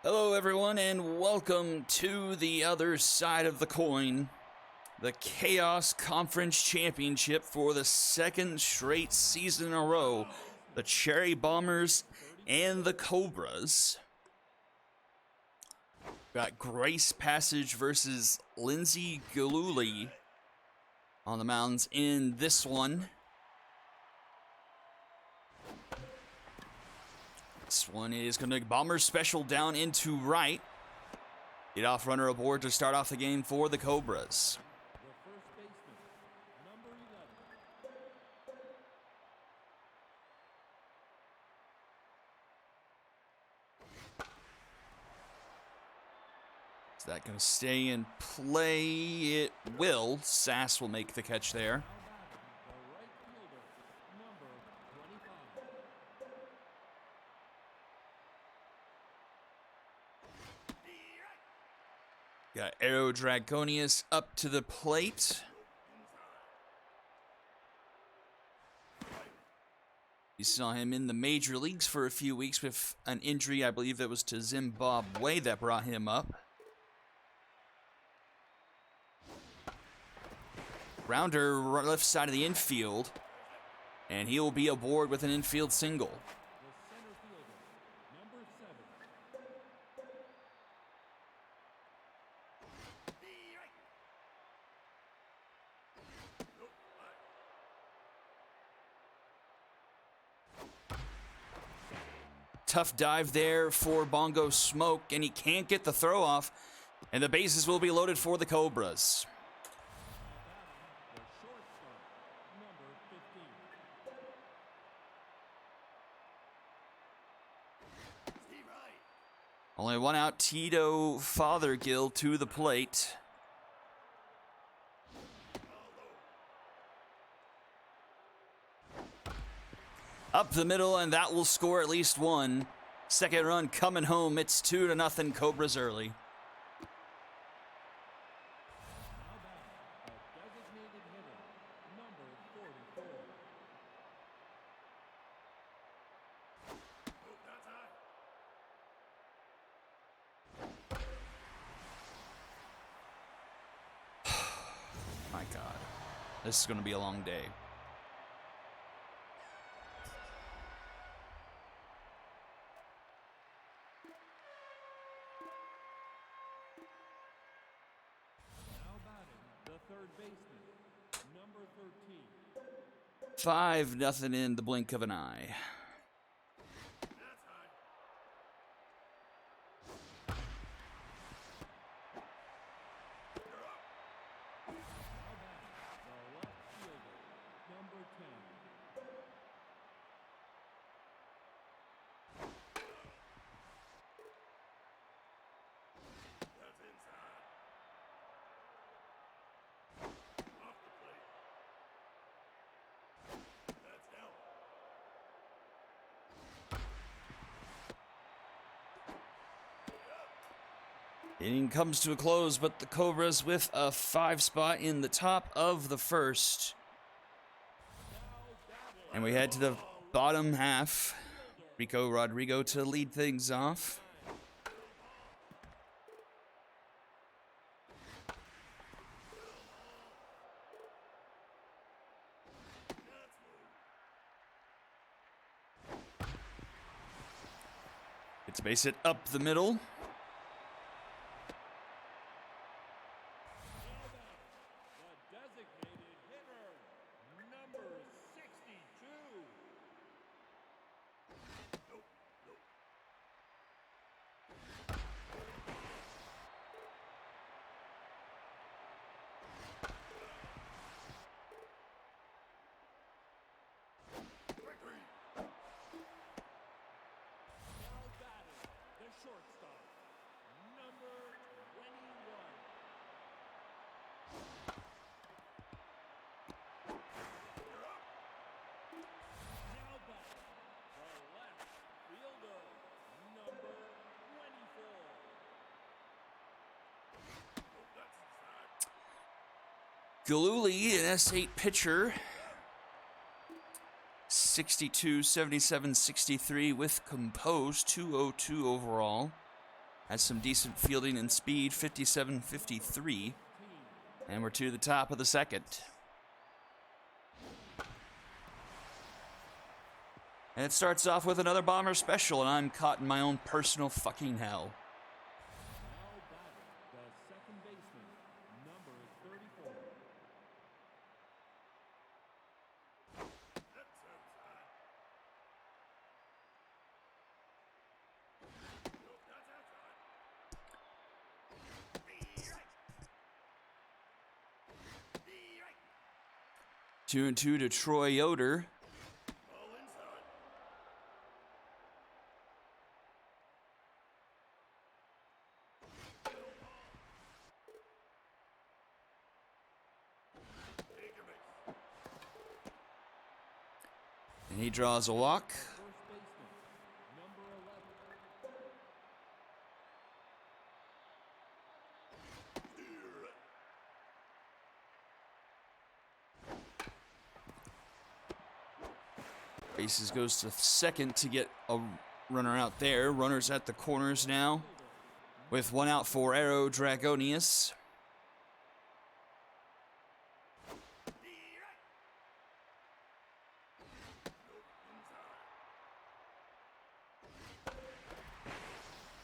Hello everyone and welcome to the other side of the coin, the Chaos Conference Championship for the second straight season in a row. The Cherry Bombers and the Cobras. Got Grace Passage versus Lindsay Galuli on the mounds in this one. This one is going to Bomber special down into right. Get off runner aboard to start off the game for the Cobras. Is that going to stay in play? It will. Sass will make the catch there. Got Aero Dragonius up to the plate. You saw him in the major leagues for a few weeks with an injury. I believe that was to Zimbabwe that brought him up. Rounder left side of the infield. And he will be aboard with an infield single. Tough dive there for Bongo Smoke, and he can't get the throw off, and the bases will be loaded for the Cobras. Only one out, Tito Fothergill to the plate. Up the middle, and that will score at least one. Second run coming home. It's 2-0 Cobras early. My God, this is going to be a long day. Third baseman, number 13. 5-0 in the blink of an eye. Inning comes to a close, but the Cobras with a 5 spot in the top of the first. And we head to the bottom half. Rico Rodrigo to lead things off. It's base it up the middle. Shortstop, number 21. Now back, the left fielder, number 24. Galuli, an S8 pitcher. 62, 77, 63 with composed, 202 overall. Has some decent fielding and speed, 57-53. And we're to the top of the second. And it starts off with another Bomber special, and I'm caught in my own personal fucking hell. Now batting, the second baseman, number 34. Two and two to Troy Yoder. And he draws a walk. First baseman, number 11. Bases goes to second to get a runner out there. Runners at the corners now. With one out for Aero Dragonius.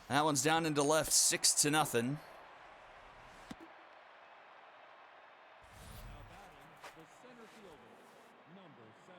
That one's down into left, 6-0. Now batting, the center fielder, number 7.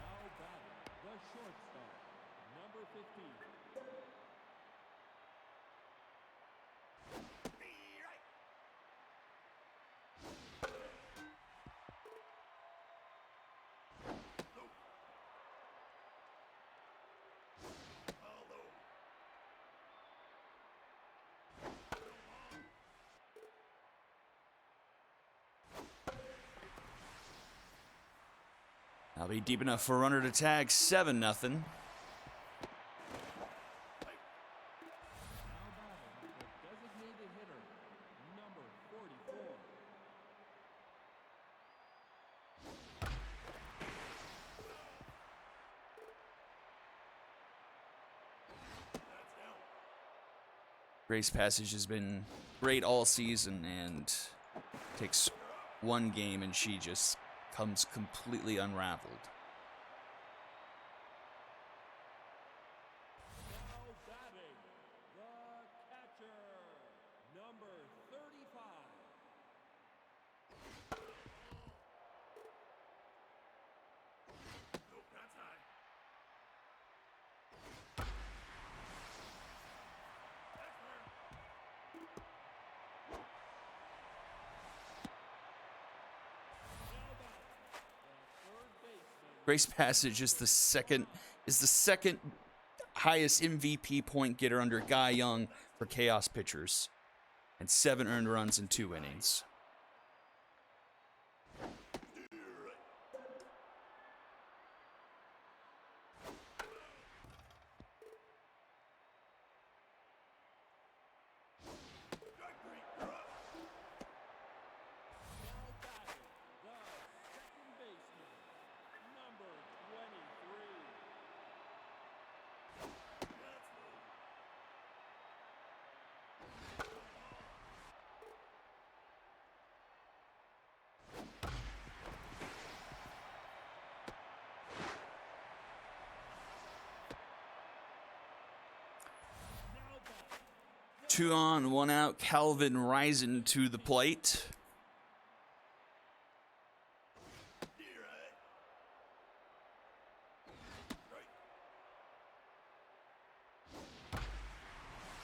Now batting, the shortstop, number 15. That'll be deep enough for a runner to tag, 7-0. Now batting, the designated hitter, number 44. Grace Passage has been great all season and takes one game and she just comes completely unraveled. Now batting, the catcher, number 35. Now batting, the third baseman, Grace Passage is the second highest MVP point getter under Guy Young for Chaos pitchers, and 7 earned runs in 2 innings. now batting, the second baseman, number 23. Now batting, 2 on, 1 out. Calvin Risen to the plate.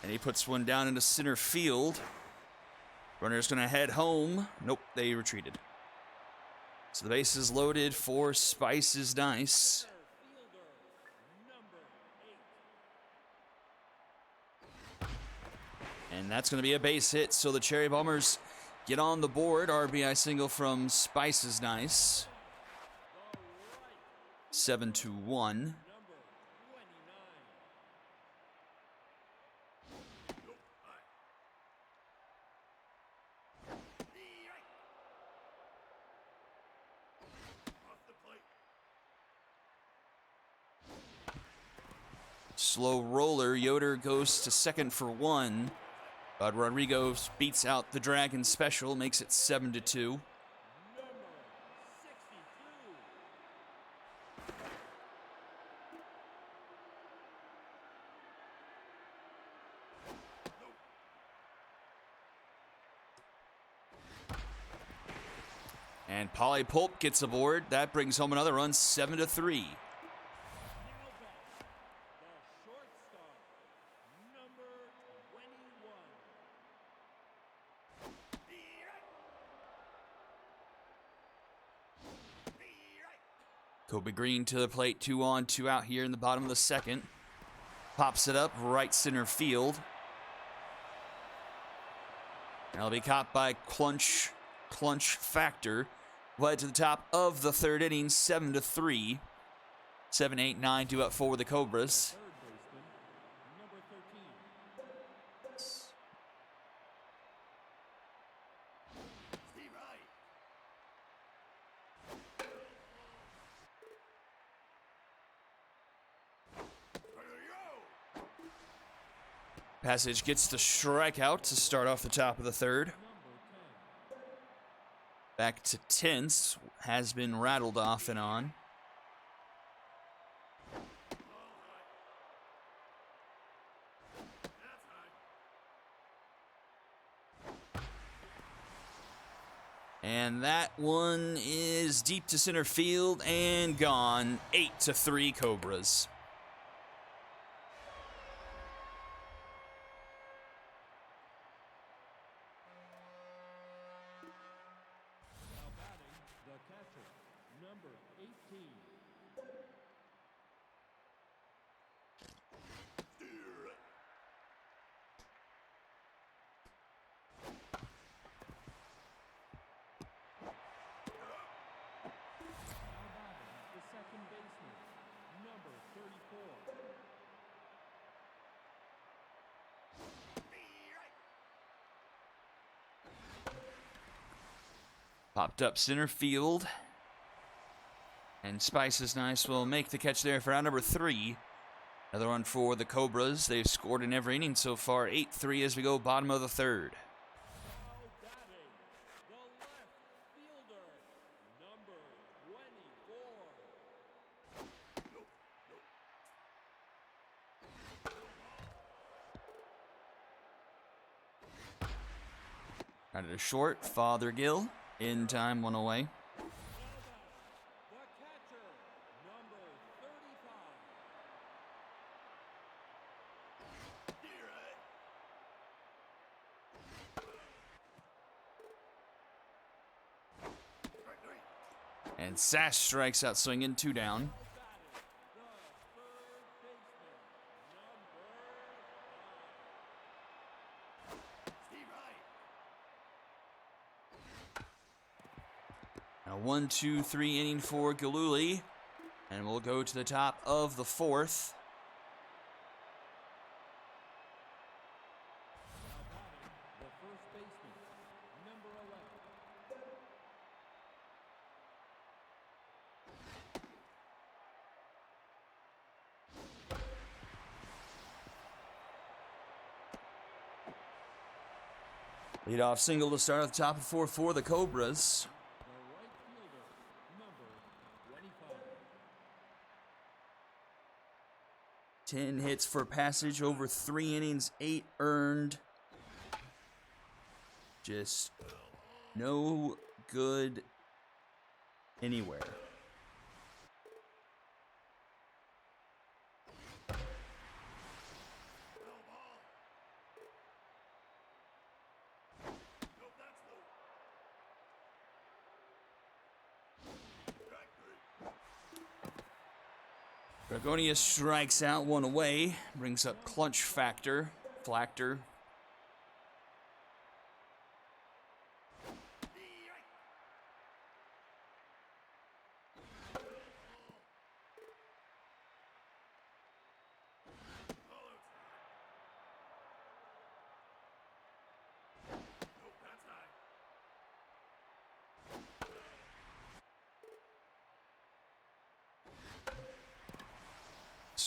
And he puts one down into center field. Runner's going to head home. Nope, they retreated. So the base is loaded for Spice's Nice. center fielder, number 8. And that's going to be a base hit. So the Cherry Bombers get on the board. RBI single from Spice's Nice. 7-1. Number 29. Slow roller. Yoder goes to second for 1. But Rodrigo beats out the Dragon special, makes it 7-2. Number 62. And Polly Pulp gets aboard. That brings home another run, 7-3. Now back. The shortstop. Number 21. Kobe Green to the plate, 2 on, 2 out here in the bottom of the second. Pops it up, right center field. That'll be caught by Clunch Factor. Led to the top of the third inning, 7-3. 7, 8, 9 due up for the Cobras. Third baseman. Number 13. Passage gets the strikeout to start off the top of the third. Number 10. Back to tense, has been rattled off and on. And that one is deep to center field and gone. 8-3 Cobras. Now batting, the catcher. Number 18. Now batting, the second baseman. Number 34. Popped up center field. And Spice is nice. Will make the catch there for out number 3. Another one for the Cobras. They've scored in every inning so far. 8-3 as we go bottom of the third. Now batting, the left fielder. Number 24. Grounded to short. Fothergill. In time, one away. Now back, the catcher. Number 35. And Sash strikes out swinging, 2 down. A 1-2-3 inning for Galuli. And we'll go to the top of the 4th. The first baseman, number 11. Leadoff single to start at the top of 4th for the Cobras. The right fielder, number 25. 10 hits for Passage over 3 innings, 8 earned. Just no good anywhere. Dragonia strikes out, 1 away. Brings up Clunch Factor. Flactor.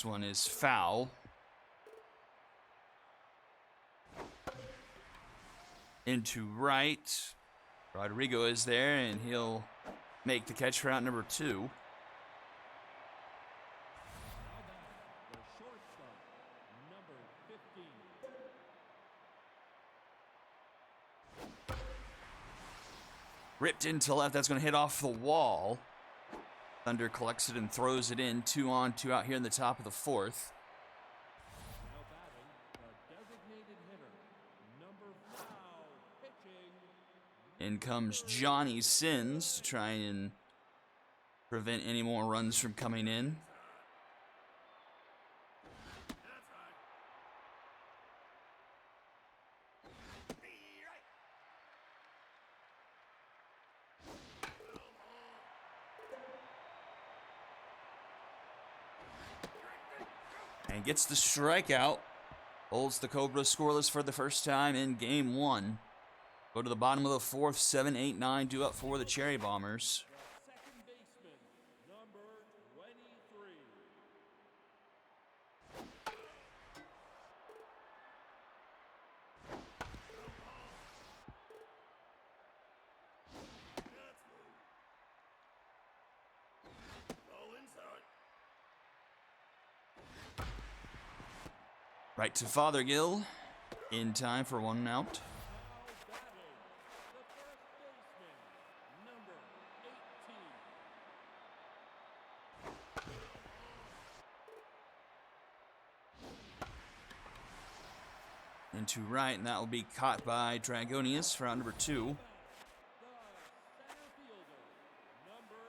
this one is foul. Into right. Rodrigo is there, and he'll make the catch for out number 2. Now back, the shortstop, number 15. Ripped into left. That's going to hit off the wall. Thunder collects it and throws it in. 2 on, 2 out here in the top of the 4th. Now batting, the designated hitter, number 5, pitching. In comes Johnny Sins to try and prevent any more runs from coming in. And gets the strikeout. Holds the Cobras scoreless for the first time in game 1. Go to the bottom of the 4th, 7, 8, 9, due up for the Cherry Bombers. The second baseman, number 23. Right to Fothergill. In time for 1 out. Now batting, the first baseman, number 18. Into right, and that will be caught by Dragonius for out number 2. The center fielder, number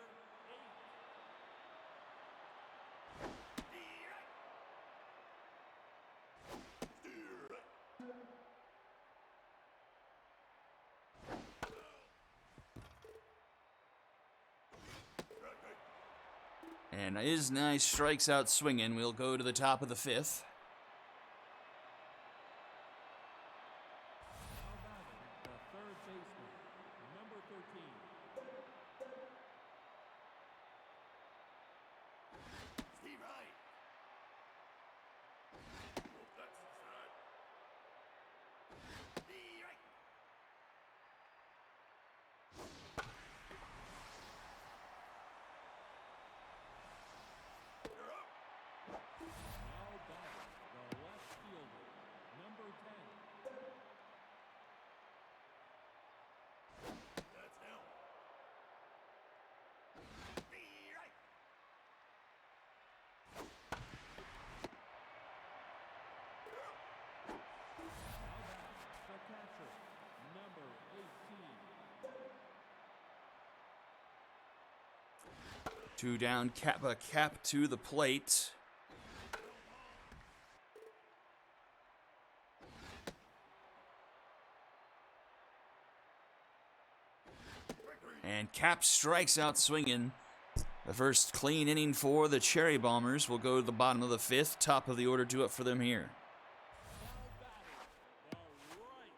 8. And is nice, strikes out swinging. We'll go to the top of the 5th. Now batting, the third baseman, number 13. Now batting, the left fielder, number 10. Now back, the catcher, number 18. 2 down, Cap to the plate. And Cap strikes out swinging. The first clean inning for the Cherry Bombers will go to the bottom of the 5th. Top of the order due up for them here. Now batting, the right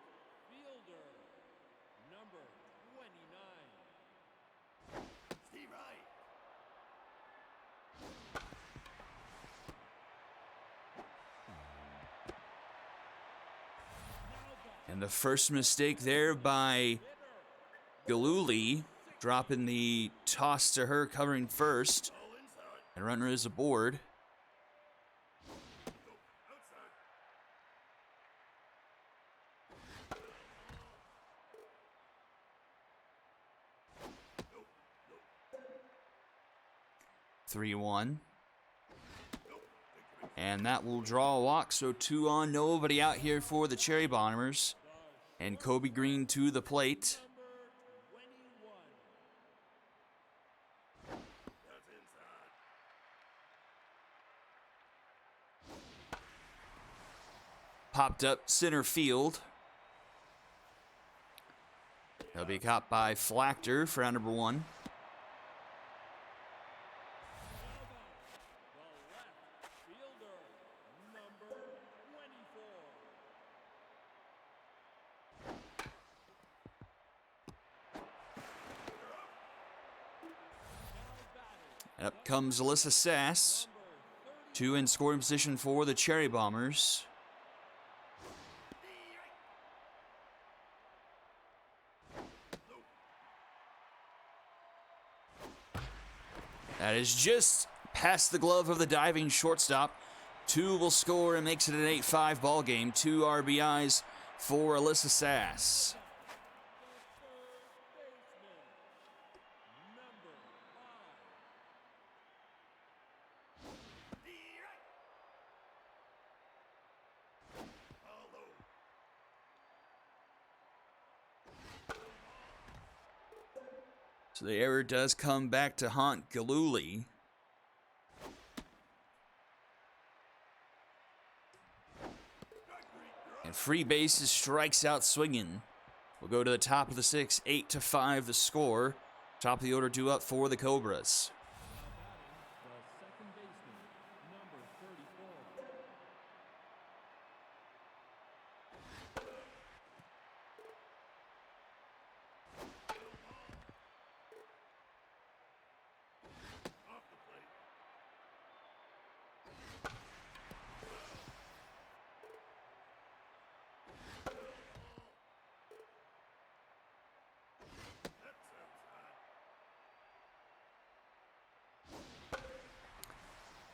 fielder, number 29. And the first mistake there by Galuli, dropping the toss to her, covering first. And runner is aboard. Three, 1. And that will draw a walk, so 2 on, nobody out here for the Cherry Bombers. And Kobe Green to the plate. Number 21. Popped up center field. He'll be caught by Flachter for round number 1. The left fielder, number 24. Now batting, And up comes Alyssa Sass. number Two in scoring position for the Cherry Bombers. That is just past the glove of the diving shortstop. Two will score and makes it an 8-5 ball game. 2 RBIs for Alyssa Sass. So the error does come back to haunt Gillooly. And free bases strikes out swinging. We'll go to the top of the 6th, 8-5 the score. Top of the order due up for the Cobras. The second baseman, number 34.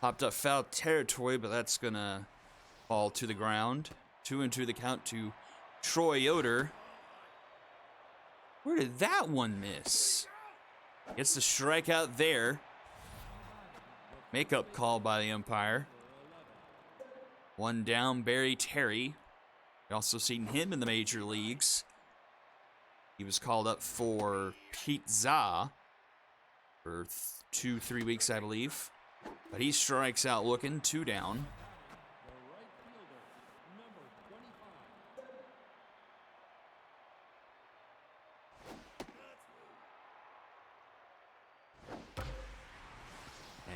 Popped up foul territory, but that's going to fall to the ground. 2-2 the count to Troy Yoder. Where did that one miss? Gets the strikeout there. Makeup call by the umpire. One down, Barry Terry. We also seen him in the major leagues. He was called up for Pizza for 2-3 weeks, I believe. But he strikes out looking, 2 down. The right fielder, number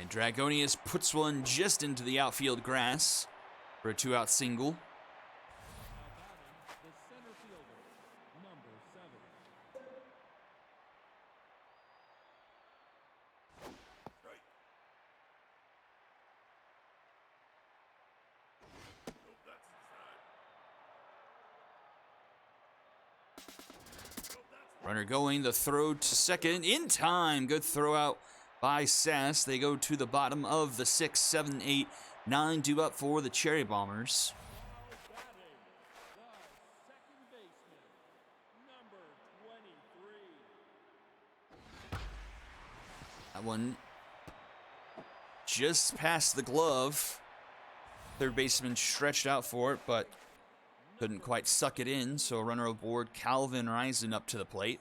25. And Dragonius puts one just into the outfield grass for a 2-out single. Now batting, the center fielder, number 7. Runner going, the throw to second in time. Good throw out by Sass. They go to the bottom of the 6, 7, 8, 9 due up for the Cherry Bombers. Now batting, the second baseman, number 23. That one just past the glove. Third baseman stretched out for it, but couldn't quite suck it in, so a runner aboard, Calvin Risen up to the plate.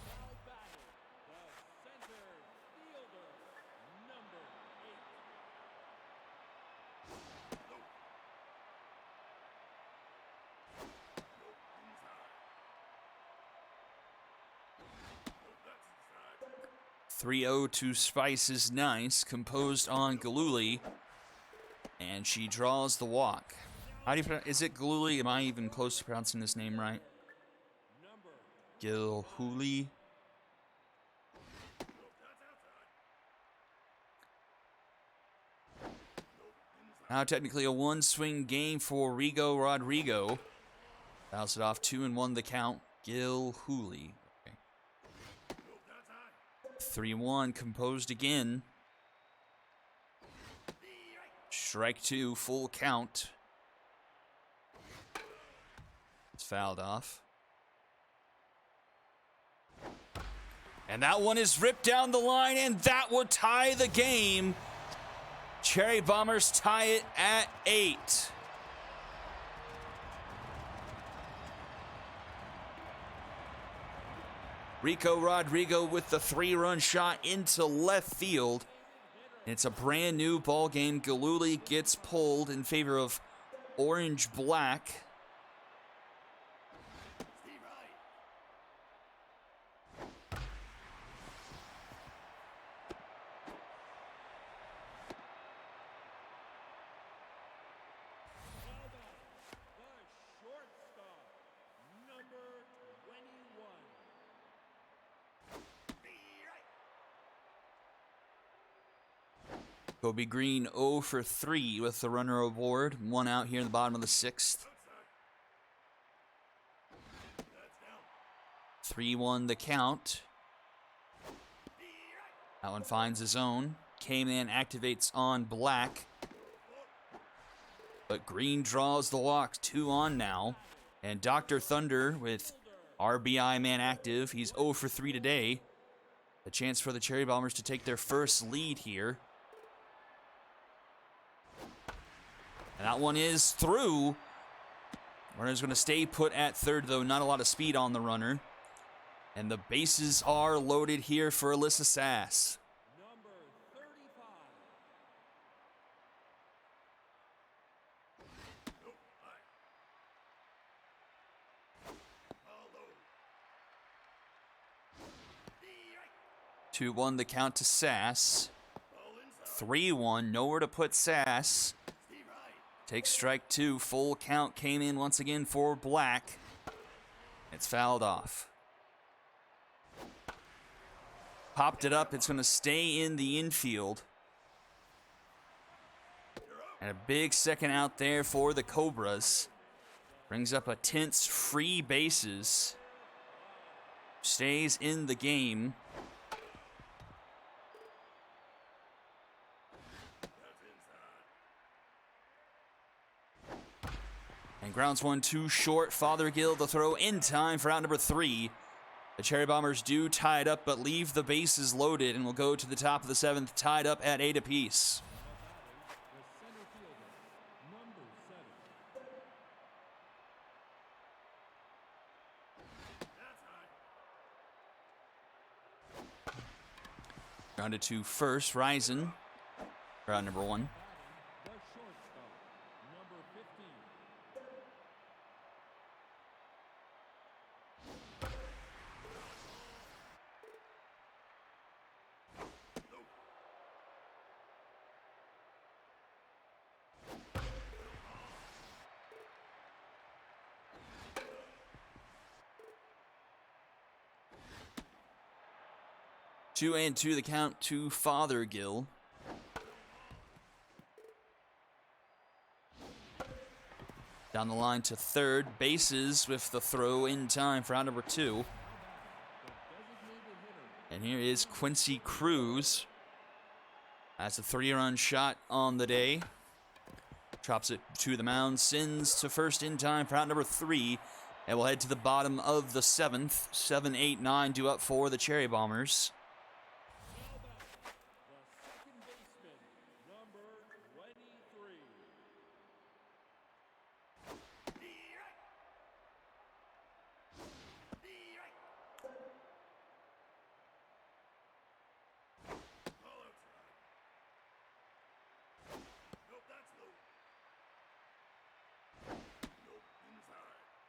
Now batting, the center fielder, number 8. Three 3-0 to Spice is nice, composed on Gillooly, and she draws the walk. How do you pronounce? Is it Gillooly? Am I even close to pronouncing this name right? Gillooly. Now technically a one-swing game for Rigo Rodrigo. Bounce it off, 2-1 the count. Gillooly. 3-1, composed again. Strike 2, full count. It's fouled off. And that one is ripped down the line, and that will tie the game. Cherry Bombers tie it at 8. Rico Rodrigo with the 3-run shot into left field. And it's a brand new ball game. Gillooly gets pulled in favor of Orange Black. Kobe Green 0 for 3 with the runner aboard. 1 out here in the bottom of the 6th. 3-1 the count. That one finds his own. K-Man activates on Black. But Green draws the walk. 2 on now. And Dr. Thunder with RBI man active. He's 0 for 3 today. A chance for the Cherry Bombers to take their first lead here. And that one is through. Runner's going to stay put at third, though. Not a lot of speed on the runner. And the bases are loaded here for Alyssa Sass. Number 35. 2-1 the count to Sass. 3-1, nowhere to put Sass. Takes strike 2, full count came in once again for Black. It's fouled off. Popped it up, it's going to stay in the infield. And a big second out there for the Cobras. Brings up a tense free bases. Stays in the game. And grounds 1-2 short. Fothergill the throw in time for out number 3. The Cherry Bombers do tie it up, but leave the bases loaded and will go to the top of the 7th, tied up at 8 apiece. The center fielder, number 7. Grounded to first, Ryzen. Round number 1. The shortstop, number 15. 2-2 the count to Fothergill. Down the line to third, bases with the throw in time for out number 2. And here is Quincy Cruz. That's a 3-run shot on the day. Drops it to the mound, sends to first in time for out number 3. And we'll head to the bottom of the 7th. 7, 8, 9 due up for the Cherry Bombers. The second baseman, number 23.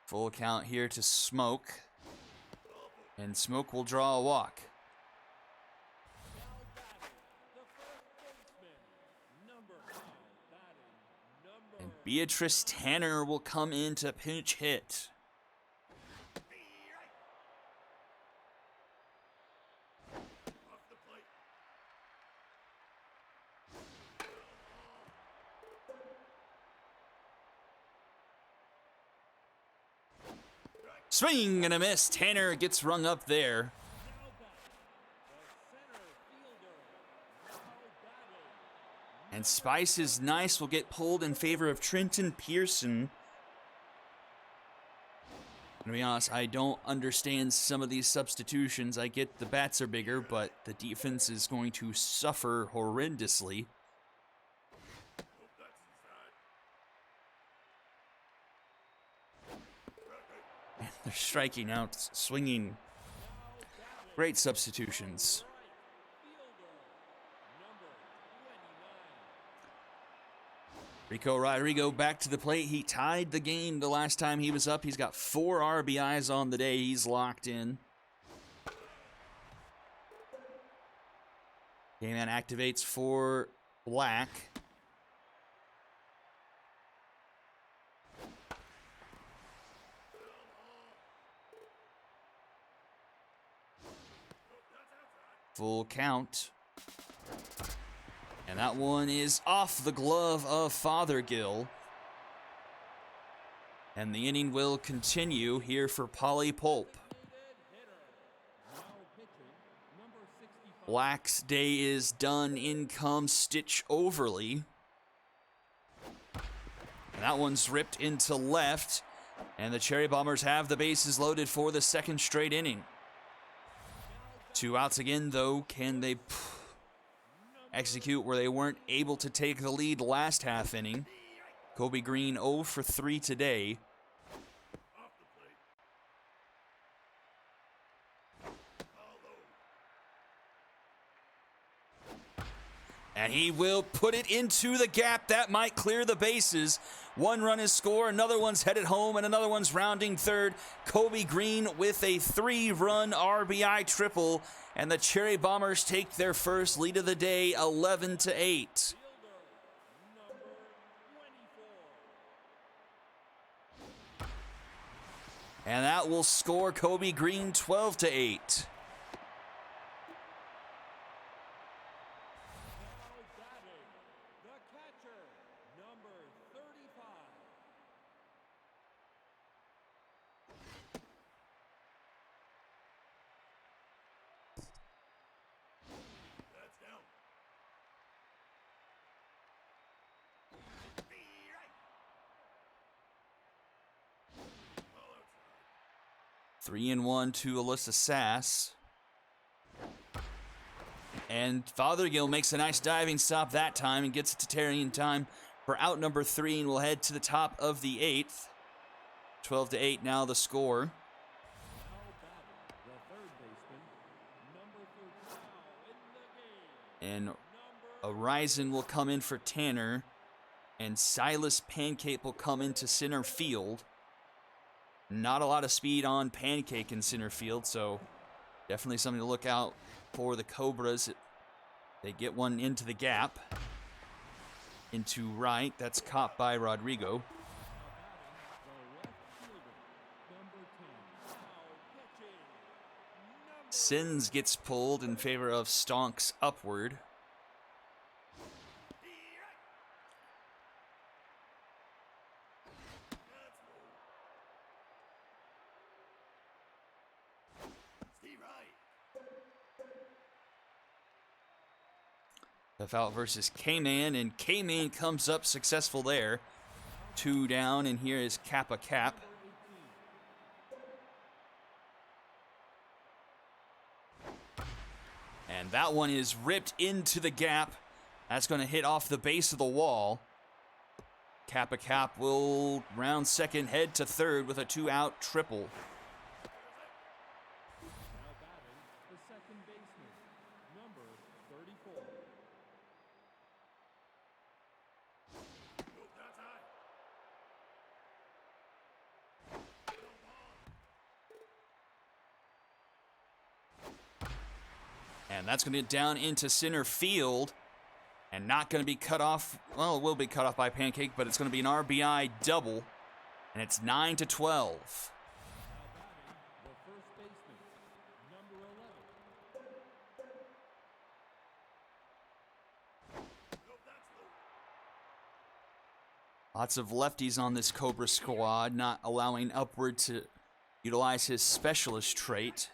Full count here to Smoke. And Smoke will draw a walk. The first baseman, number 5, batting, number And Beatrice Tanner will come in to pinch hit. Swing and a miss. Tanner gets rung up there. And Spice is nice. Will get pulled in favor of Trenton Pearson. To be honest, I don't understand some of these substitutions. I get the bats are bigger, but the defense is going to suffer horrendously. They're striking out, swinging. Great substitutions. Rico Rodrigo back to the plate. He tied the game the last time he was up. He's got 4 RBIs on the day. He's locked in. K-Man activates for Black. Full count. And that one is off the glove of Fothergill. And the inning will continue here for Polly Pulp. Black's day is done. In comes Stitch Overly. And that one's ripped into left. And the Cherry Bombers have the bases loaded for the second straight inning. 2 outs again, though. Can they execute where they weren't able to take the lead last half inning? Kobe Green 0 for 3 today. And he will put it into the gap. That might clear the bases. 1 run is scored, another one's headed home, and another one's rounding third. Kobe Green with a 3-run RBI triple, and the Cherry Bombers take their first lead of the day, 11-8. And that will score Kobe Green 12-8. Three and 1 to Alyssa Sass. And Fothergill makes a nice diving stop that time and gets it to Terry in time for out number 3, and we'll head to the top of the 8th. 12-8 now the score. And Horizon will come in for Tanner, and Silas Pancake will come into center field. Not a lot of speed on Pancake in center field, so definitely something to look out for the Cobras. They get one into the gap. Into right. That's caught by Rodrigo. Sins gets pulled in favor of Stonks upward. Tough out versus K-Man, and K-Man comes up successful there. 2 down, and here is Kappa Cap. And that one is ripped into the gap. That's going to hit off the base of the wall. Kappa Cap will round second, head to third with a 2-out triple. And that's going to get down into center field and not going to be cut off. Well, it will be cut off by Pancake, but it's going to be an RBI double, and it's 9-12. Lots of lefties on this Cobra squad, not allowing Upward to utilize his specialist trait.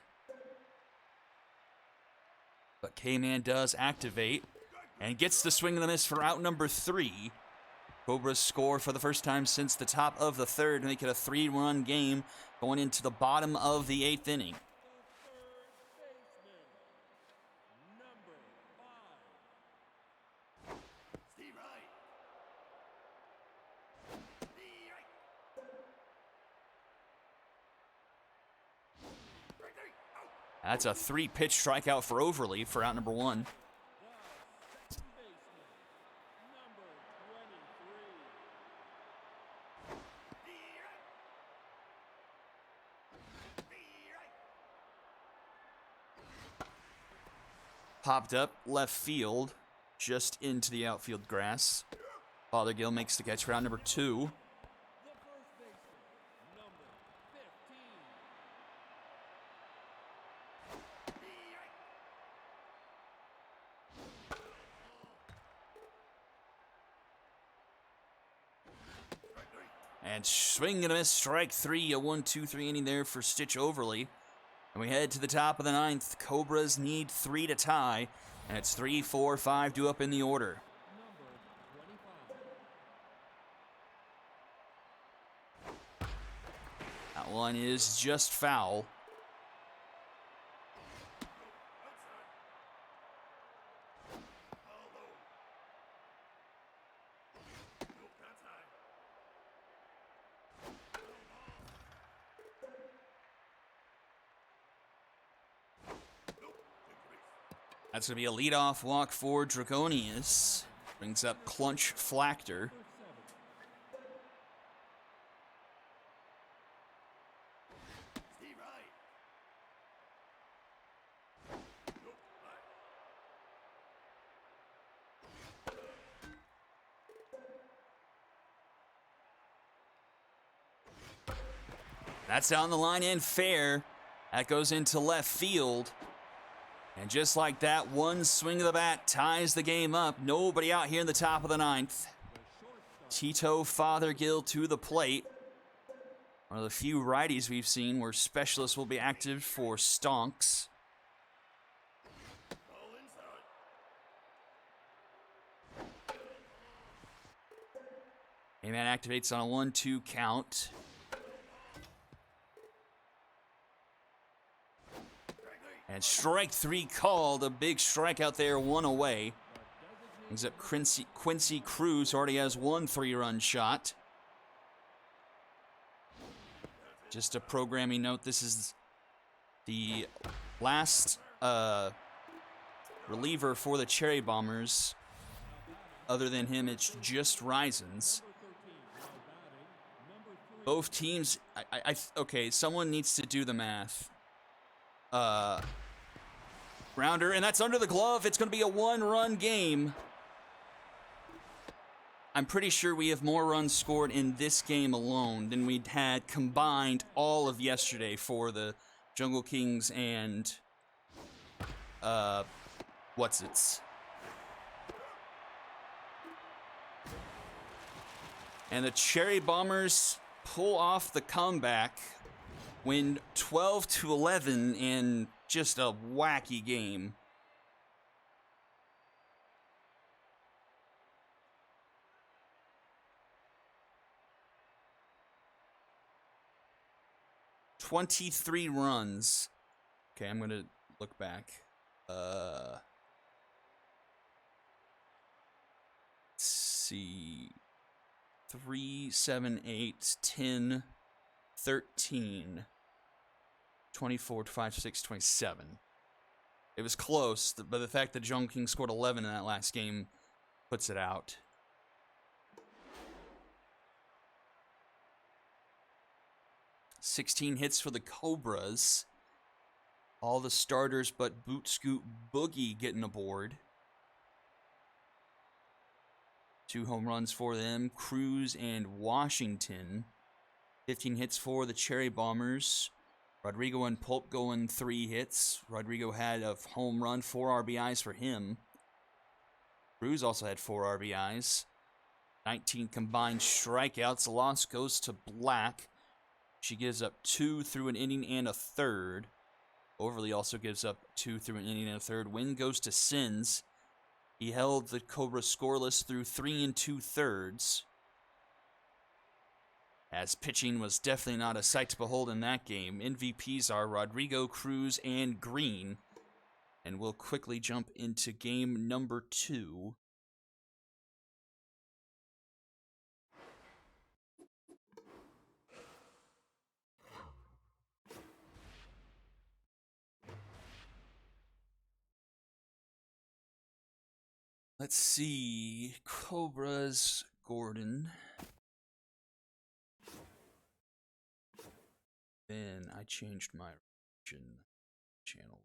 But K-Man does activate and gets the swing and the miss for out number 3. Cobras score for the first time since the top of the 3rd to make it a 3-run game going into the bottom of the 8th inning. That's a 3-pitch strikeout for Overly for out number 1. Popped up left field, just into the outfield grass. Fothergill makes the catch for out number 2. And swing and a miss, strike three, a 1-2-3 inning there for Stitch Overly. And we head to the top of the ninth. Cobras need 3 to tie, and it's 3, 4, 5 due up in the order. That one is just foul. That's going to be a leadoff walk for Dragonius. Brings up Clunch Flachter. That's down the line and fair. That goes into left field. And just like that, one swing of the bat ties the game up. Nobody out here in the top of the ninth. Tito Fothergill to the plate. One of the few righties we've seen where specialists will be active for stonks. A-man activates on a 1-2 count. And strike three called. A big strikeout there, one away. Brings up Quincy Cruz, who already has one 3-run shot. Just a programming note, this is the last reliever for the Cherry Bombers. Other than him, it's just Risens. Both teams, okay, someone needs to do the math. Grounder, and that's under the glove. It's going to be a 1-run game. I'm pretty sure we have more runs scored in this game alone than we'd had combined all of yesterday for the Jungle Kings and what's-its. And the Cherry Bombers pull off the comeback, win 12-11 in just a wacky game. $23 runs. Okay, I'm gonna look back. Let's see. 3, 7, 8, 10, 13, 24, 5, 6, 27. It was close, but the fact that Jungle King scored 11 in that last game puts it out. $16 hits for the Cobras. All the starters but Boot Scoot Boogie getting aboard. 2 home runs for them, Cruz and Washington. 15 hits for the Cherry Bombers. Rodrigo and Pulp going 3 hits. Rodrigo had a home run, 4 RBIs for him. Cruz also had 4 RBIs. 19 combined strikeouts. The loss goes to Black. She gives up 2 through an inning and a third. Overly also gives up 2 through an inning and a third. Win goes to Sins. He held the Cobra scoreless through 3 2/3. As pitching was definitely not a sight to behold in that game. MVPs are Rodrigo, Cruz, and Green. And we'll quickly jump into game number 2. Let's see. Cobras, Gordon. Then I changed my region channel.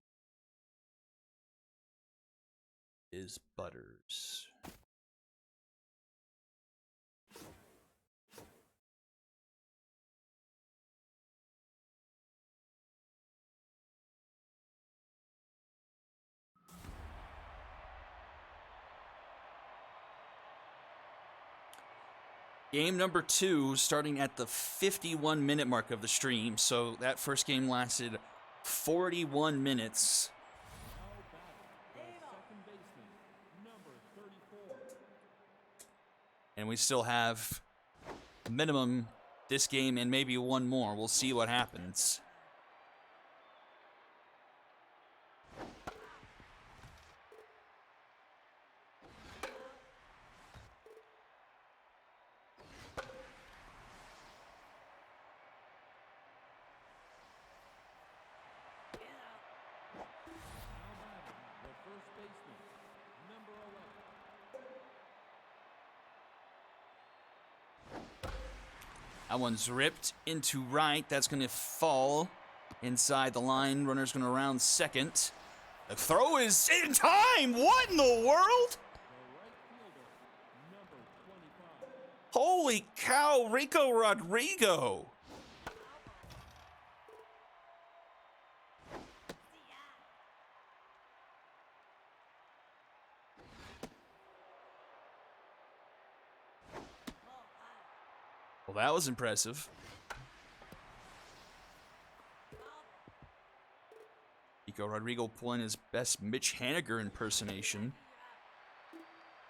Is Butters. Game number 2 starting at the 51-minute mark of the stream. So that first game lasted 41 minutes. Now batting, the second baseman, number 34. And we still have minimum this game and maybe one more. We'll see what happens. Now batting, the first baseman, number 11. That one's ripped into right. That's going to fall inside the line. Runner's going to round second. The throw is in time. What in the world? The right fielder, number 25. Holy cow, Rico Rodrigo. Well, that was impressive. Rico Rodrigo pulling his best Mitch Haniger impersonation.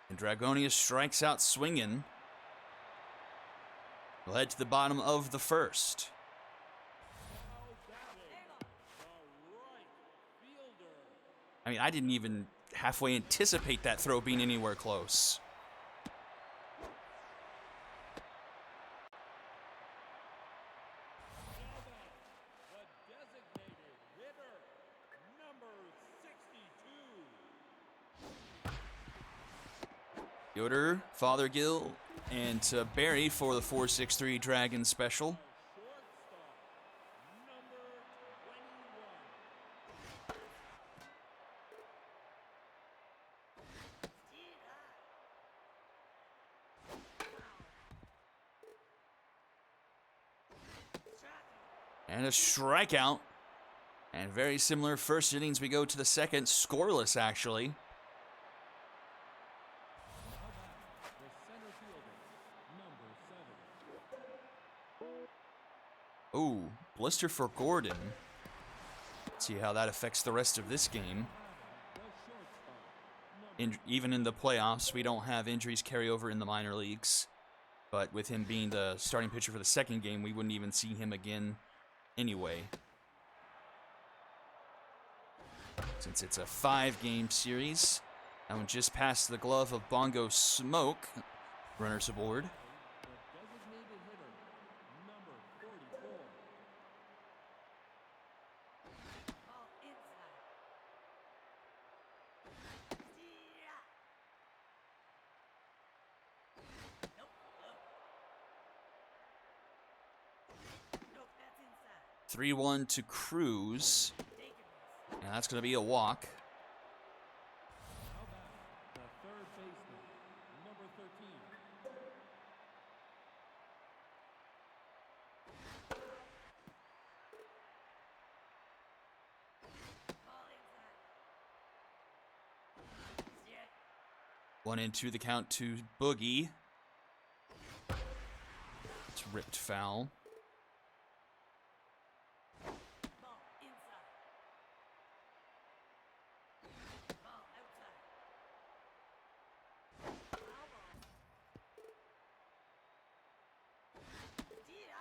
And Dragonia strikes out swinging. We'll head to the bottom of the first. Now batting, the right fielder. I mean, I didn't even halfway anticipate that throw being anywhere close. Now batting, the designated hitter, number 62. Yoder, Fothergill, and Barry for the 4-6-3 Dragon special. Shortstop, number 21. And a strikeout. And very similar first innings. We go to the second. Scoreless, actually. Now batting, the center fielder, number 7. Ooh, blister for Gordon. Let's see how that affects the rest of this game. The shortstop, Even in the playoffs, we don't have injuries carry over in the minor leagues. But with him being the starting pitcher for the second game, we wouldn't even see him again anyway. Since it's a 5-game series, that one just passed the glove of Bongo Smoke. Runners aboard. the designated hitter, number 44. Inside. 3-1 to Cruz. And that's going to be a walk. Now batting, the third baseman, number 13. One and two the count to Boogie. It's ripped foul.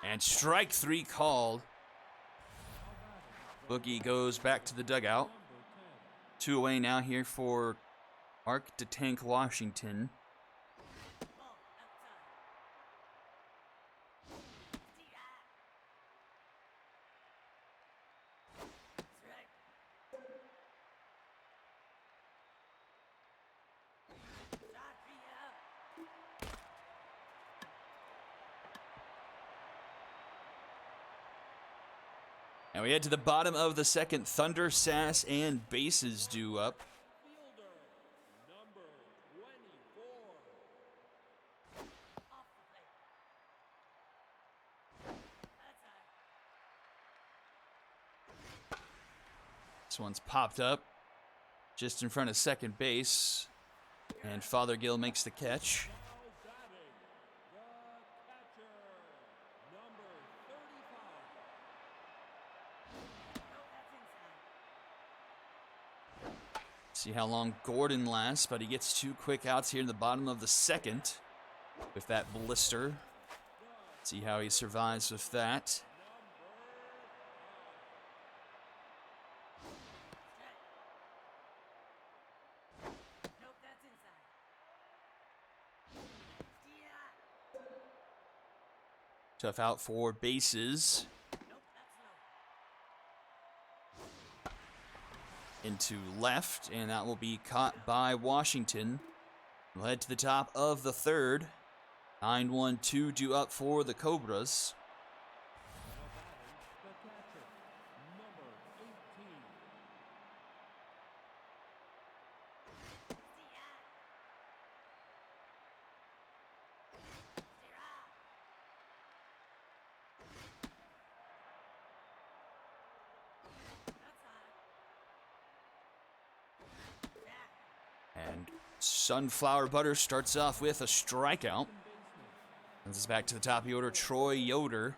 And strike 3 called. Boogie goes back to the dugout. 2 away now here for Arc to Tank Washington. And we head to the bottom of the second. Thunder, Sass, and bases due up. Fielder, number 24. This one's popped up just in front of second base. And Fothergill makes the catch. Now batting, the See how long Gordon lasts, but he gets 2 quick outs here in the bottom of the second with that blister. See how he survives with that. Tough out for bases. Into left, and that will be caught by Washington. We'll head to the top of the third. 9-1-2 due up for the Cobras. And Sunflower Butter starts off with a strikeout. This is back to the top of the order, Troy Yoder.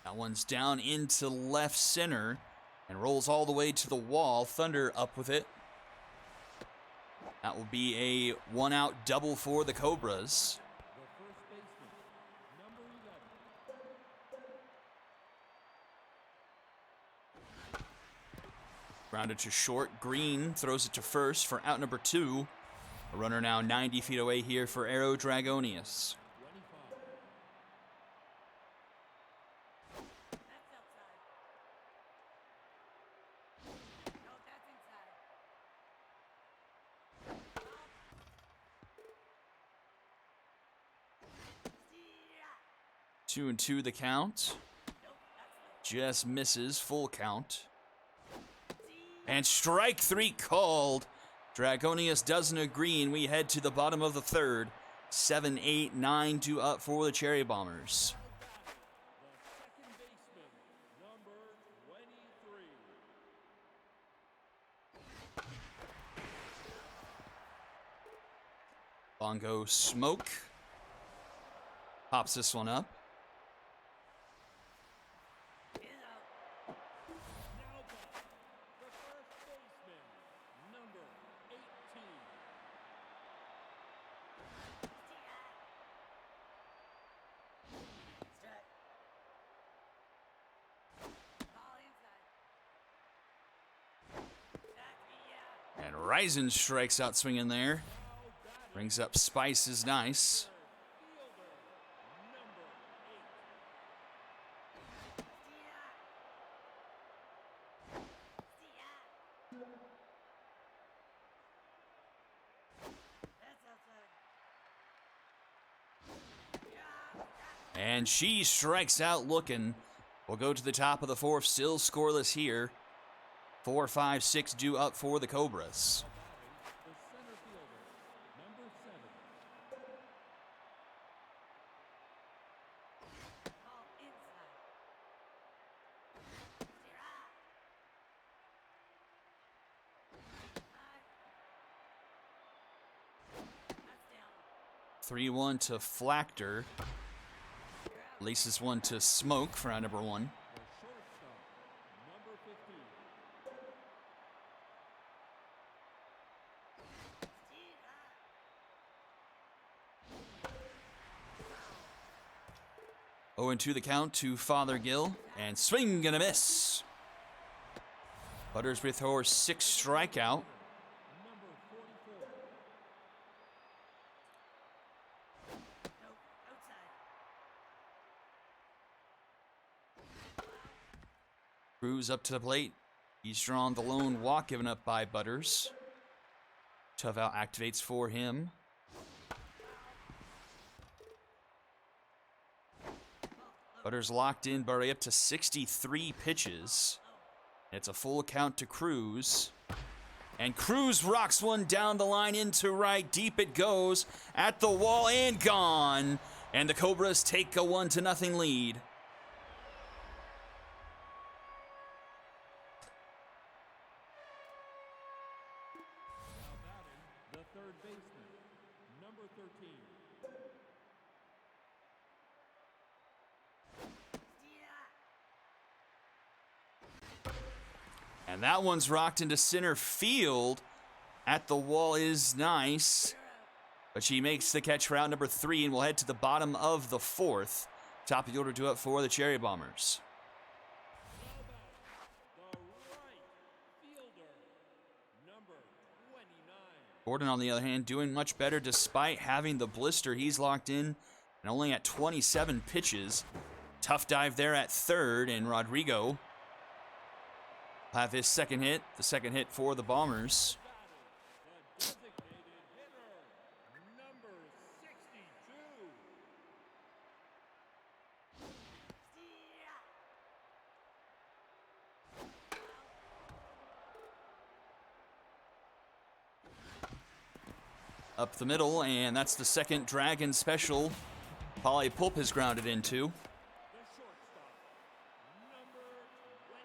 That one's down into left center and rolls all the way to the wall. Thunder up with it. That will be a 1-out double for the Cobras. Grounded to short. Green throws it to first for out number 2. A runner now 90 feet away here for Aero Dragonius. Two and two the count. Just misses, full count. And strike 3 called. Dragonius doesn't agree, and we head to the bottom of the third. 7, 8, 9 due up for the Cherry Bombers. Bongo Smoke pops this one up. And Ryzen strikes out swinging there. Brings up Spice is nice. And she strikes out looking. We'll go to the top of the fourth, still scoreless here. 4, 5, 6 due up for the Cobras. Three 1 to Flachter. Releases one to Smoke for round number 1. Oh, and 2 the count to Fothergill, and swing and a miss. Butters with her 6th strikeout. Cruz up to the plate. He's drawn the lone walk given up by Butters. Tough out activates for him. Butters locked in, Barry up to 63 pitches. It's a full count to Cruz. And Cruz rocks one down the line into right. Deep it goes at the wall and gone. And the Cobras take a 1-0 lead. third baseman, number 13. And that one's rocked into center field. At the wall is nice. But she makes the catch for out number 3, and we'll head to the bottom of the 4th. Top of the order to up for the Cherry Bombers. The right fielder, number 29. Gordon, on the other hand, doing much better despite having the blister. He's locked in and only at 27 pitches. Tough dive there at third, and Rodrigo will have his second hit, the second hit for the Bombers. The designated hitter, number 62. Up the middle, and that's the second Dragon special Polly Pulp has grounded into. The shortstop, number 21.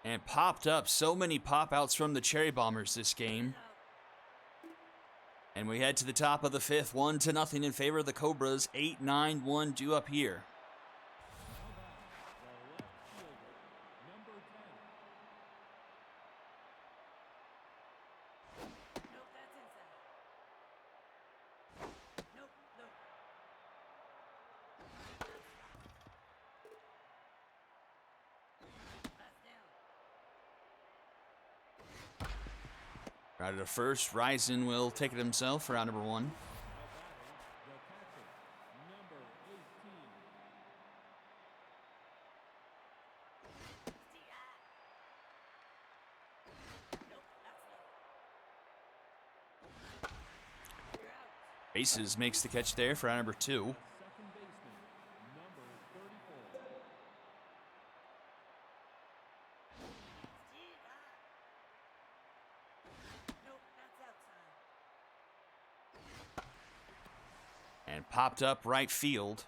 And popped up. So many pop-outs from the Cherry Bombers this game. And we head to the top of the 5th, 1-0 in favor of the Cobras. 8-9-1 due up here. The left fielder, number 10. Nope, that's inside. Nope, nope. That's down. Right at first, Ryzen will take it himself for out number 1. Now batting, the catcher, number 18. Nope, that's low. You're out. Bases makes the catch there for out number 2. Second baseman, number 34. Nope, that's outside. And popped up right field.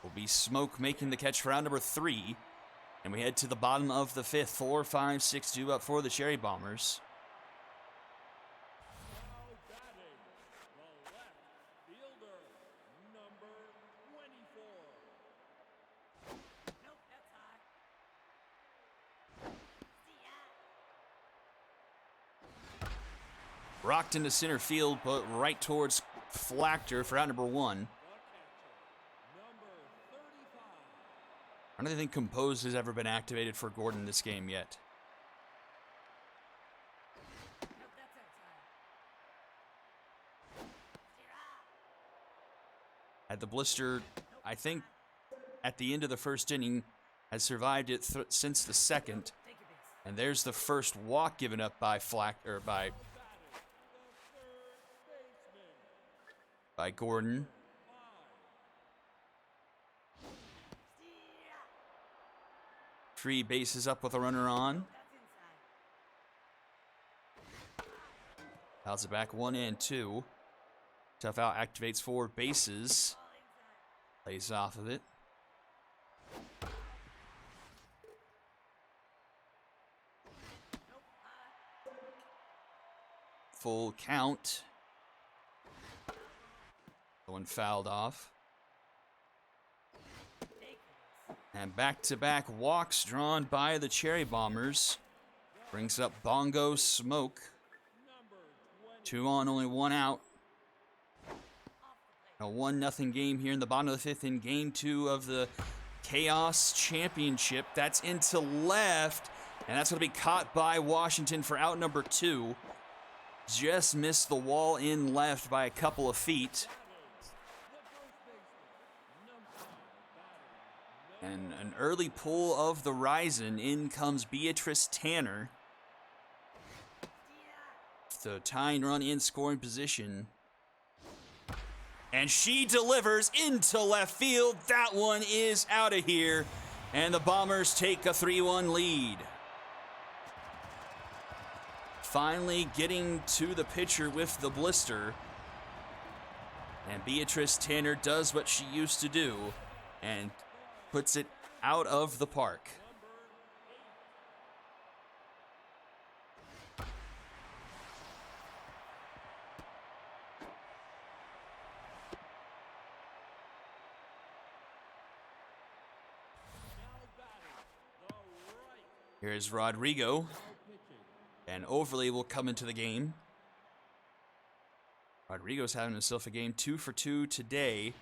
Will be Smoke making the catch for round number 3. And we head to the bottom of the 5th. 4, 5, 6 due up for the Cherry Bombers. Now batting, the left fielder, number 24. Nope, that's high. See ya. Rocked into center field, but right towards Flachter for out number 1. The catcher, number 35. I don't think Compose has ever been activated for Gordon this game yet. Nope, that's outside. Had the blister, I think, at the end of the first inning, has survived it since the second. Take your base. And there's the first walk given up by Batting, the third baseman, by Gordon. 5. 3 bases up with a runner on. That's inside. Fouls it back 1 and 2. Tough out activates 4 bases. All inside. Plays off of it. Nope, high. Full count. The one fouled off. Take this. And back-to-back walks drawn by the Cherry Bombers. Brings up Bongo Smoke. Number 20. 2 on, only 1 out. Off the plate. A 1-0 game here in the bottom of the 5th in Game 2 of the Chaos Championship. That's into left, and that's going to be caught by Washington for out number 2. Just missed the wall in left by a couple of feet. And an early pull of the Ryzen. In comes Beatrice Tanner. The tying run in scoring position. And she delivers into left field. That one is out of here. And the Bombers take a 3-1 lead. Finally getting to the pitcher with the blister. And Beatrice Tanner does what she used to do and puts it out of the park. Here's Rodrigo, and Overly will come into the game. Rodrigo's having himself a game 2 for 2 today.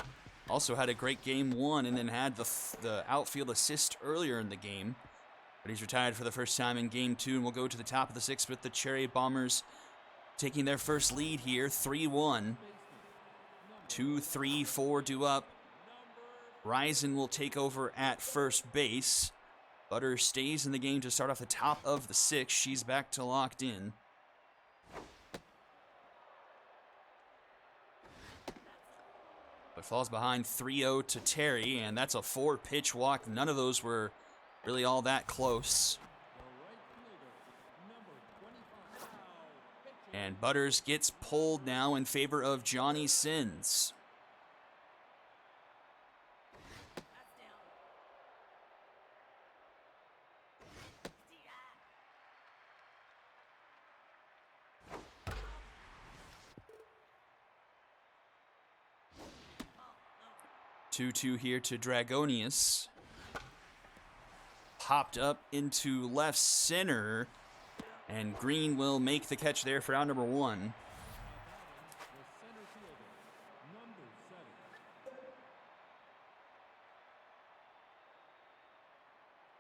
Also had a great game 1 and then had the outfield assist earlier in the game. But he's retired for the first time in game 2, and we'll go to the top of the 6th with the Cherry Bombers taking their first lead here, 3-1. 2, 3, 4 due up. Ryzen will take over at first base. Butter stays in the game to start off the top of the 6th. She's back to locked in. But falls behind 3-0 to Terry, and that's a 4-pitch walk. None of those were really all that close. And Butters gets pulled now in favor of Johnny Sins. That's down. 2-2 here to Dragonius. Popped up into left center. And Green will make the catch there for out number 1.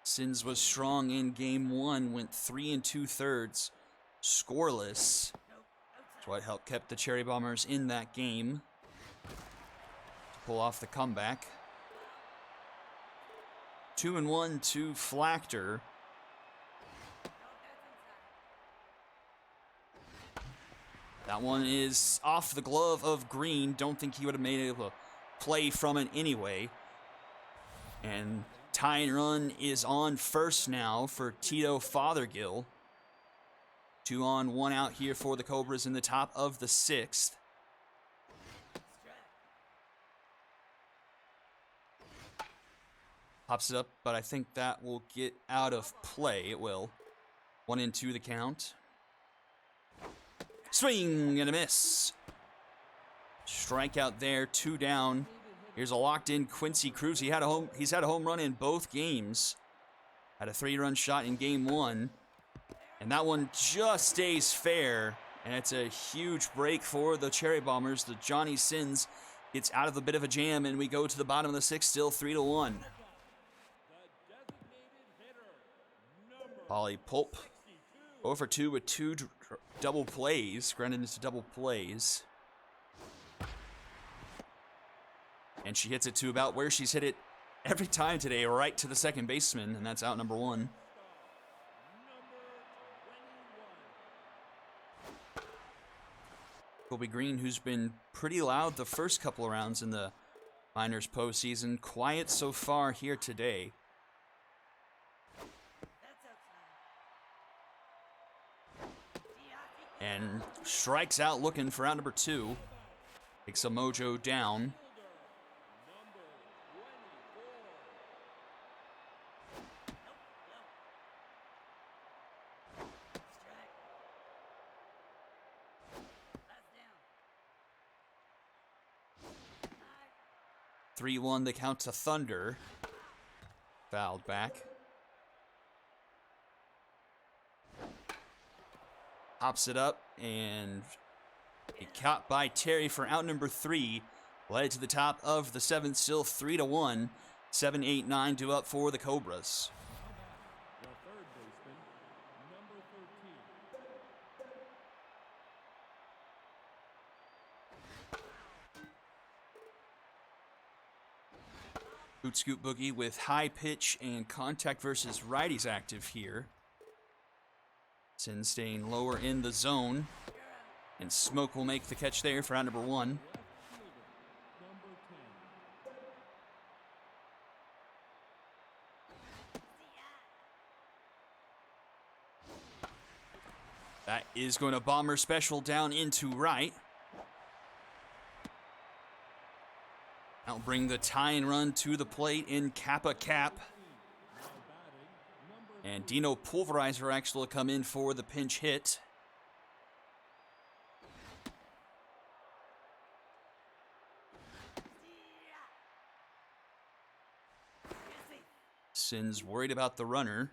Sins was strong in game 1, went 3 2/3 scoreless. That's what helped kept the Cherry Bombers in that game to pull off the comeback. 2-1 to Flachter. That one is off the glove of Green. Don't think he would have made able to play from it anyway. And tying run is on first now for Tito Fothergill. 2 on, 1 out here for the Cobras in the top of the 6th. Pops it up, but I think that will get out of play. It will. 1-2 the count. Swing and a miss. Strikeout there, 2 down. Here's a locked-in Quincy Cruz. He's had a home run in both games. Had a 3-run shot in game 1. And that one just stays fair. And it's a huge break for the Cherry Bombers. The Johnny Sins gets out of a bit of a jam, and we go to the bottom of the 6th, still 3-1. Polly Pulp 0 for 2 with 2 double plays, grounded into double plays. And she hits it to about where she's hit it every time today, right to the second baseman, and that's out number 1. Colby Green, who's been pretty loud the first couple of rounds in the Miners postseason, quiet so far here today. And strikes out looking for out number 2. Takes a mojo down. That's 3-1 the count to Thunder. Fouled back. Pops it up, and it caught by Terry for out number 3. Led it to the top of the 7th, still 3-1. 7, 8, 9 due up for the Cobras. The third baseman, number 13. Boot Scoot Boogie with high pitch and contact versus righties active here. Sin staying lower in the zone. And Smoke will make the catch there for out number 1. That is going to bomber special down into right. That'll bring the tying run to the plate in Kappa Cap. And Dino Pulverizer actually will come in for the pinch hit. Sin's worried about the runner.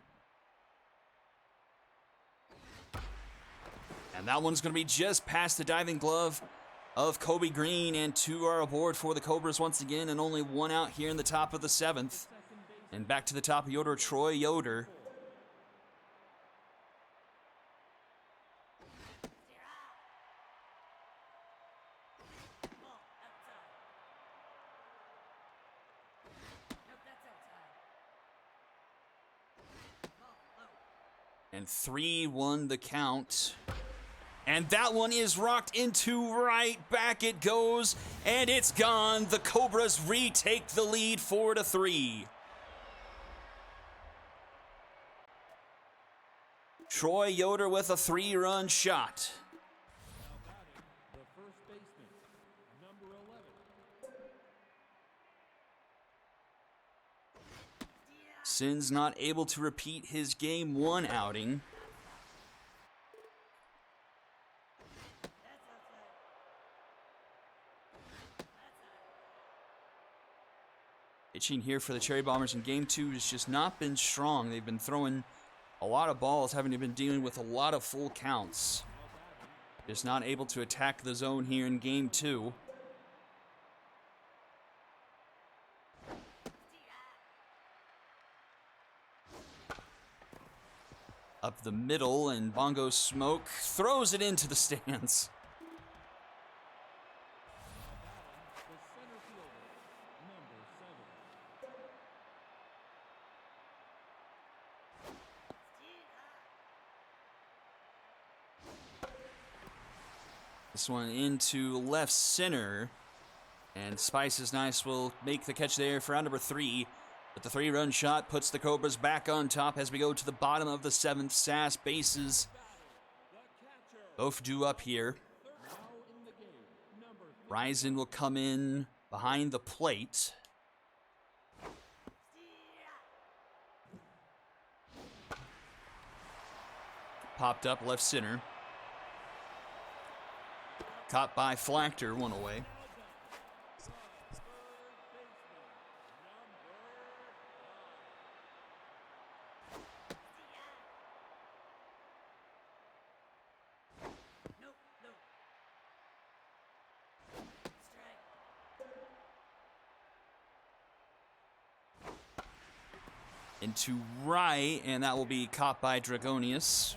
And that one's going to be just past the diving glove of Kobe Green, and 2 are aboard for the Cobras once again, and only 1 out here in the top of the 7th. And back to the top of the order, Troy Yoder. And 3-1 the count. And that one is rocked into right. Back it goes, and it's gone. The Cobras retake the lead 4-3. Troy Yoder with a 3-run shot. The first baseman, number 11. Sin's not able to repeat his Game 1 outing. Pitching here for the Cherry Bombers in Game 2 has just not been strong. They've been throwing a lot of balls, having been dealing with a lot of full counts. Just not able to attack the zone here in Game 2. Up the middle, and Bongo Smoke throws it into the stands. The center fielder, number 7. This one into left center. And Spice is Nice will make the catch there for out number 3. But the 3-run shot puts the Cobras back on top as we go to the bottom of the 7th. Sass bases both due up here. Now in the game, number Ryzen will come in behind the plate. Popped up left center. Caught by Flachter, one away. Into right, and that will be caught by Dragonius.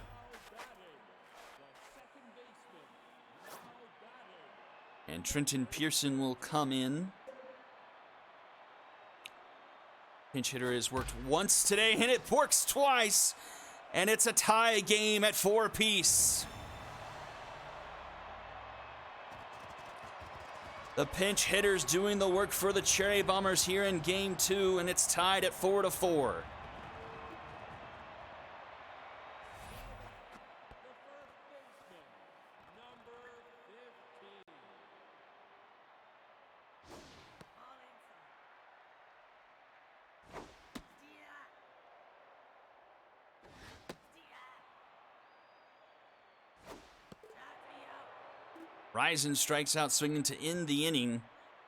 And Trenton Pearson will come in. Pinch hitter has worked once today, and it works twice. And it's a tie game at 4 apiece. The pinch hitter's doing the work for the Cherry Bombers here in Game 2, and it's tied at 4-4. Ryzen strikes out swinging to end the inning.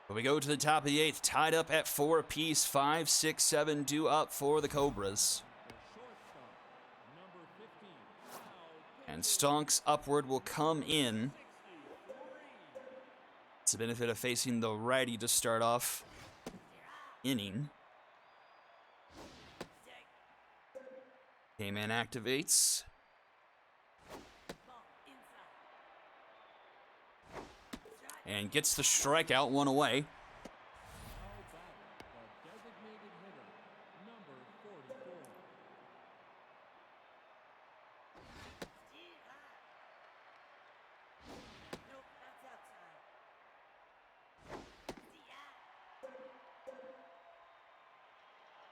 But we go to the top of the 8th, tied up at 4 apiece. 5, 6, 7 due up for the Cobras. And Stonks upward will come in. It's a benefit of facing the righty to start off inning. K-Man activates. And gets the strikeout, 1 away.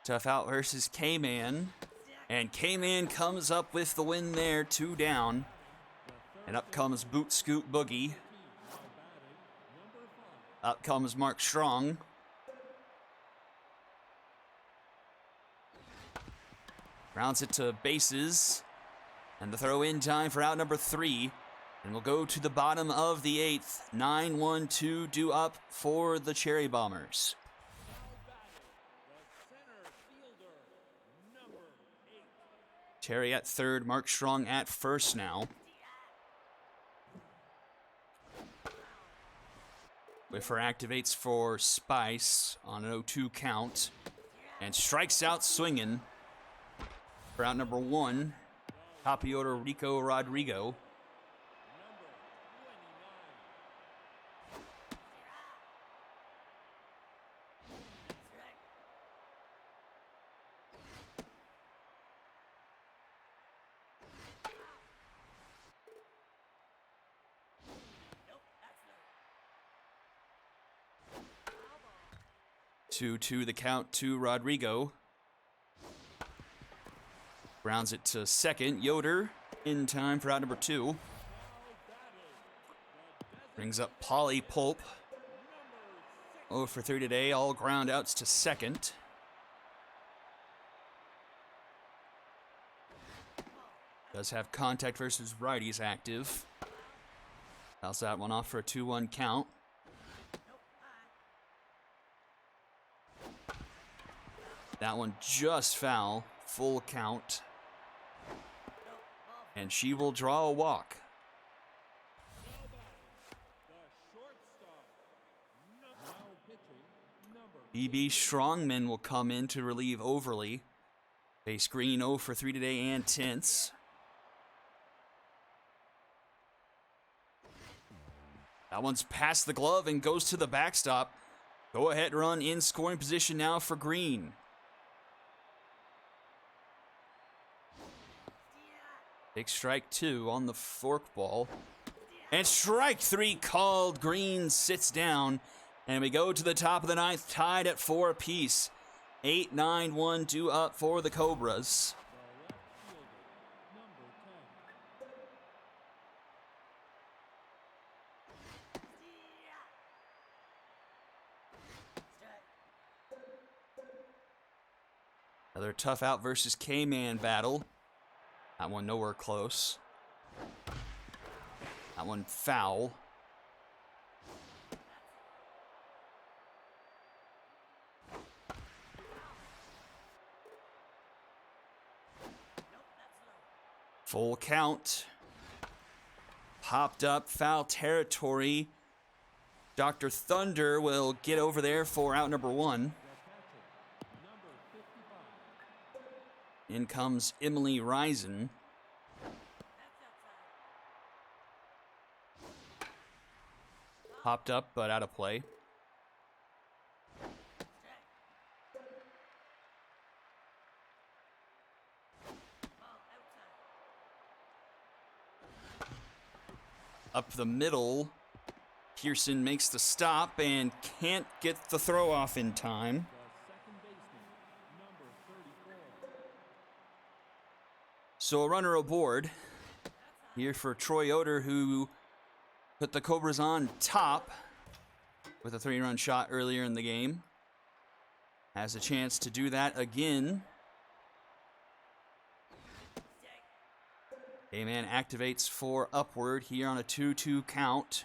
Tough out versus K-Man. And K-Man comes up with the win there, 2 down. And up comes Boot Scoot Boogie. Up comes Mark Strong. Rounds it to bases. And the throw in time for out number 3. And we'll go to the bottom of the 8th. 9-1-2 due up for the Cherry Bombers. Cherry at third, Mark Strong at first now. Whiffer activates for Spice on an 0-2 count. And strikes out swinging for out number 1, Tapiotor Rico Rodrigo. Two to the count to Rodrigo. Grounds it to second. Yoder in time for out number 2. Brings up Polly Pulp. 0 for 3 today. All ground outs to second. Does have contact versus righties active. Fouls that one off for a 2-1 count. That one just foul. Full count. And she will draw a walk. BB Strongman will come in to relieve Overly. Base Green 0 for 3 today and Tense. That one's past the glove and goes to the backstop. Go ahead run in scoring position now for Green. Big strike 2 on the forkball. And strike 3 called. Green sits down. And we go to the top of the 9th, tied at 4 apiece. 8-9-1 due up for the Cobras. Another tough out versus K-Man battle. That one nowhere close. That one foul. Full count. Popped up, foul territory. Dr. Thunder will get over there for out number 1. In comes Emily Risen. Popped up, but out of play. Up the middle. Pearson makes the stop and can't get the throw off in time. So a runner aboard here for Troy Yoder, who put the Cobras on top with a 3-run shot earlier in the game. Has a chance to do that again. K-Man activates for upward here on a 2-2 count.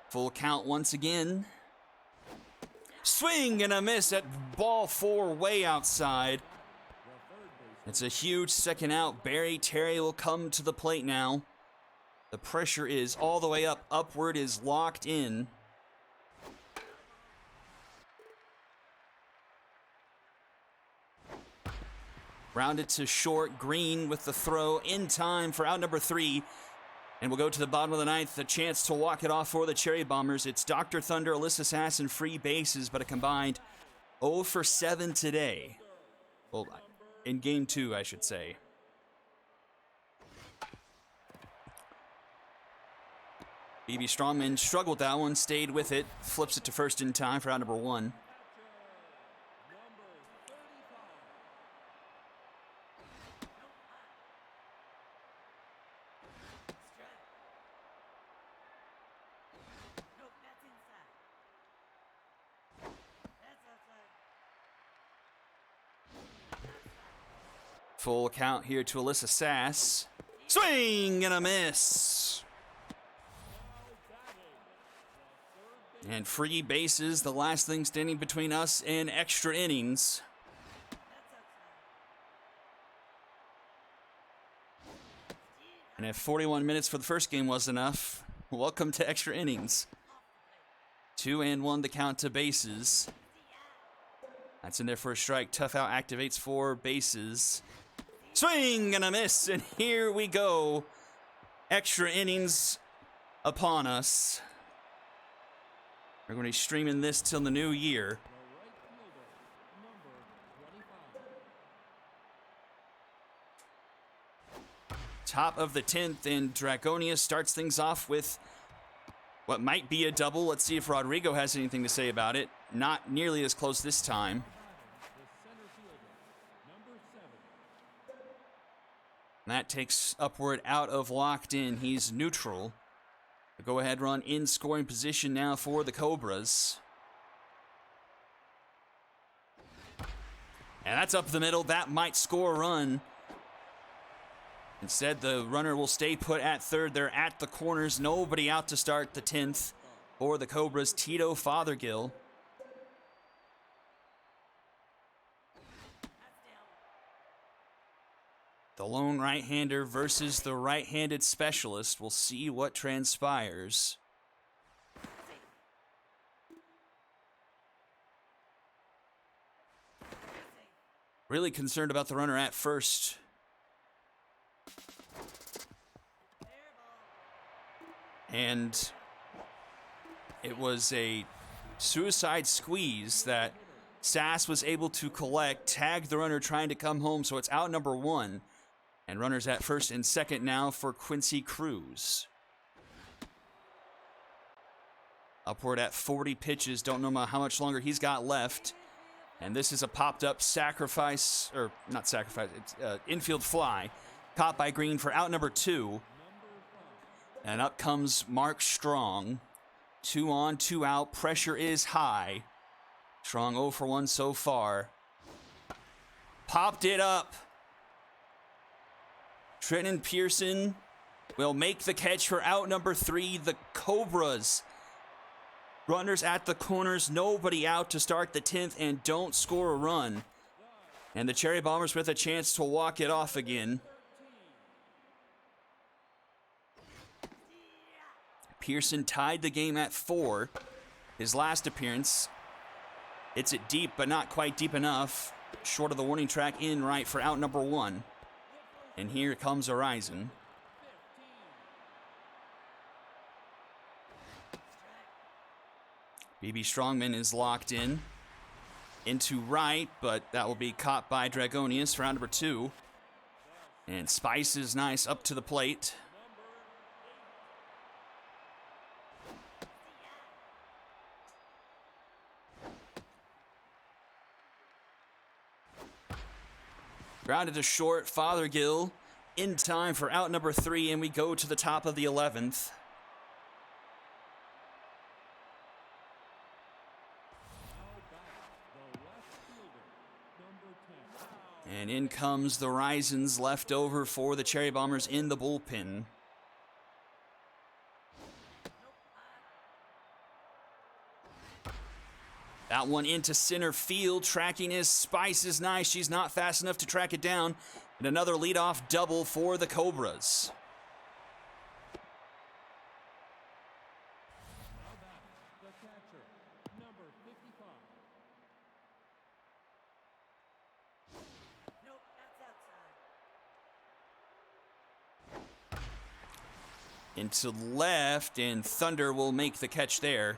Full count once again. Swing and a miss at ball 4 way outside. It's a huge second out. Barry Terry will come to the plate now. The pressure is all the way up. Upward is locked in. Rounded to short. Green with the throw in time for out number 3. And we'll go to the bottom of the 9th, a chance to walk it off for the Cherry Bombers. It's Dr. Thunder, Alyssa Sass, and free bases, but a combined 0 for 7 today. Well, in game 2, I should say. BB Strongman struggled with that one, stayed with it, flips it to first in time for out number 1. Full count here to Alyssa Sass. Swing and a miss. And free bases, the last thing standing between us and extra innings. And if 41 minutes for the first game was enough, welcome to extra innings. 2-1 the count to bases. That's in there for a strike. Tough out activates 4 bases. Swing and a miss, and here we go. Extra innings upon us. We're going to be streaming this till the new year. Top of the 10th, and Dragonia starts things off with what might be a double. Let's see if Rodrigo has anything to say about it. Not nearly as close this time. And that takes Upward out of locked in. He's neutral. The go-ahead run in scoring position now for the Cobras. And that's up the middle. That might score a run. Instead, the runner will stay put at third. They're at the corners. Nobody out to start the 10th for the Cobras. Tito Fothergill. The lone right-hander versus the right-handed specialist. We'll see what transpires. Really concerned about the runner at first. And it was a suicide squeeze that Sass was able to collect, tag the runner trying to come home, so it's out number 1. And runners at first and second now for Quincy Cruz. Upward at 40 pitches. Don't know how much longer he's got left. And this is a popped-up sacrifice, or not sacrifice, it's infield fly. Caught by Green for out number 2. And up comes Mark Strong. 2 on, 2 out. Pressure is high. Strong 0 for 1 so far. Popped it up. Trenton Pearson will make the catch for out number 3. The Cobras. Runners at the corners. Nobody out to start the 10th and don't score a run. And the Cherry Bombers with a chance to walk it off again. Pearson tied the game at 4. His last appearance. Hits it deep, but not quite deep enough. Short of the warning track in right for out number 1. And here comes Horizon. BB Strongman is locked in. Into right, but that will be caught by Dragonius for round number 2. And Spice is nice up to the plate. Grounded to short, Fothergill in time for out number 3, and we go to the top of the 11th. And in comes the Horizons left over for the Cherry Bombers in the bullpen. That one into center field. Tracking his Spice is nice. She's not fast enough to track it down. And another leadoff double for the Cobras. The catcher, number 55. Nope, that's outside. Into left, and Thunder will make the catch there.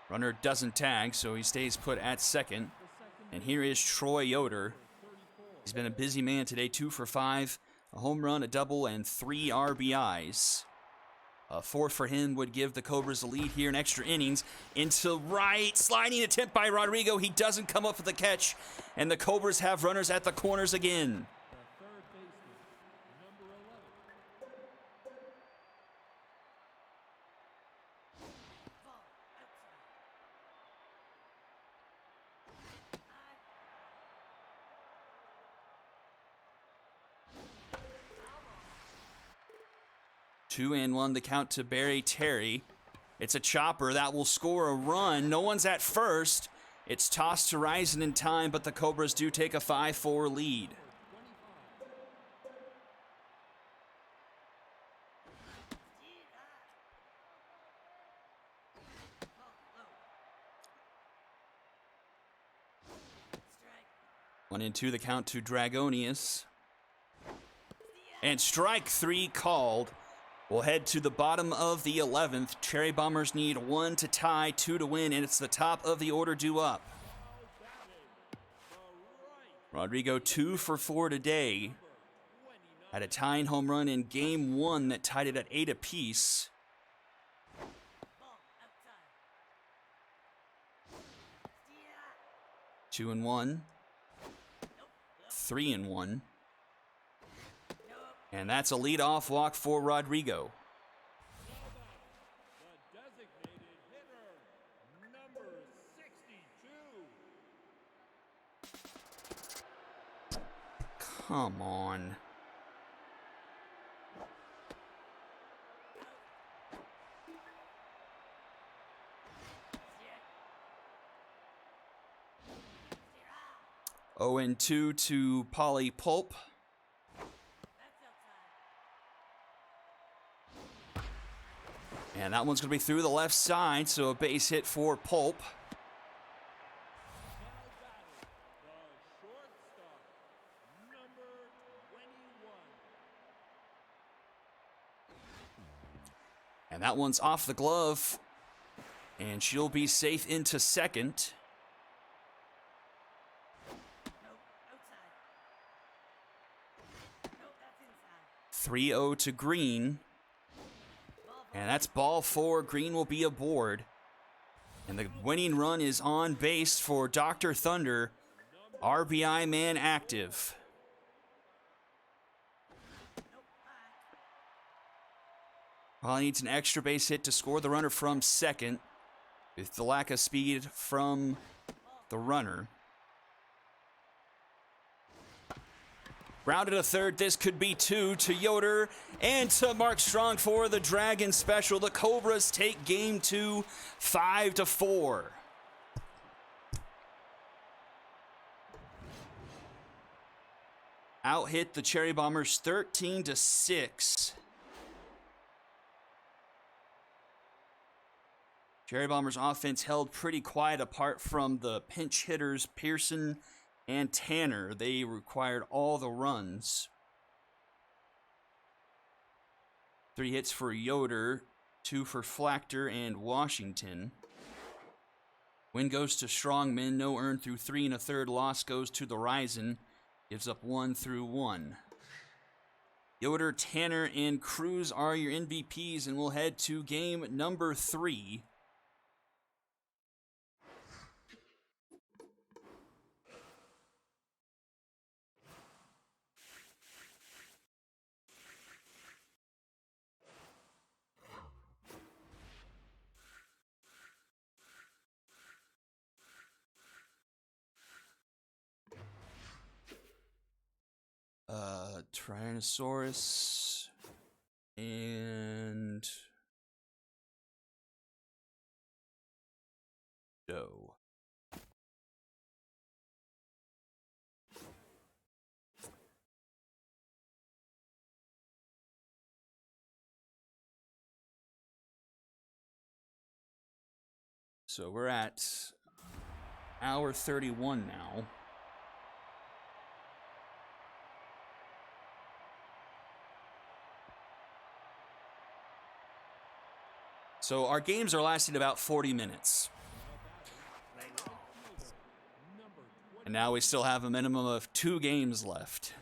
Runner doesn't tag, so he stays put at second. And here is Troy Yoder. He's been a busy man today, 2 for 5. A home run, a double, and 3 RBIs. A 4 for him would give the Cobras a lead here in extra innings. Into right, sliding attempt by Rodrigo. He doesn't come up with the catch. And the Cobras have runners at the corners again. The third baseman, number 11. 2-1 the count to Barry Terry. It's a chopper that will score a run. No one's at first. It's tossed to Rison in time, but the Cobras do take a 5-4 lead. One and two the count to Dragonius. And strike three called. We'll head to the bottom of the 11th. Cherry Bombers need 1 to tie, 2 to win, and it's the top of the order due up. Rodrigo 2 for 4 today. Had a tying home run in game 1 that tied it at 8 apiece. Two and one. 3-1. And that's a leadoff walk for Rodrigo. The designated hitter, number 62. Come on. Oh, and 2 to Polly Pulp. And that one's going to be through the left side, so a base hit for Pulp. The shortstop, number 21. And that one's off the glove. And she'll be safe into second. 3-0 to Green. And that's ball 4. Green will be aboard. And the winning run is on base for Dr. Thunder. RBI man active. Probably needs an extra base hit to score the runner from second, with the lack of speed from the runner. Rounded to third, this could be 2 to Yoder and to Mark Strong for the Dragon special. The Cobras take game 2, 5-4. Out hit the Cherry Bombers 13-6. Cherry Bombers offense held pretty quiet apart from the pinch hitters Pearson and Tanner. They required all the runs. 3 hits for Yoder, 2 for Flachter and Washington. Win goes to Strongman, no earned through 3 1/3. Loss goes to the Rison, gives up 1-1. Yoder, Tanner, and Cruz are your MVPs, and we'll head to game number 3. Tyrannosaurus and Doe. So we're at hour 31 now. So our games are lasting about 40 minutes. And now we still have a minimum of 2 games left.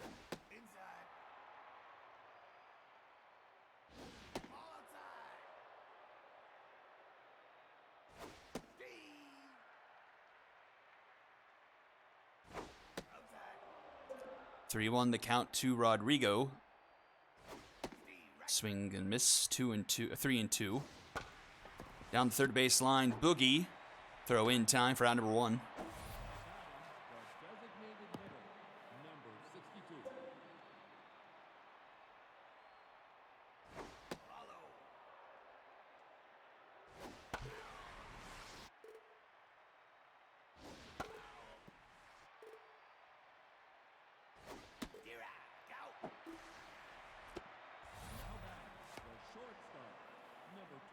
Three one the count to Rodrigo. Swing and miss. 3-2. Down the third base line, Boogie. Throw in time for out number 1. The designated hitter, number 62.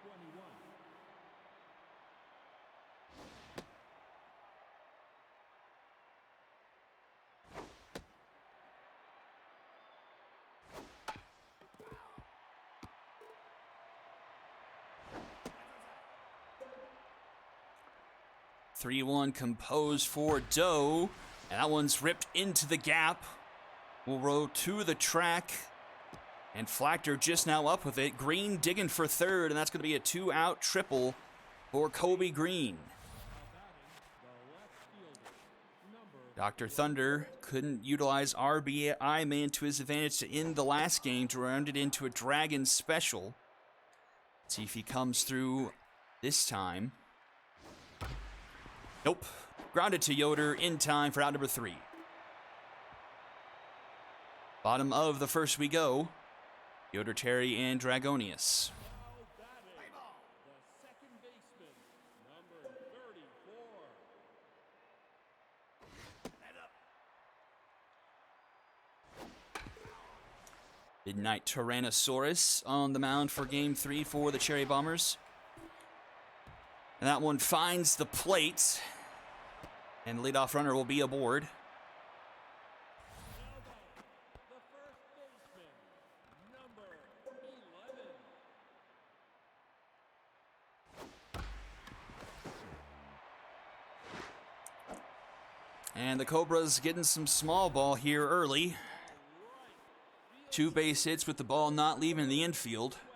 21. 3-1 composed for Doe. And that one's ripped into the gap. Will roll to the track. And Flachter just now up with it. Green digging for third, and that's going to be a 2-out triple for Kobe Green. Dr. Thunder couldn't utilize RBI man to his advantage to end the last game to round it into a Dragon special. Let's see if he comes through this time. Nope. Grounded to Yoder in time for out number 3. Bottom of the first we go. Yoder, Terry, and Dragonius. Now batting, the second baseman, number 34. Midnight Tyrannosaurus on the mound for Game 3 for the Cherry Bombers. And that one finds the plate. And the leadoff runner will be aboard. The first baseman, number 11. And the Cobras getting some small ball here early. 2 base hits with the ball not leaving the infield. 25.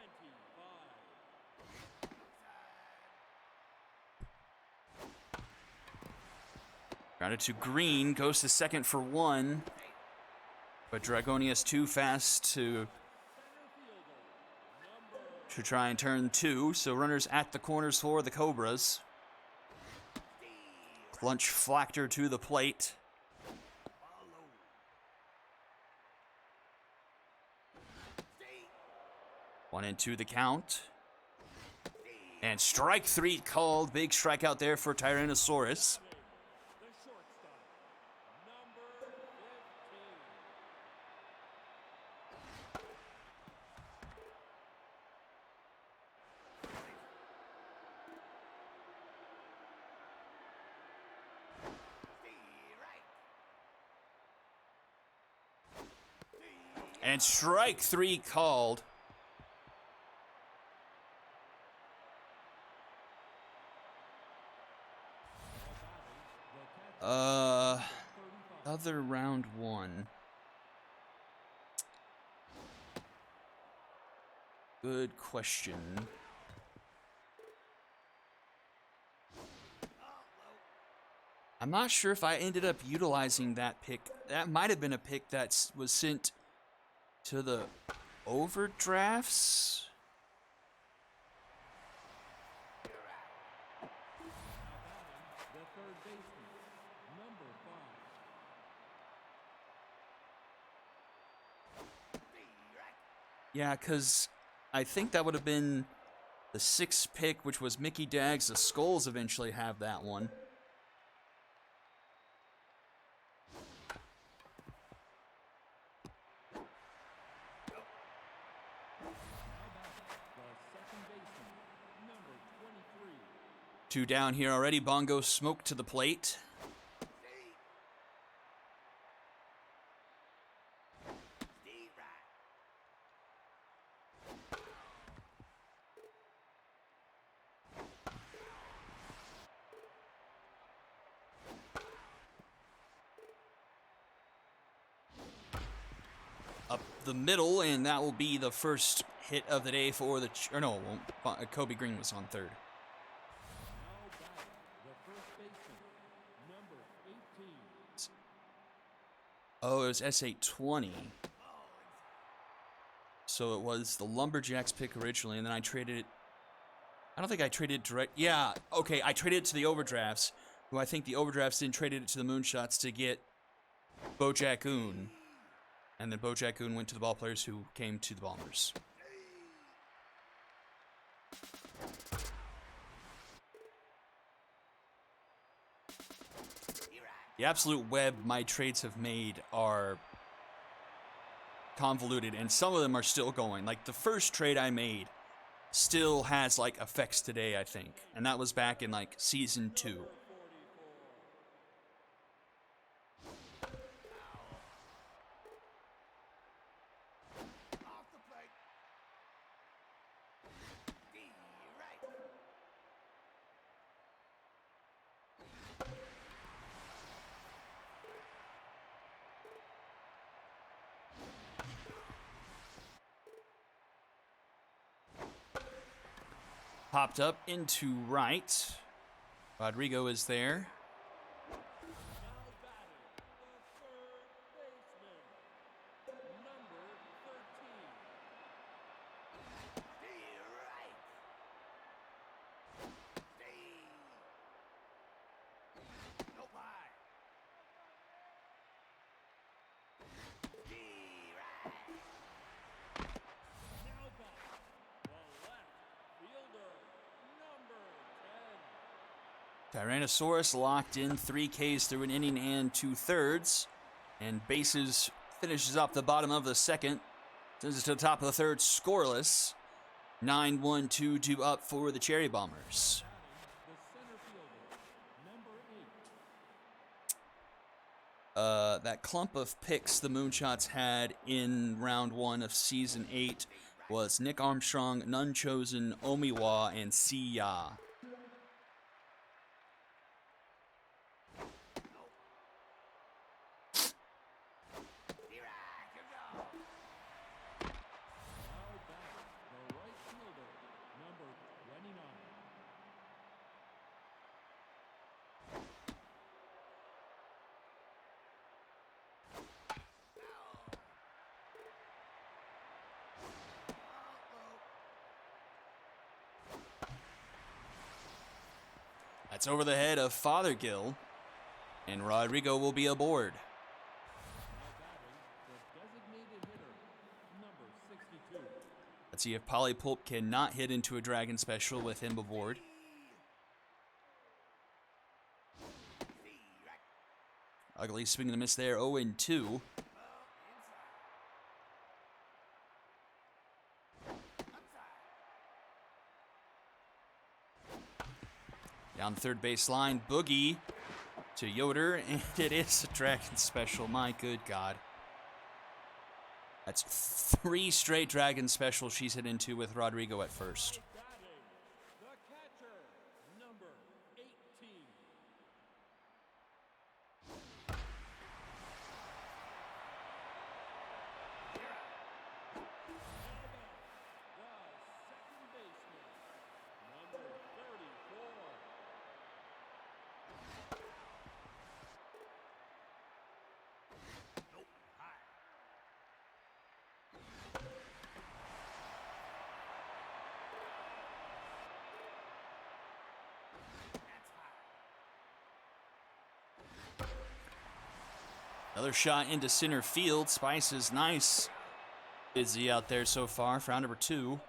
Grounded to Green, goes to second for 1. But Dragonius too fast to try and turn 2. So runners at the corners for the Cobras. Clunch Flachter to the plate. One and 2 the count. And strike 3 called. Big strikeout there for Tyrannosaurus. The shortstop, number 15. And strike 3 called. Other round 1. Good question. I'm not sure if I ended up utilizing that pick. That might have been a pick that was sent to the overdrafts. The third baseman, number 5. Yeah, because I think that would have been the 6th pick, which was Mickey Daggs. The Skulls eventually have that one. The second baseman, number 23. 2 down here already. Bongo Smoke to the plate. Up the middle, and that will be the first hit of the day for the... Or no, it won't. Kobe Green was on third. Now batting, the first baseman, number 18. Oh, it was S820. So it was the Lumberjacks pick originally, and then I traded it... I don't think I traded it direct... Yeah, okay, I traded it to the Overdrafts, who I think the Overdrafts then traded it to the Moonshots to get Bojack Oon. And then Bojack Oon went to the Ballplayers, who came to the Bombers. The absolute web my trades have made are convoluted, and some of them are still going. Like the first trade I made still has like effects today, I think. And that was back in like season 2. Off the plate. D right. Popped up into right. Rodrigo is there. Now batting, the third baseman, number 13. D right. D. Nope high. D right. Now batting, the left fielder, number 10. Tyrannosaurus locked in 3 Ks through an inning and 2/3. And bases finishes off the bottom of the second. Sends it to the top of the third, scoreless. 9-1, 2-2 up for the Cherry Bombers. The center fielder, number 8. That clump of picks the Moonshots had in round 1 of season 8 was Nick Armstrong, None Chosen, Omiwa, and Siya. D right. Good go. Now batting, the right fielder, number 29. That's over the head of Fothergill, and Rodrigo will be aboard. Now batting, the designated hitter, number 62. Let's see if Polypulp cannot hit into a Dragon Special with him aboard. D right. Ugly swing and a miss there, 0-2. Inside. Outside. Down the third base line, Boogie to Yoder, and it is a Dragon Special. My good God. That's 3 straight Dragon Specials she's hit into with Rodrigo at first. Batting, the catcher, number 18. The second baseman, number 34. Nope high. That's high. Another shot into center field. Spice is nice. Busy out there so far for round number 2.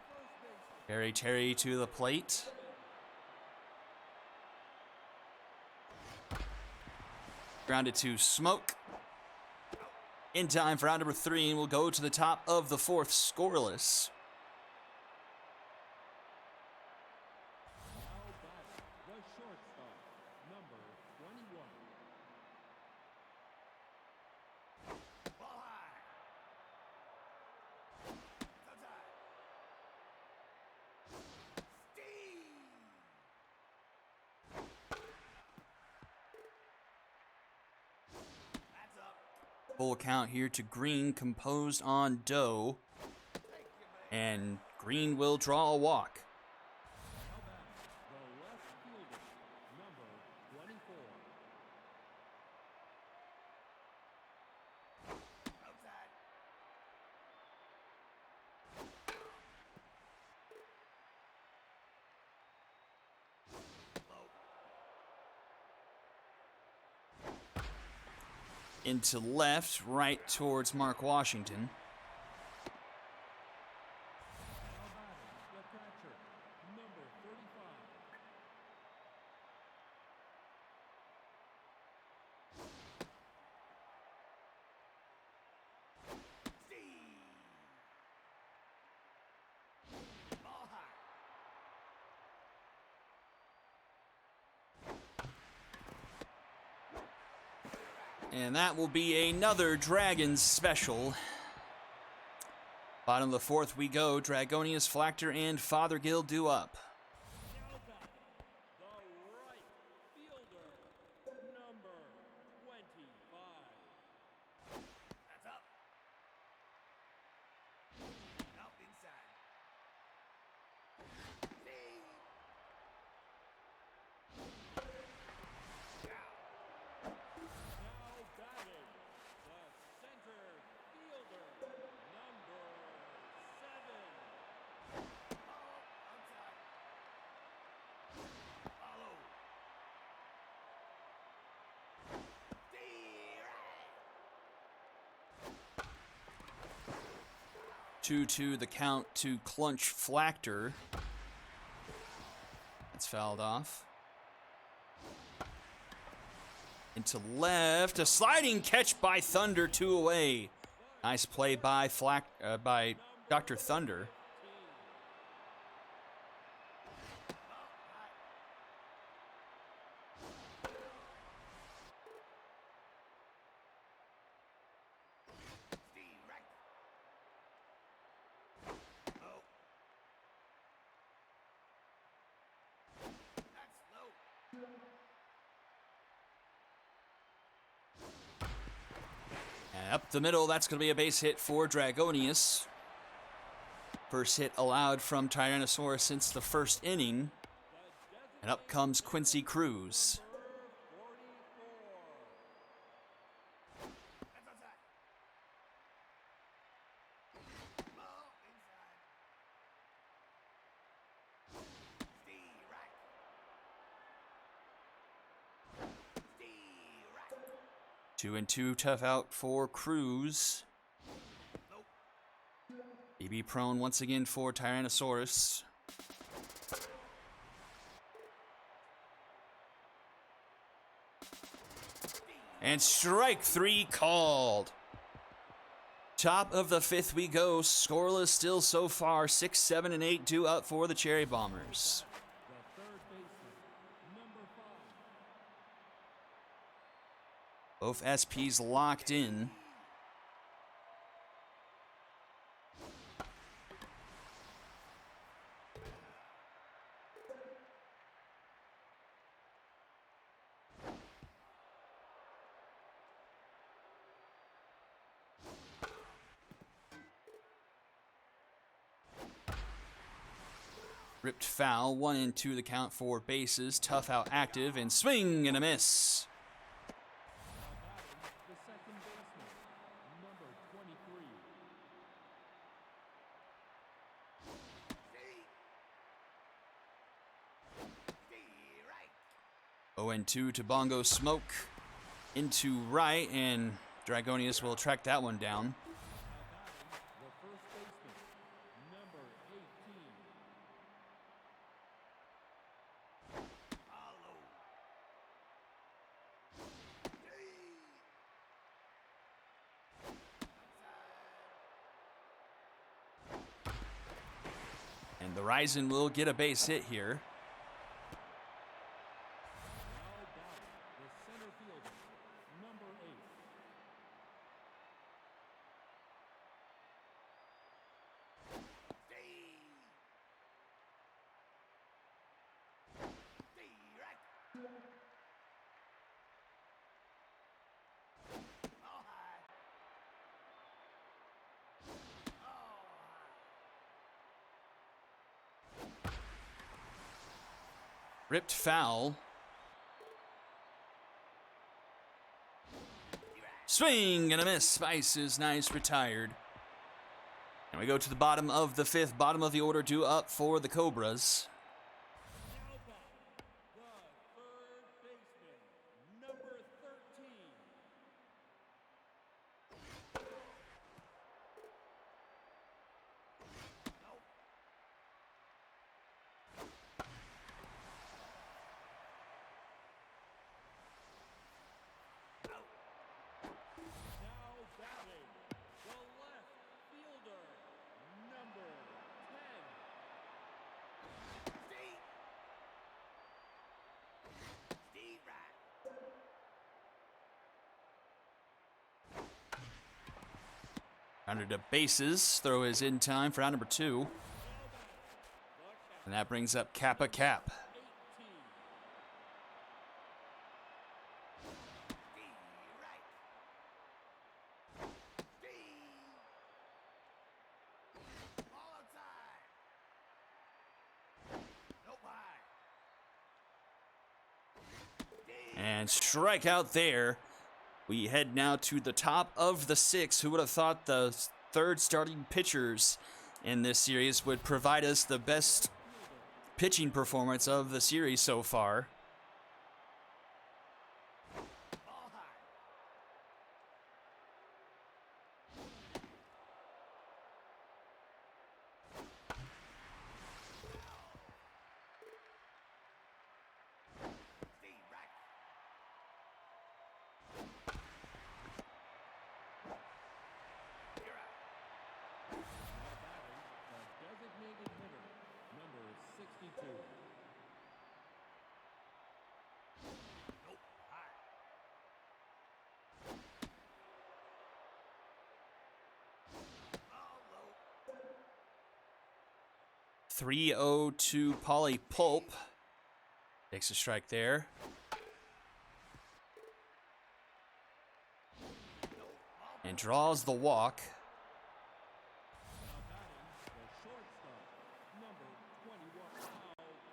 Terry to the plate. Grounded to Smoke. In time for round number 3, and we'll go to the top of the 4th, scoreless. Now batting, the shortstop, number 21. Ball high. Outside. Steve. That's up. Full count here to Green, composed on Doe, Thank you, man. and Green will draw a walk. Now batting, the left fielder, number 24. Outside. Low. Into left, right towards Mark Washington. Now batting, the catcher, number 35. Steve. Ball high. And that will be another Dragons special. Bottom of the fourth we go. Dragonius, Flactor, and Fothergill due up. Now batting, the right fielder, number 25. That's up. Out inside. Deep. Now batting, the center fielder, number 7. Follow. Outside. Follow. Deep. 2-2 the count to Clunch Flactor. That's fouled off. Into left, a sliding catch by Thunder, 2 away. Nice play by by Dr. Thunder. Direct. Oh. That's low. And up the middle, that's going to be a base hit for Dragonius. First hit allowed from Tyrannosaurus since the first inning. And up comes Quincy Cruz. That's outside. Ball inside. Direct. Direct. 2-2 tough out for Cruz. Nope. BB prone once again for Tyrannosaurus. And strike 3 called. Top of the fifth we go. Scoreless still so far. 6, 7, and 8 due up for the Cherry Bombers. The third baseman, number 5. Both SPs locked in. Ripped foul, 1-2 the count for bases. Tough out active, and swing and a miss. The second baseman, number 23. Direct. 0-2 to Bongo Smoke. Into right, and Dragonius will track that one down. The first baseman, number 18. Follow. And the Ryzen will get a base hit here. Now batting, the center fielder, number 8. Direct. All high. All high. Ripped foul. Swing and a miss. Spice is nice, retired. And we go to the bottom of the fifth, bottom of the order due up for the Cobras. Now batting, the third baseman, number 13. Nope. Now batting, the left fielder, number 10. Rounded to bases. Throw is in time for out number 2. And that brings up Kappa Cap. D right. D. Ball outside. Nope, high. D. And strikeout there. We head now to the top of the 6. Who would have thought the third starting pitchers in this series would provide us the best pitching performance of the series so far? Ball high. D right. You're out. A designated hitter, number 62. Nope, high. Ball low. 3-0 to Polly Pulp. Takes a strike there. And draws the walk. The shortstop, number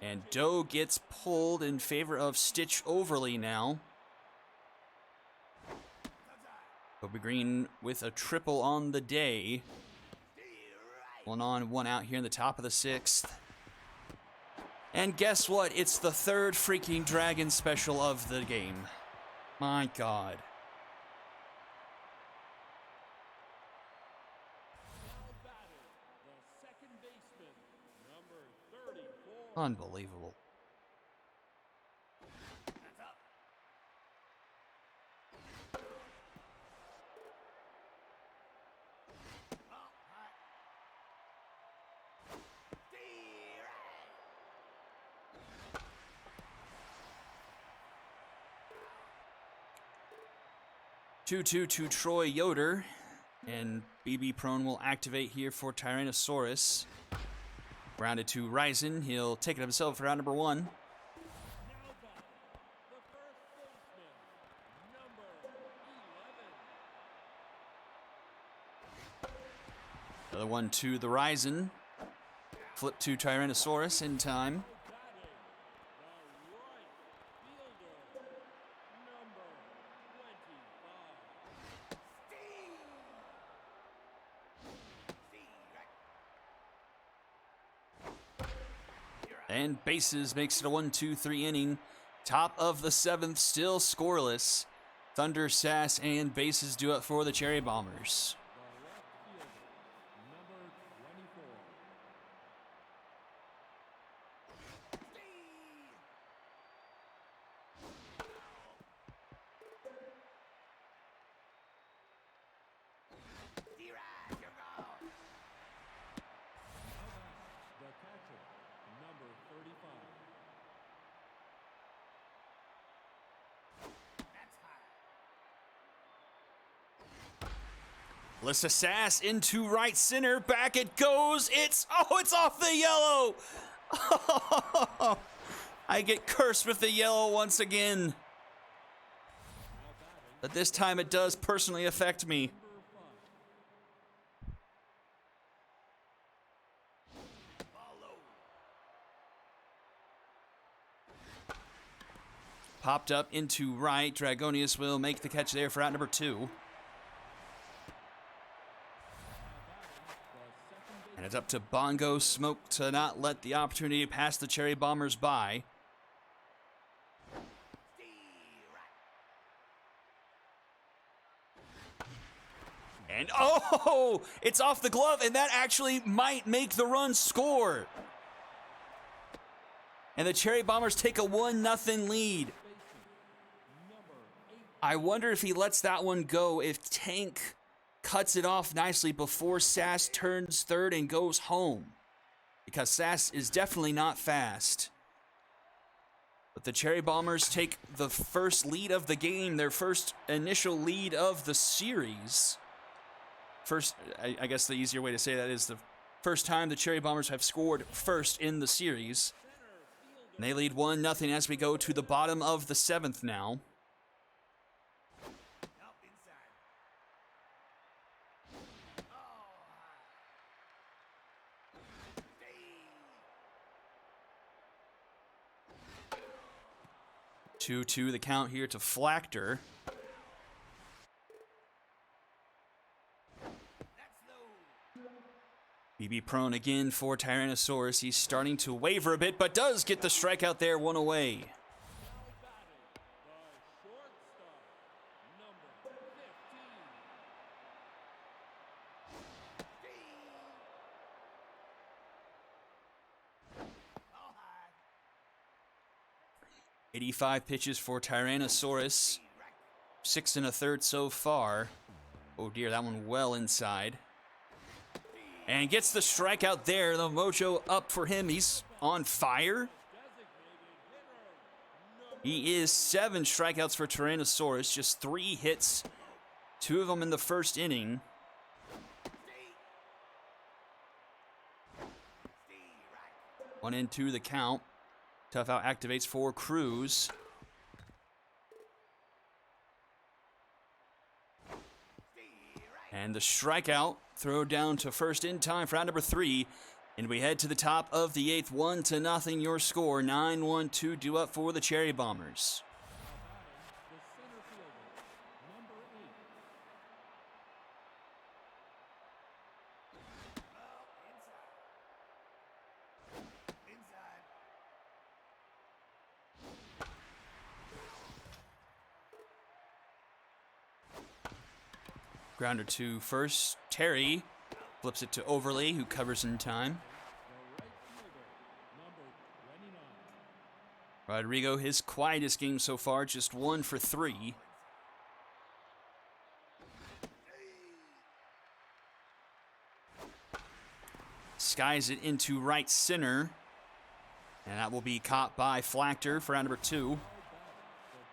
21. And Doe gets pulled in favor of Stitch Overly now. Kobe Green with a triple on the day. D right. 1 on, 1 out here in the top of the 6th. And guess what? It's the third freaking Dragon special of the game. My God. Now batting, the second baseman, number 34. Unbelievable. That's up. Ball high. D right. 2-2 to Troy Yoder. And BB Prone will activate here for Tyrannosaurus. Grounded to Ryzen. He'll take it himself for round number 1. Now batting, the first baseman, number 11. Another one to the Ryzen. Flip to Tyrannosaurus in time. Batting, the right fielder, number 25. D. D right. You're out. And bases makes it a 1-2-3 inning. Top of the 7th, still scoreless. Thunder, Sass, and bases do it for the Cherry Bombers. The left fielder, number 24. D. D right. You're gone. The catcher, number 35. That's high. Alyssa Sass into right center. Back it goes. It's off the yellow. I get cursed with the yellow once again. Now batting, But this time it does personally affect me. number 5. Ball low. Popped up into right. Dragonius will make the catch there for out number 2. And it's up to Bongo Smoke to not let the opportunity pass the Cherry Bombers by. D right. And it's off the glove, and that actually might make the run score. And the Cherry Bombers take a 1-0 lead. I wonder if he lets that one go, if Tank cuts it off nicely before Sass turns third and goes home. Because Sass is definitely not fast. But the Cherry Bombers take the first lead of the game, their first initial lead of the series. first, I guess the easier way to say that is the first time the Cherry Bombers have scored first in the series. And they lead 1-0 as we go to the bottom of the 7th now. Up inside. Oh, high. 2-2 the count here to Flachter. That's low. BB prone again for Tyrannosaurus. He's starting to waver a bit, but does get the strikeout there, one away. Now batting, the shortstop, number 15. Oh, high. 85 pitches for Tyrannosaurus. 6 1/3 so far. Oh dear, that one well inside. And gets the strikeout there. The mojo up for him. He's on fire. He is 7 strikeouts for Tyrannosaurus. Just 3 hits. 2 of them in the first inning. Stay right. 1-2 the count. Tough out activates for Cruz. And the strikeout. Throw down to first in time for out number 3. And we head to the top of the 8th. 1-0 your score. 9-1-2 due up for the Cherry Bombers. The center fielder, number 8. Oh, inside. Inside. Grounder to first. Terry flips it to Overley, who covers in time. The right fielder, number 29. Rodrigo, his quietest game so far, just 1 for 3. Skies it into right center. And that will be caught by Flachter for round number 2. Now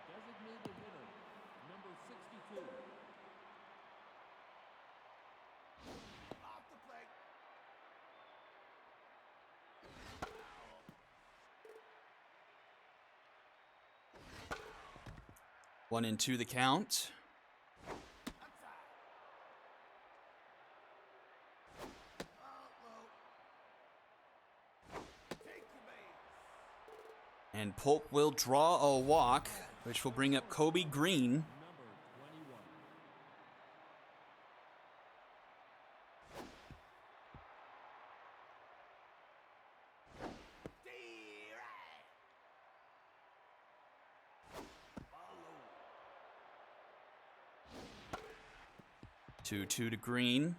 batting, the designated hitter, number 62. Off the plate. 1-2 the count. Outside. Oh, low. Take your base. And Pulp will draw a walk, which will bring up Kobe Green. Number 21. Stay right. Follow. 2-2 to Green.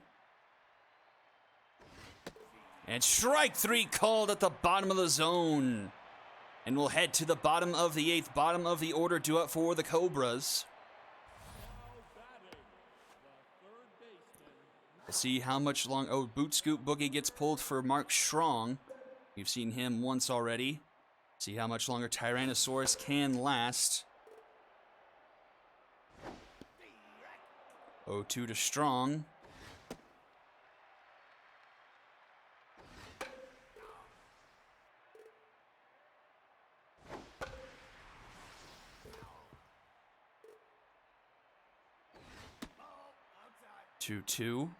And strike 3 called at the bottom of the zone. And we'll head to the bottom of the 8th, bottom of the order, due up for the Cobras. Now batting, the third baseman, We'll see how much long. Oh, Boot Scoop Boogie gets pulled for Mark Strong. You've seen him once already. See how much longer Tyrannosaurus can last. 0-2 to Strong. Outside. 2-2.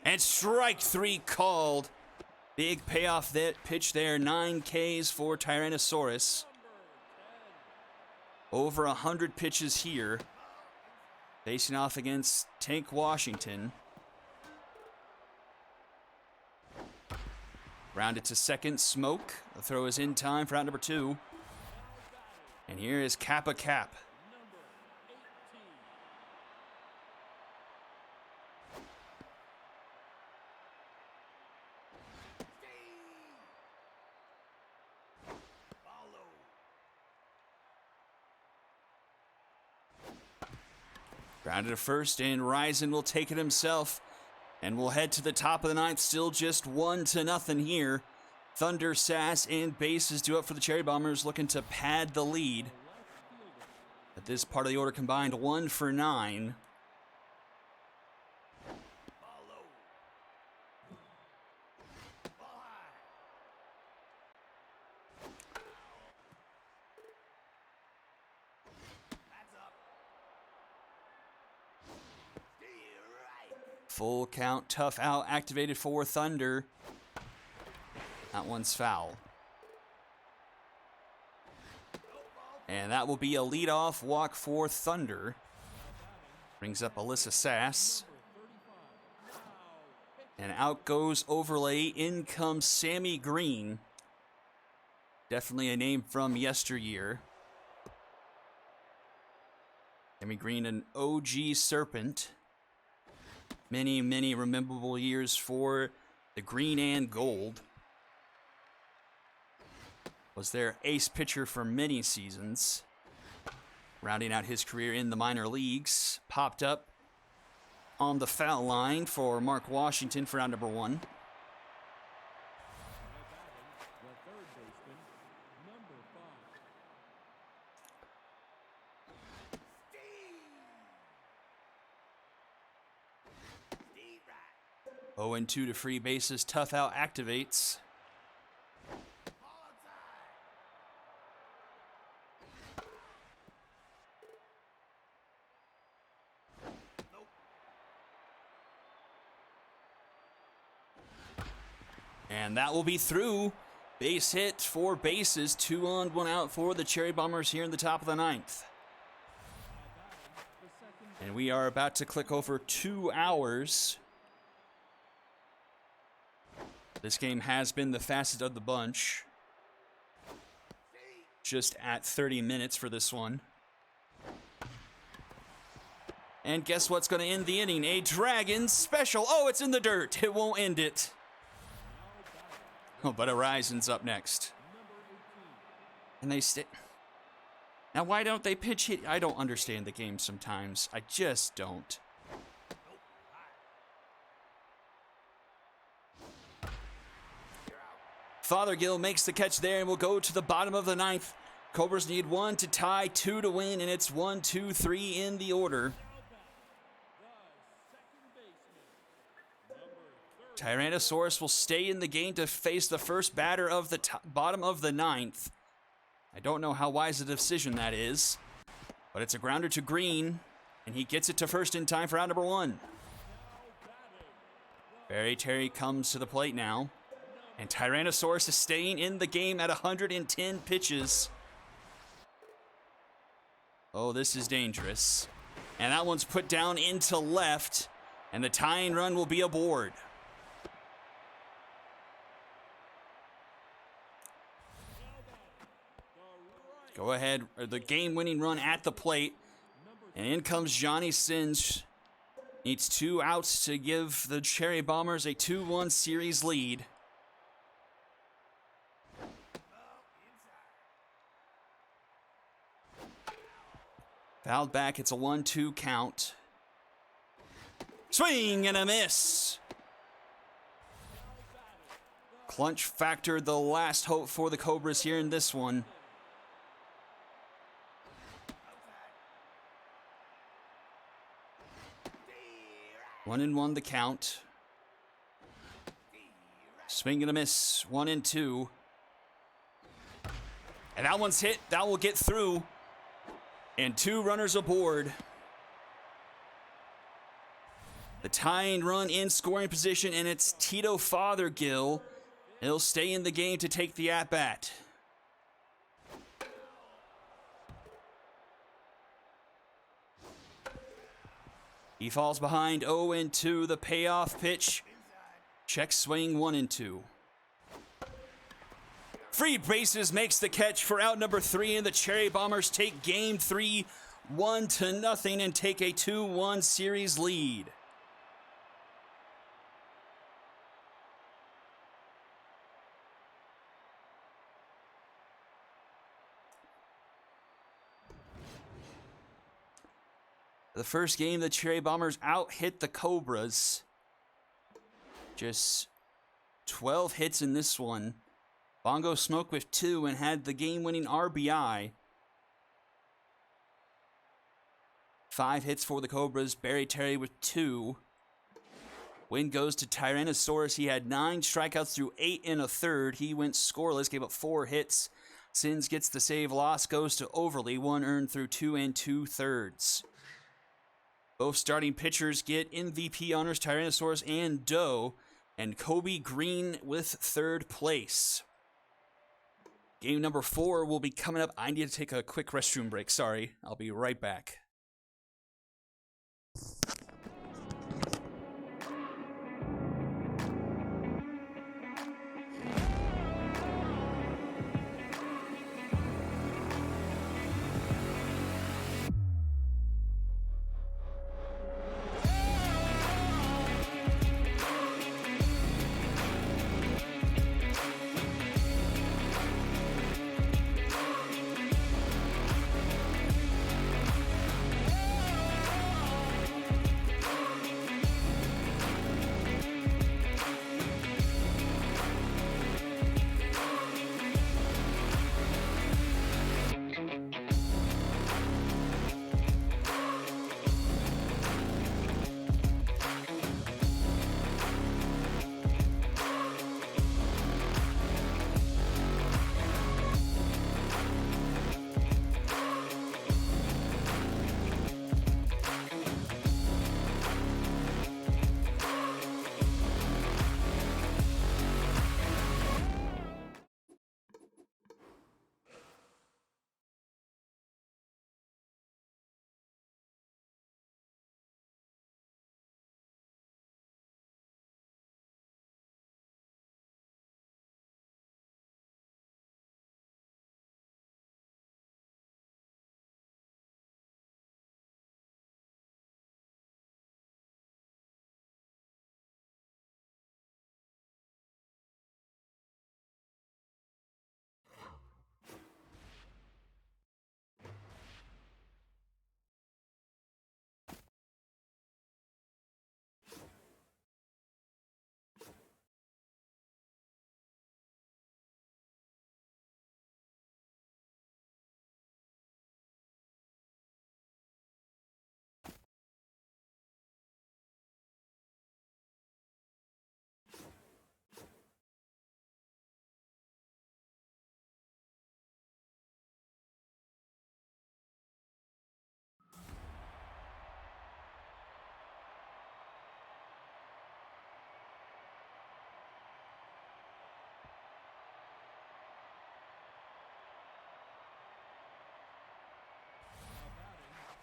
And strike 3 called. Big payoff that pitch there. 9 Ks for Tyrannosaurus. Over 100 pitches here. Facing off against Tank Washington. Rounded to second. Smoke. The throw is in time for out number 2. And here is Kappa Cap. number 18. Follow. Grounded to first, and Ryzen will take it himself. And we'll head to the top of the 9th, still just 1-0 here. Thunder, Sass, and bases due up for the Cherry Bombers, looking to pad the lead. At this part of the order combined, 1 for 9. Ball low. Ball high. That's up. Right. Full count, tough out, activated for Thunder. That one's foul. And that will be a leadoff walk for Thunder. Brings up Alyssa Sass. And out goes Overlay. In comes Sammy Green. Definitely a name from yesteryear. Sammy Green, an OG Serpent. Many, many memorable years for the green and gold. Was their ace pitcher for many seasons. Rounding out his career in the minor leagues. Popped up on the foul line for Mark Washington for round number 1. The third baseman, number 5. Steve right. 0-2 to free bases. Tough out activates. Ball outside. Nope. And that will be through. Base hit, 4 bases, 2 on, 1 out for the Cherry Bombers here in the top of the 9th. And we are about to click over 2 hours. This game has been the fastest of the bunch. Just at 30 minutes for this one. And guess what's going to end the inning? A Dragon special. Oh, it's in the dirt. It won't end it. Oh, but Horizon's up next. And they stay. Now, why don't they pitch hit? I don't understand the game sometimes. I just don't. Fothergill makes the catch there and will go to the bottom of the 9th. Cobras need 1 to tie, 2 to win, and it's 1, 2, 3 in the order. Tyrannosaurus will stay in the game to face the first batter of the bottom of the 9th. I don't know how wise a decision that is, but it's a grounder to Green, and he gets it to first in time for round number 1. Barry Terry comes to the plate now, and Tyrannosaurus is staying in the game at 110 pitches. Oh, this is dangerous. And that one's put down into left, and the tying run will be aboard. Go ahead, the game-winning run at the plate. And in comes Johnny Sins. Needs 2 outs to give the Cherry Bombers a 2-1 series lead. Fouled back, it's a 1-2 count. Swing and a miss. Clunch factor, the last hope for the Cobras here in this one. One and 1 the count. Swing and a miss. 1-2. And that one's hit. That will get through. And 2 runners aboard. The tying run in scoring position, and it's Tito Fothergill. He'll stay in the game to take the at-bat. He falls behind 0-2. The payoff pitch. Check swing 1-2. Free bases makes the catch for out number 3, and the Cherry Bombers take game 3 1-0 and take a 2-1 series lead. The first game, the Cherry Bombers out-hit the Cobras. Just 12 hits in this one. Bongo smoked with 2 and had the game-winning RBI. 5 hits for the Cobras. Barry Terry with 2. Win goes to Tyrannosaurus. He had 9 strikeouts through 8 in a third. He went scoreless, gave up 4 hits. Sins gets the save. Loss goes to Overly. 1 earned through 2 2/3. Both starting pitchers get MVP honors, Tyrannosaurus and Doe, and Kobe Green with 3rd place. Game number 4 will be coming up. I need to take a quick restroom break. Sorry, I'll be right back.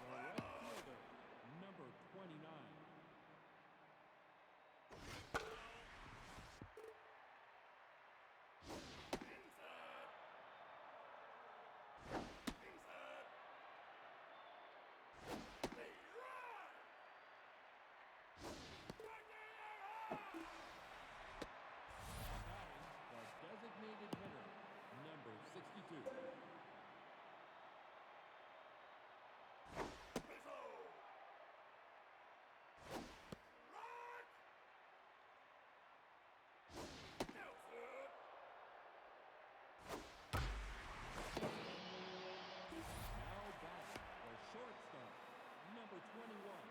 The left fielder, number 29. The designated hitter, number 62. Now batting, the shortstop, number 21.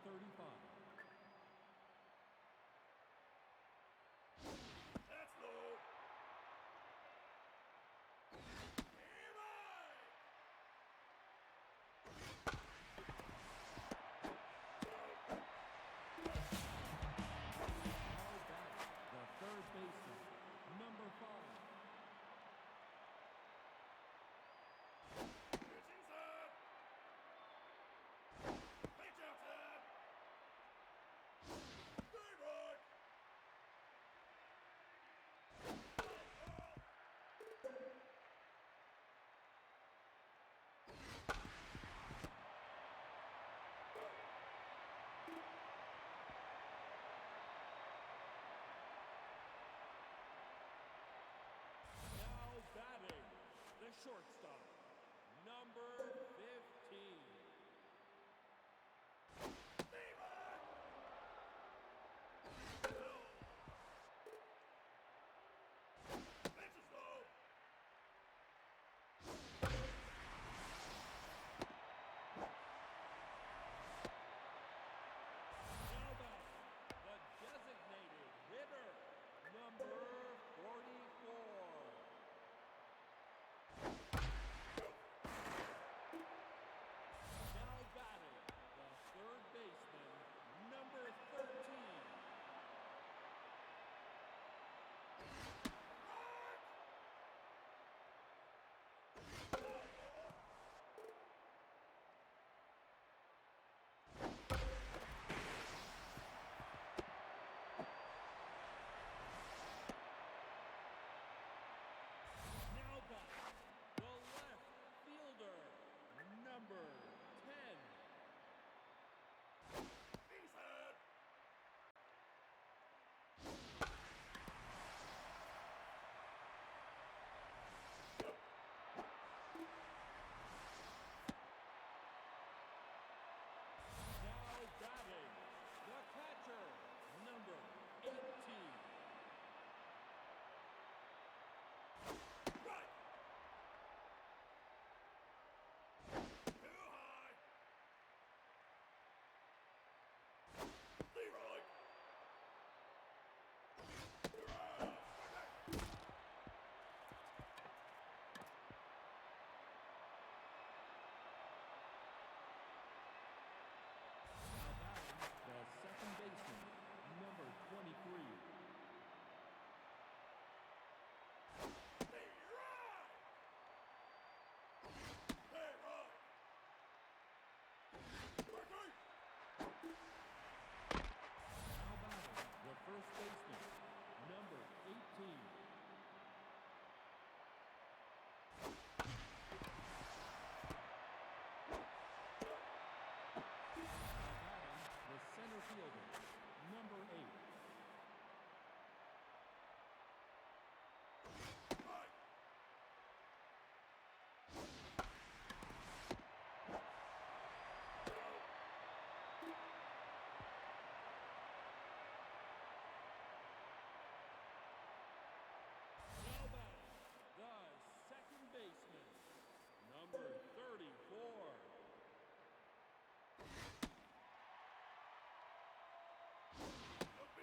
35. That's low. Aim high. Now batting, the third baseman, number 5. Pitching set. Pitch outside. Strike. Now batting, the shortstop, number 15. Pitch is low. Now batting, the designated hitter, number 44. Now batting, the third baseman, number 13. Now batting, the left fielder, number 10. He's hit. Now batting, the catcher, number 18. Right. Too high. Leroy. Now batting, the second baseman, number 23. Hey, right. Hey, right. Quickly. Now batting, the first baseman, number 18. Now batting, the center fielder, number 8. Right. Now batting, the second baseman, number 34. The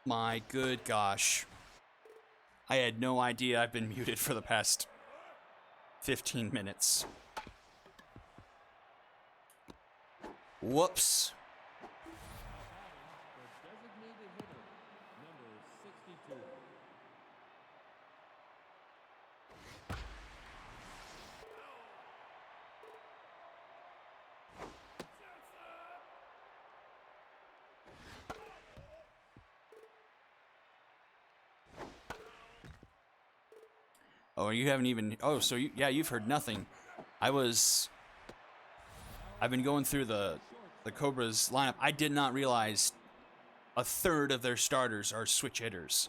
My good gosh. I had no idea I've been muted for the past 15 minutes. Whoops. The designated hitter, number 62. Oh, you haven't even... Oh, so yeah, you've heard nothing. I've been going through the Cobras lineup. I did not realize a third of their starters are switch hitters.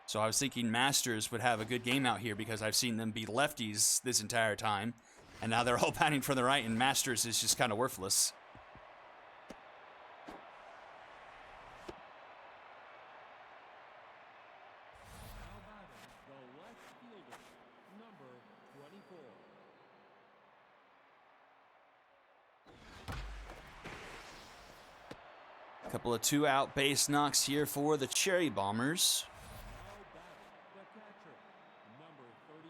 So I was thinking Masters would have a good game out here because I've seen them be lefties this entire time. And now they're all batting from the right, and Masters is just kind of worthless. Now batting, the left fielder, number 24. A couple of 2-out base knocks here for the Cherry Bombers. Now batting, the catcher, number 35.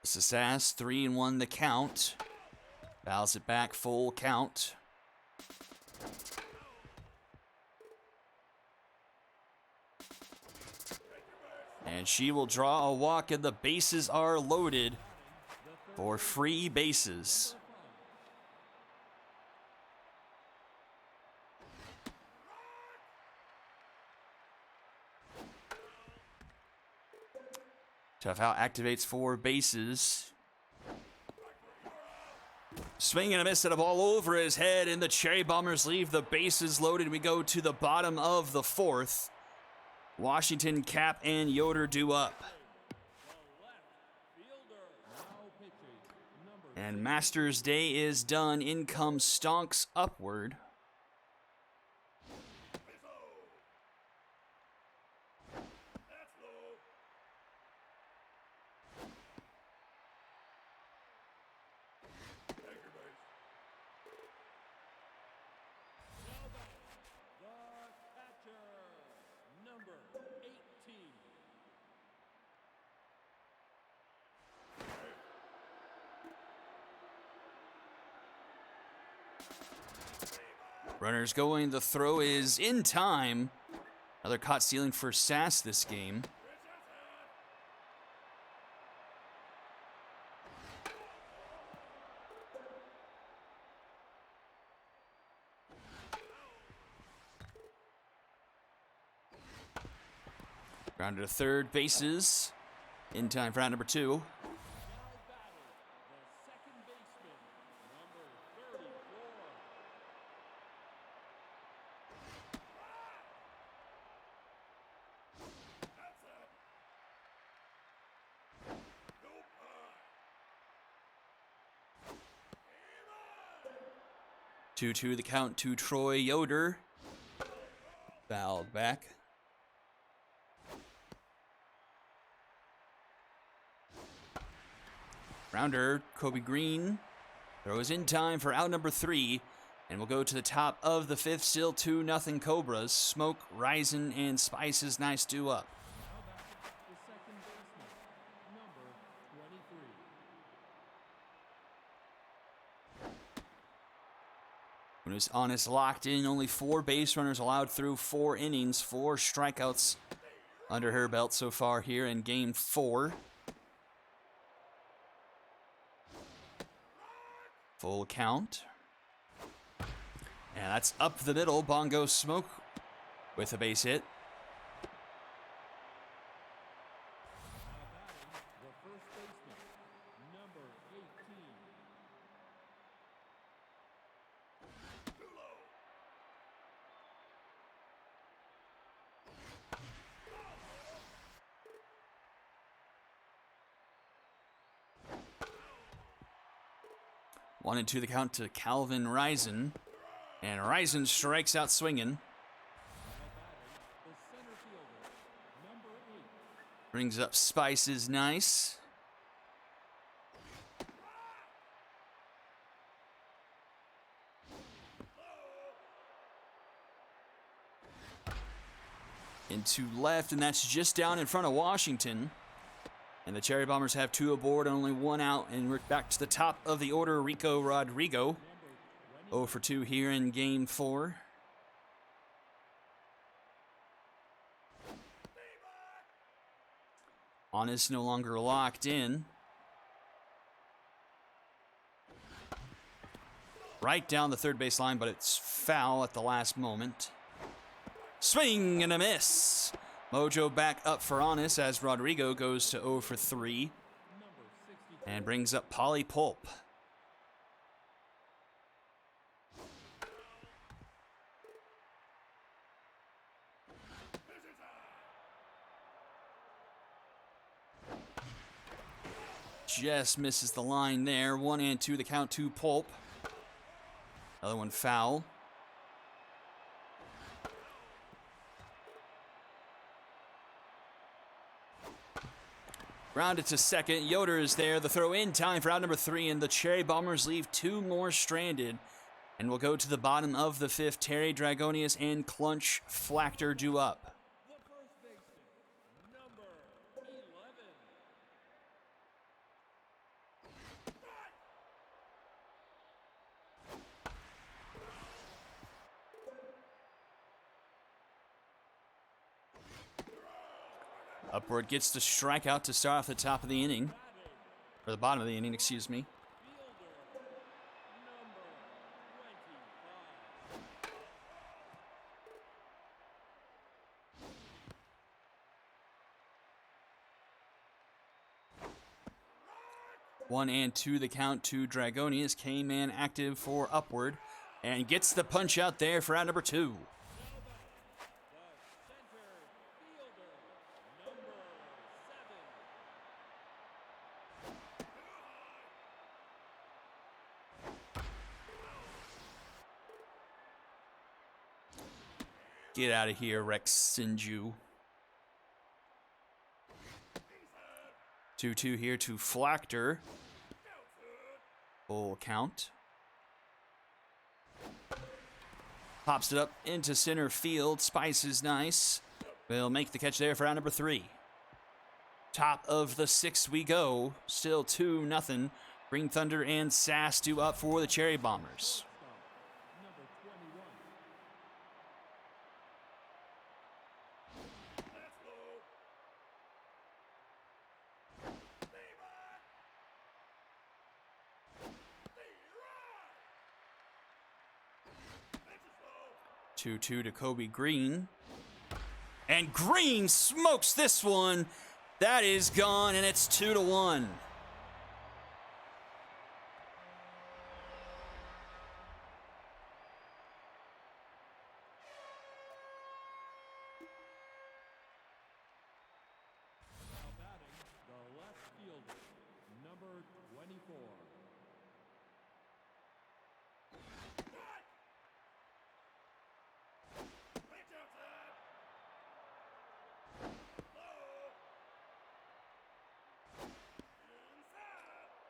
Sass 3-1 the count. Bows it back, full count. And she will draw a walk, and the bases are loaded for free bases. Tough out activates 4 bases. Swing and a miss, and a ball over his head, and the Cherry Bombers leave the bases loaded. We go to the bottom of the 4th. Washington, Cap, and Yoder due up. The left fielder, now pitching, number And Masters Day is done. In comes Stonks upward. That's low. Take your base. Now batting, the catcher, number 18. Runners going. The throw is in time. Another caught stealing for Sass this game. Grounded to third, bases. In time for out number 2. Now batting, the second baseman, number 34. That's it. Nope. 2-2 the count to Troy Yoder. Fouled back. Rounder, Kobe Green, throws in time for out number 3, and we'll go to the top of the 5th, still 2-0 Cobras. Smoke, Ryzen, and Spices nice due up. Now batting, the second baseman, number 23. When it was honest, locked in, only 4 base runners allowed through 4 innings, 4 strikeouts under her belt so far here in Game 4. Full count. And that's up the middle. Bongo Smoke with a base hit. Now batting, the first baseman, number 18. Too low. 1-2 the count to Calvin Ryzen. And Ryzen strikes out swinging. Now batting, the center fielder, number 8. Brings up Spices, nice. Into left, and that's just down in front of Washington. And the Cherry Bombers have 2 aboard, only 1 out, and we're back to the top of the order. Rico Rodrigo, 0 for 2 here in Game 4. Honest no longer locked in. Right down the third base line, but it's foul at the last moment. Swing and a miss. Mojo back up for Honest as Rodrigo goes to 0 for 3 and brings up Polly Pulp. Just misses the line there. 1 and 2, the count to Pulp. Another one foul. Grounded to second. Yoder is there. The throw in time for out number 3, and the Cherry Bombers leave 2 more stranded. And we'll go to the bottom of the 5th. Terry Dragonius and Clunch Flachter due up. The first baseman, number 11. Upward gets the strikeout to start off the top of the inning. Or the bottom of the inning, excuse me. Fielder, number 25. 1 and 2, the count to Dragonius. K-Man active for Upward. And gets the punch out there for out number 2. Get out of here, Rex Sinju. 2-2 here to Flachter. Full count. Pops it up into center field. Spice is nice. Will make the catch there for out number 3. Top of the 6th we go. Still 2-0. Green Thunder and Sass due up for the Cherry Bombers. Number 21. Let's go. 2-2 to Kobe Green. And Green smokes this one. That is gone, and it's 2-1. Now batting, the left fielder, number 24. Reach outside. Low.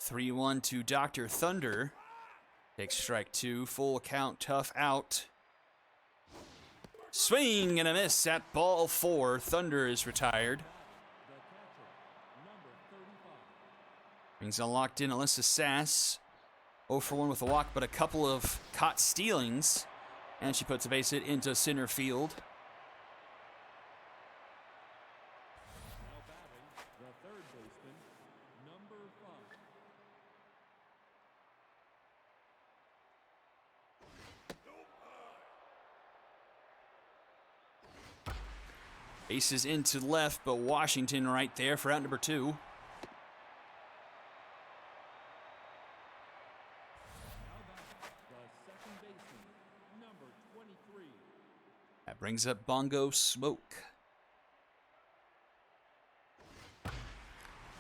Inside. 3-1 to Dr. Thunder. Takes strike 2. Full count, tough out. Swing and a miss at ball 4. Thunder is retired. The catcher, number 35. Brings unlocked in Alyssa Sass. 0 for 1 with a walk, but a couple of caught stealings. And she puts a base hit into center field. Now batting, the third baseman, number 5. Bases into left, but Washington right there for out number 2. Now batting, the second baseman, number 23. That brings up Bongo Smoke.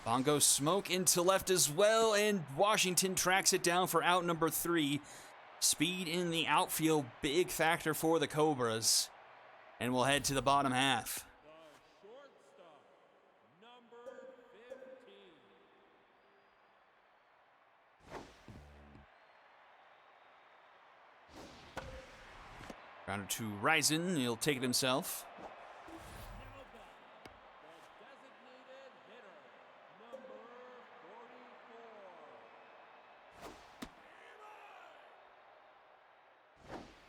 Bongo Smoke into left as well, and Washington tracks it down for out number 3. Speed in the outfield, big factor for the Cobras. And we'll head to the bottom half. The shortstop, number 15. Grounder to Rison. He'll take it himself. Now back, the designated hitter, number 44.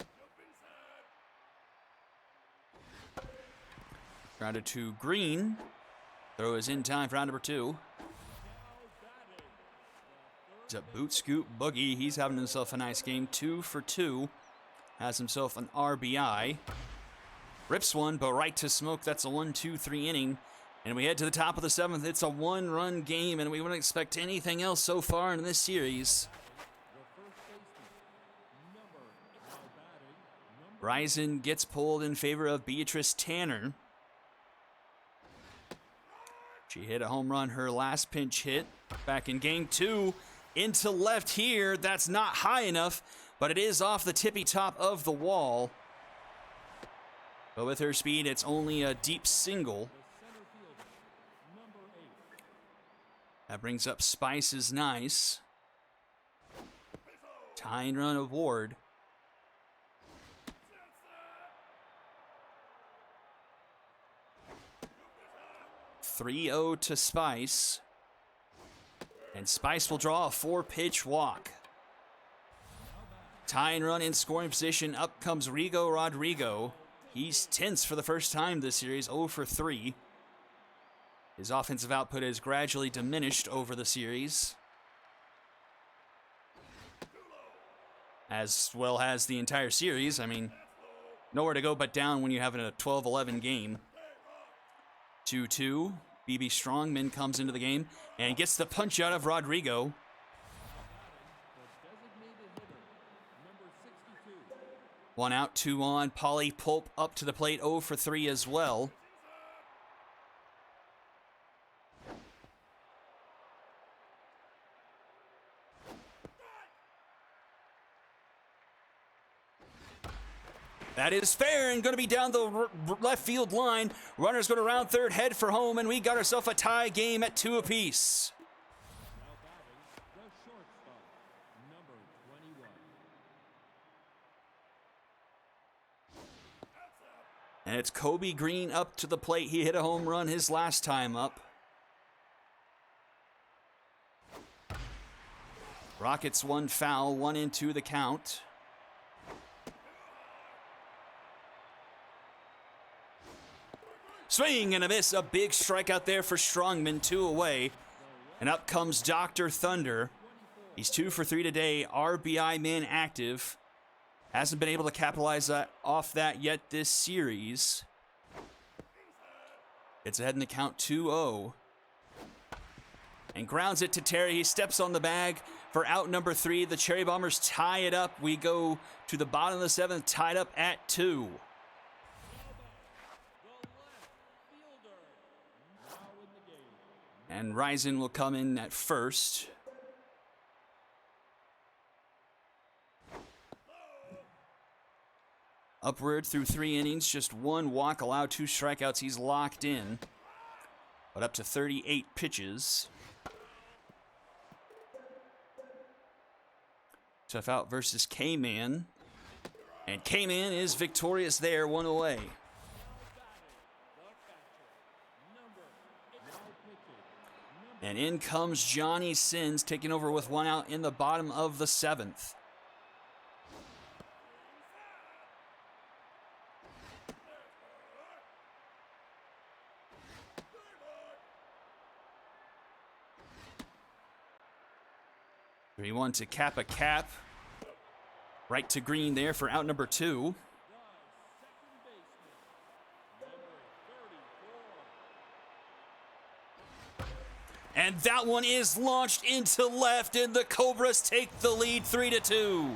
Jump inside. Grounder to Green. Throw is in time for round number 2. Now batting, He's a boot scoop boogie. He's having himself a nice game. 2 for 2. Has himself an RBI. Rips one, but right to smoke. That's a 1-2-3 inning. And we head to the top of the 7th. It's a 1-run game, and we wouldn't expect anything else so far in this series. the first baseman, now batting, number Rison gets pulled in favor of Beatrice Tanner. She hit a home run her last pinch hit back in game 2. Into left here. That's not high enough, but it is off the tippy top of the wall. But with her speed, it's only a deep single. the center fielder, number 8. That brings up Spice's nice. Tying run award. Outside. 3-0 to Spice. And Spice will draw a 4-pitch walk. Tying run in scoring position. Up comes Rigo Rodrigo. He's tense for the first time this series, 0 for 3. His offensive output has gradually diminished over the series, as well as the entire series. I mean, nowhere to go but down when you have a 12-11 game. 2-2. BB Strongman comes into the game and gets the punch out of Rodrigo. The designated hitter, number 62. 1 out, 2 on. Polly Pulp up to the plate, 0 for 3 as well. That is fair and going to be down the left field line. Runner's going to round third, head for home, and we got ourselves a tie game at 2 apiece. Now batting, the shortstop, number 21. And it's Kobe Green up to the plate. He hit a home run his last time up. Rockets 1 foul, 1 into the count. Swing and a miss, a big strikeout there for Strongman, 2 away. And up comes Dr. Thunder. He's 2 for 3 today, RBI man active. Hasn't been able to capitalize off that yet this series. It's ahead in the count 2-0. And grounds it to Terry. He steps on the bag for out number 3. The Cherry Bombers tie it up. We go to the bottom of the 7th, tied up at 2. And Rison will come in at first. Upward through 3 innings, just 1 walk, allowed 2 strikeouts. He's locked in, but up to 38 pitches. Tough out versus K-Man. And K-Man is victorious there, 1 away. And in comes Johnny Sins, taking over with 1 out in the bottom of the 7th. He wanted to cap a cap. Right to Green there for out number 2. And that one is launched into left, and the Cobras take the lead 3-2.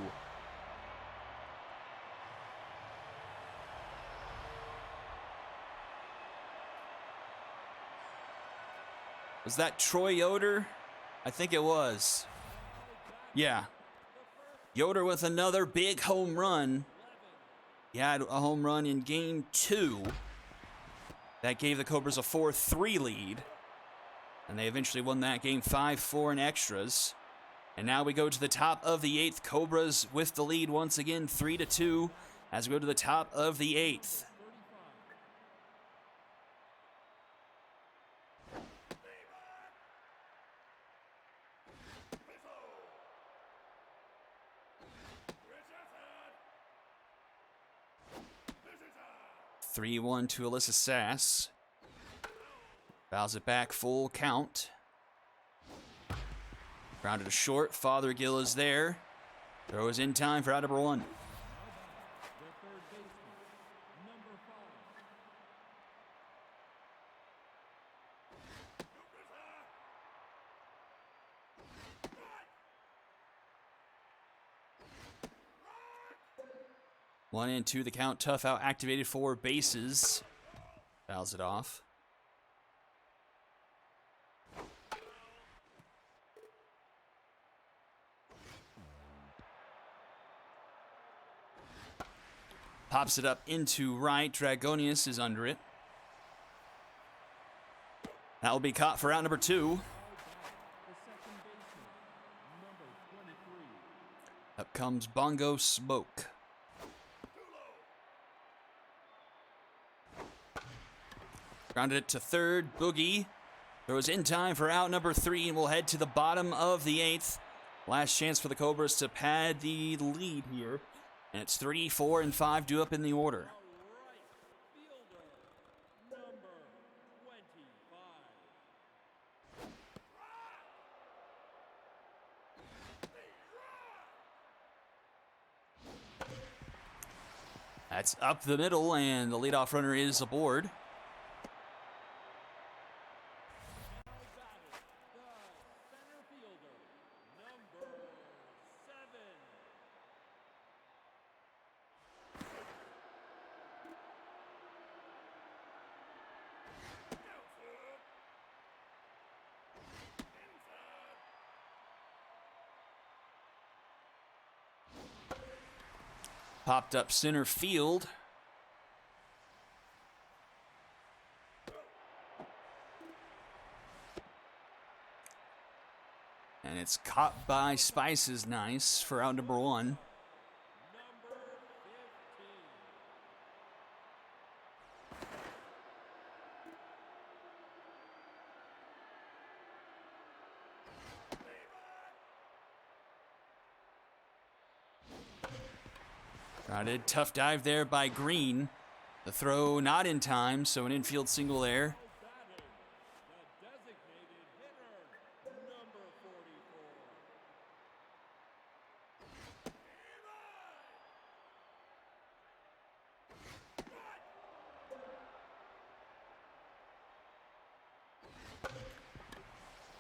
Was that Troy Yoder? I think it was. Yeah. Yoder with another big home run. He had a home run in game 2. That gave the Cobras a 4-3 lead. And they eventually won that game 5-4 in extras. And now we go to the top of the 8th. Cobras with the lead once again, 3-2, as we go to the top of the 8th. Rejected. 3-1 to Alyssa Sass. Fouls it back, full count. Grounded to short. Fothergill is there. Throws in time for out number 1. Their third baseman, number 5. One and two, the count. Tough out activated for bases. Fouls it off. Pops it up into right. Dragonius is under it. That will be caught for out number 2. The second baseman, number 23. Up comes Bongo Smoke. Grounded it to third. Boogie throws in time for out number 3, and we'll head to the bottom of the 8th. Last chance for the Cobras to pad the lead here. And it's 3, 4, and 5 due up in the order. Right fielder, number 25. That's up the middle, and the leadoff runner is aboard. Now batting, the center fielder, number 7. Popped up center field. And it's caught by Spices. Nice for out number 1. Number 15. Grounded. Tough dive there by Green. The throw not in time, so an infield single there. Batting, the designated hitter, number 44.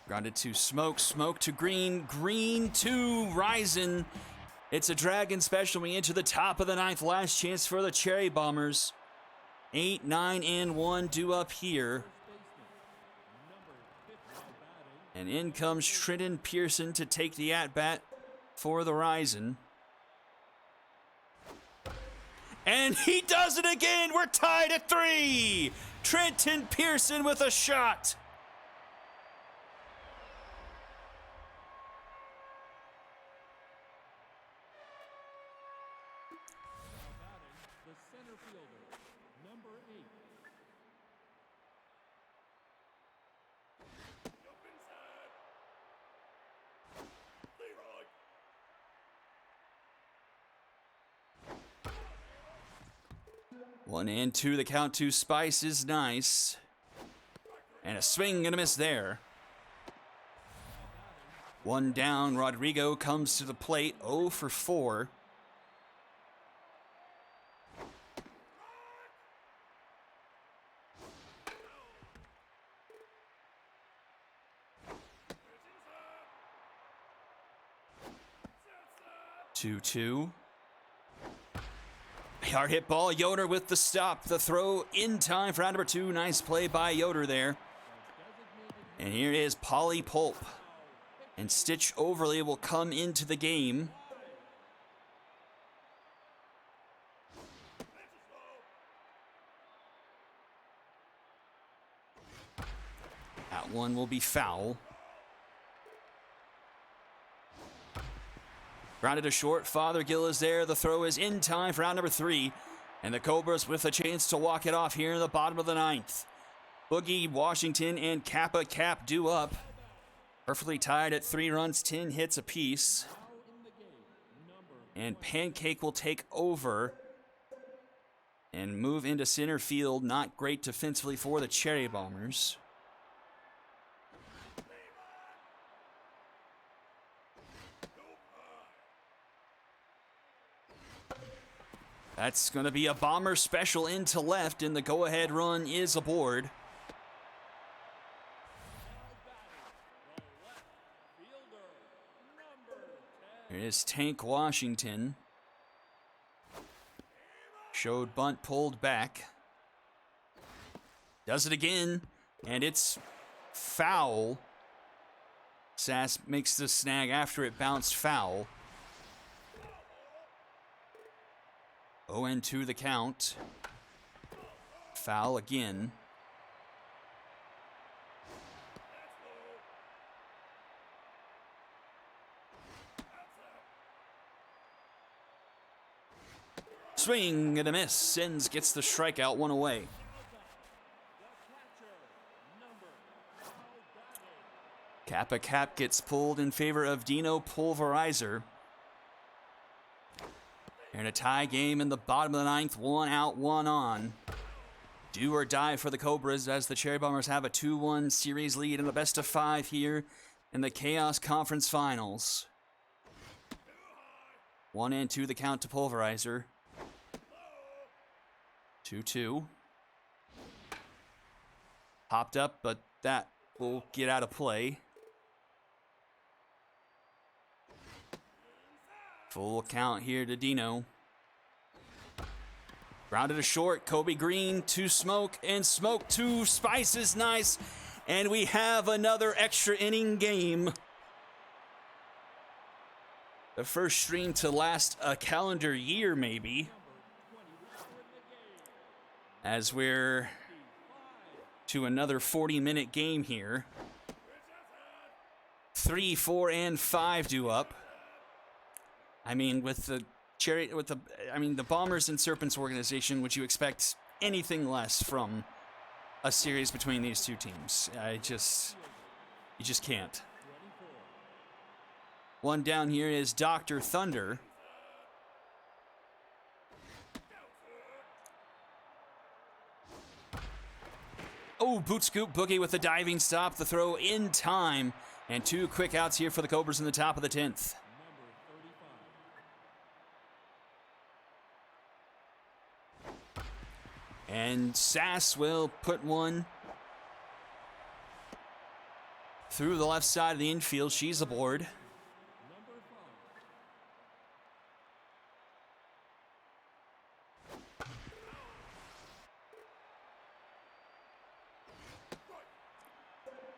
Grounded to Smoke. Smoke to Green. Green to Ryzen. It's a Dragon special. We into the top of the 9th. Last chance for the Cherry Bombers. 8, 9, and 1 due up here. And in comes Trenton Pearson to take the at-bat for the Ryzen. And he does it again. We're tied at 3. Trenton Pearson with a shot. The center fielder, number 8. Jump inside. Leroy. 1 and 2, the count to Spice is nice. And a swing and a miss there. 1 down, Rodrigo comes to the plate, 0 for 4. Inside. 2-2. Hard hit ball. Yoder with the stop. The throw in time for round number 2. Nice play by Yoder there. And here is Polly Pulp. And Stitch Overlay will come into the game. that one will be foul. Grounded to short. Fothergill is there. The throw is in time for round number 3. And the Cobras with a chance to walk it off here in the bottom of the 9th. Boogie, Washington, and Kappa Cap due up. Perfectly tied at 3 runs, 10 hits apiece. And Pancake will take over and move into center field. Not great defensively for the Cherry Bombers. That's going to be a Bomber special into left, and the go-ahead run is aboard. Here is Tank Washington. Showed bunt pulled back. Does it again, and it's foul. Sass makes the snag after it bounced foul. 0-2 the count. Foul again. Swing and a miss. Sins gets the strikeout, 1 away. Kappa Cap gets pulled in favor of Dino Pulverizer. And a tie game in the bottom of the 9th, 1 out, 1 on. Do or die for the Cobras as the Cherry Bombers have a 2-1 series lead in the best of 5 here in the Chaos Conference Finals. 1-2 the count to Pulverizer. 2-2. Popped up, but that will get out of play. Full count here to Dino. Grounded to short. Kobe Green to Smoke, and Smoke to Spice is nice. And we have another extra inning game. The first stream to last a calendar year, maybe. As we're to another 40-minute game here. 3, 4, and 5 due up. I mean, with the Bombers and Serpents organization, would you expect anything less from a series between these two teams? You just can't. One down here is Dr. Thunder. Oh, boot scoop Boogie with the diving stop. The throw in time. And 2 quick outs here for the Cobras in the top of the 10th. And Sass will put one through the left side of the infield. She's aboard.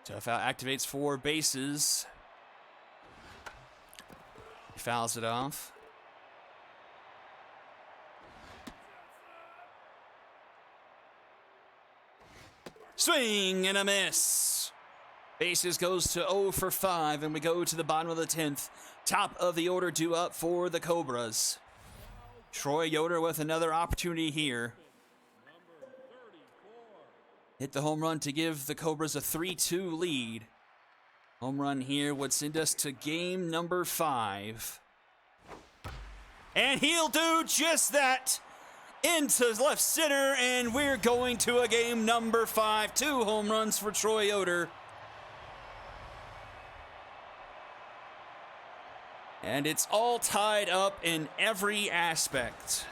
Tough out activates 4 bases. He fouls it off. Swing and a miss. Bases goes to 0 for 5, and we go to the bottom of the 10th. Top of the order due up for the Cobras. Troy Yoder with another opportunity here. Hit the home run to give the Cobras a 3-2 lead. Home run here would send us to game number 5. And he'll do just that. Into left center, and we're going to a game number 5. 2 home runs for Troy Yoder. And it's all tied up in every aspect.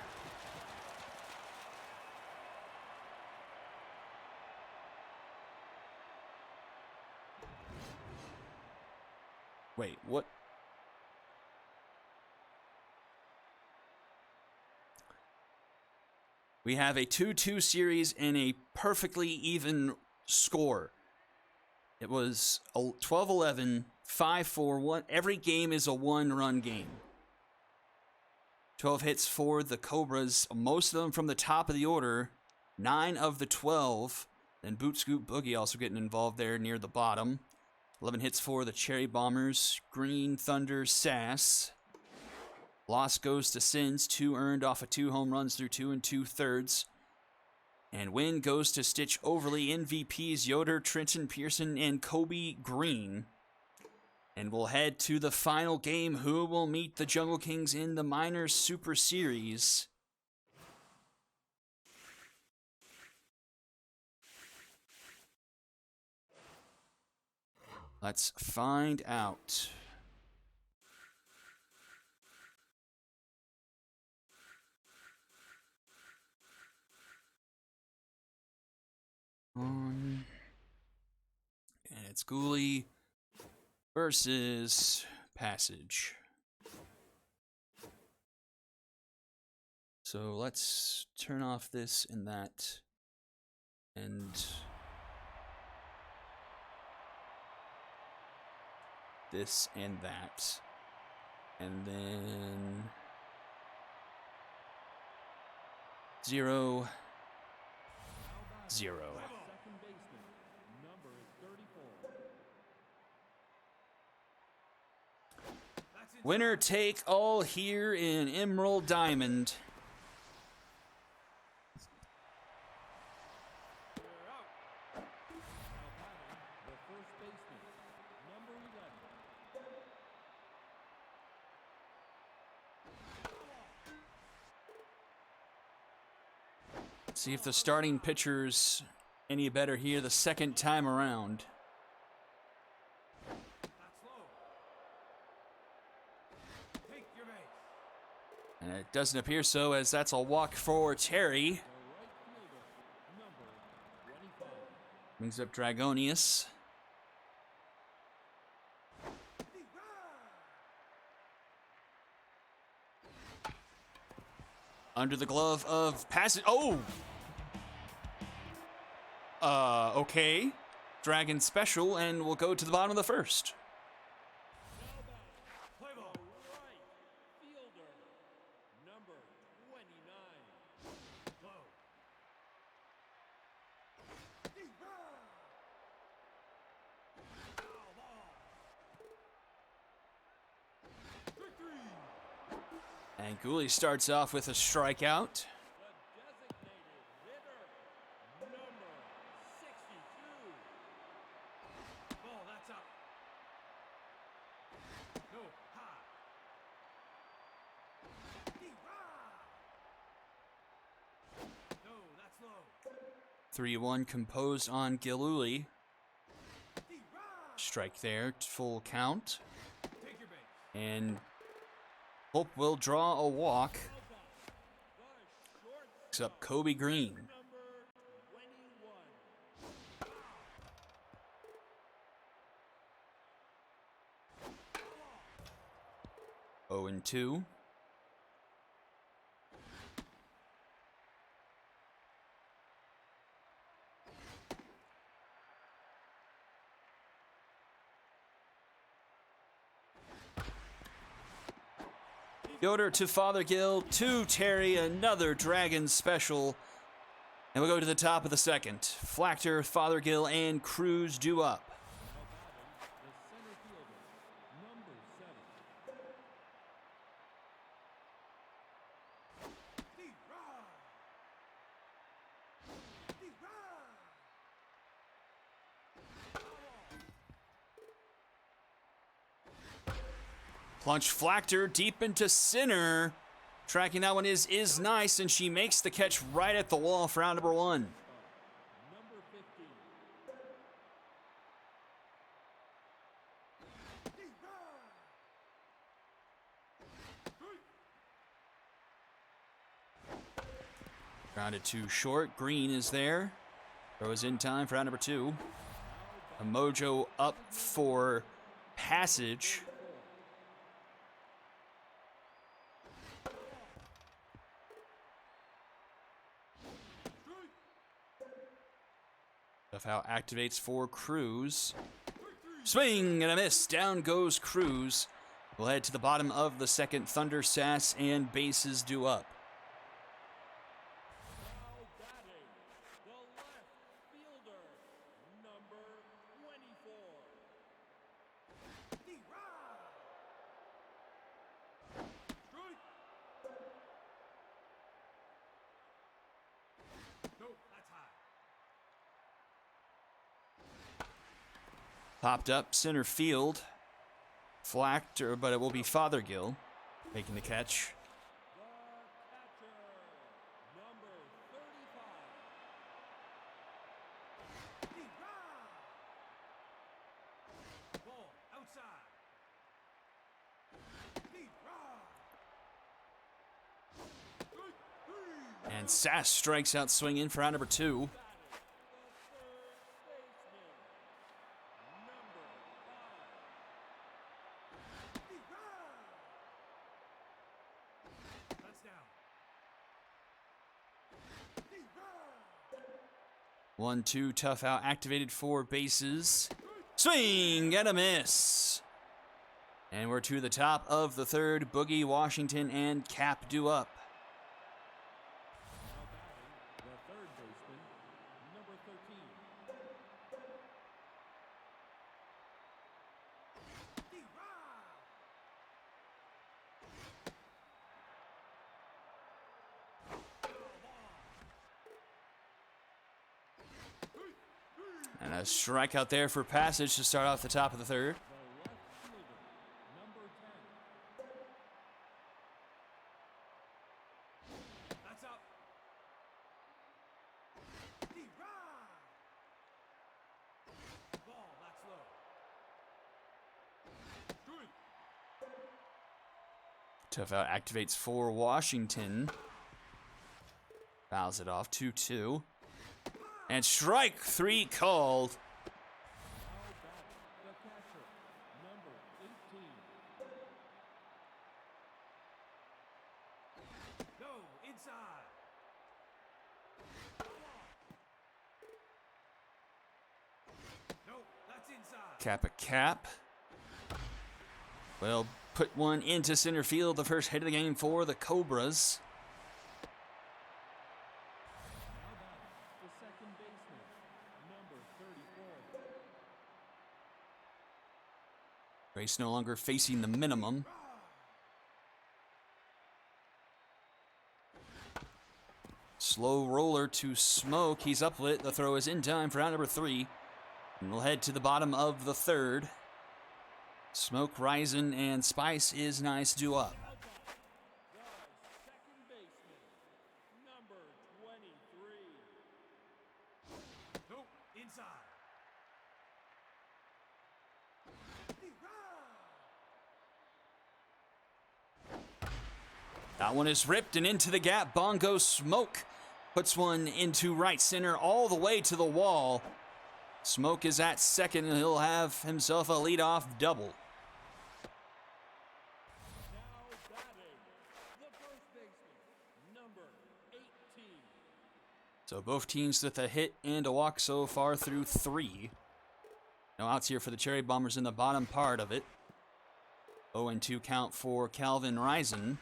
Wait, what? We have a 2-2 series and a perfectly even score. It was 12-11, 5-4, 1. Every game is a 1-run game. 12 hits for the Cobras, most of them from the top of the order. 9 of the 12 Then Boot Scoot Boogie also getting involved there near the bottom. 11 hits for the Cherry Bombers. Green Thunder Sass. Loss goes to Sins. 2 earned off of 2 home runs through 2 2/3. And win goes to Stitch Overly, MVPs Yoder, Trenton Pearson, and Kobe Green. And we'll head to the final game. Who will meet the Jungle Kings in the Miners Super Series? Let's find out. And it's Ghoulie versus Passage. So let's turn off this and that. And this and that. And then 0, 0. Second baseman, number 34. Winner take all here in Emerald Diamond. The first baseman, number 11. See if the starting pitcher's any better here the second time around. And it doesn't appear so, as that's a walk for Terry. Brings up Dragonius. Under the glove of Passage. Oh! Okay. Dragon special, and we'll go to the bottom of the first. Play ball. Right fielder, number 29. Low. And Ghoulie starts off with a strikeout. The designated hitter, number 62. Ball, that's up. No, high. 3-1 composed on Giluli. Strike there, full count. And Hope will draw a walk. Picks up Kobe Green. Number 21. 0-2. Yoder to Fothergill, to Terry, another Dragon special. And we'll go to the top of the second. Flachter, Fothergill, and Cruz due up. The center fielder, number 7. Plunge Flachter deep into center. Tracking that one is nice, and she makes the catch right at the wall for out number 1. Number 15. Grounded too short. Green is there. Throws in time for out number 2. A Mojo up for Passage. How activates for Cruz. Swing and a miss. Down goes Cruz. We'll head to the bottom of the second. Thunder Sass and bases due up. Now batting, the left fielder, Popped up center field. Flacked, but it will be Fothergill making the catch. The catcher, number 35. Ball outside. And Sass strikes out swinging for out number 2. Touchdown. 1-2 tough out, activated 4 bases. Swing and a miss. And we're to the top of the third. Boogie, Washington, and Cap due up. Now batting, the third baseman, number 13. And a strikeout there for Passage to start off the top of the third. The left fielder, number 10. That's up. Ball, that's low. Tough out activates for Washington. Fouls it off 2-2. And strike 3 called. Now batting, the catcher, number 18. No, inside. No, that's inside. Cap a cap. Well, put one into center field. The first hit of the game for the Cobras. Now batting, the second baseman, number 34. Race no longer facing the minimum. Slow roller to Smoke. He's uplit. The throw is in time for out number 3. And we'll head to the bottom of the third. Smoke, Ryzen, and Spice is nice due up. The second baseman, number 23. Nope, inside. That one is ripped and into the gap. Bongo Smoke puts one into right center all the way to the wall. Smoke is at second, and he'll have himself a leadoff double. Now batting, the first baseman, number 18. So both teams with a hit and a walk so far through 3. No outs here for the Cherry Bombers in the bottom part of it. 0-2 count for Calvin Ryzen.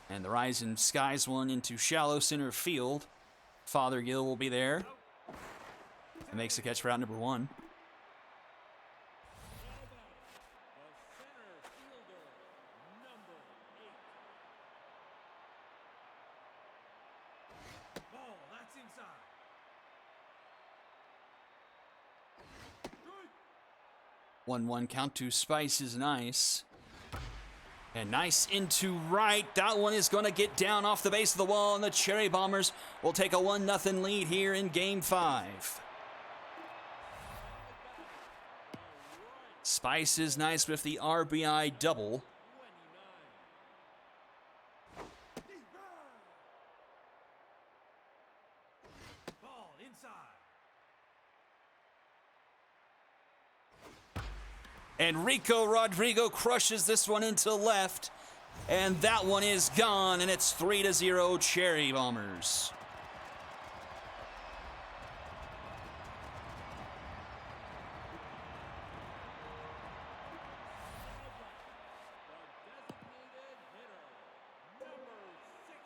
And the Ryzen skies one into shallow center field. Fothergill will be there. And makes the catch for out number 1. Now batting, the center fielder, number 8. Ball, that's inside. 1-1 count to Spice is nice. And nice into right. That one is going to get down off the base of the wall, and the Cherry Bombers will take a 1-0 lead here in Game 5. Spice is nice with the RBI double. 29. Ball inside. And Rico Rodrigo crushes this one into left. And that one is gone, and it's 3-0 Cherry Bombers. The designated hitter, number 62.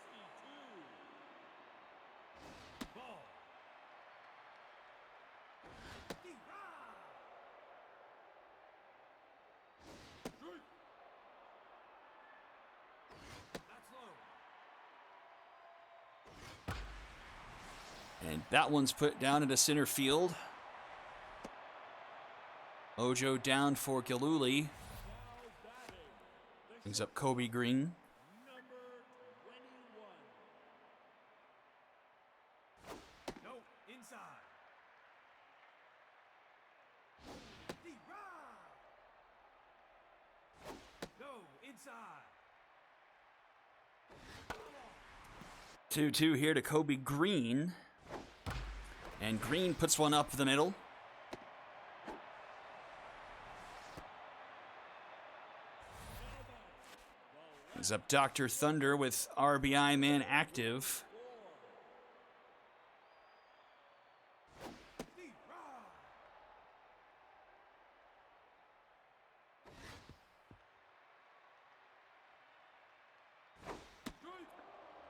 Ball. That's low. And that one's put down into center field. Mojo down for Galuli. Brings up Kobe Green. Number 21. No, inside. No, inside. 2-2 here to Kobe Green. And Green puts one up the middle. Brings up Dr. Thunder with RBI man active.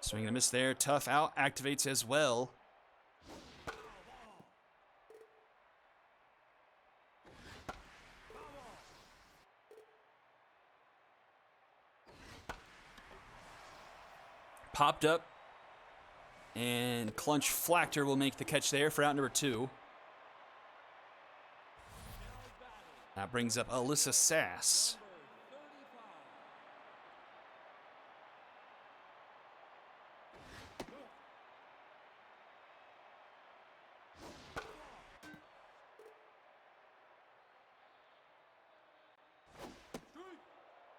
Swing and a miss there. Tough out activates as well. Popped up. And Clunch Flachter will make the catch there for out number 2. That brings up Alyssa Sass.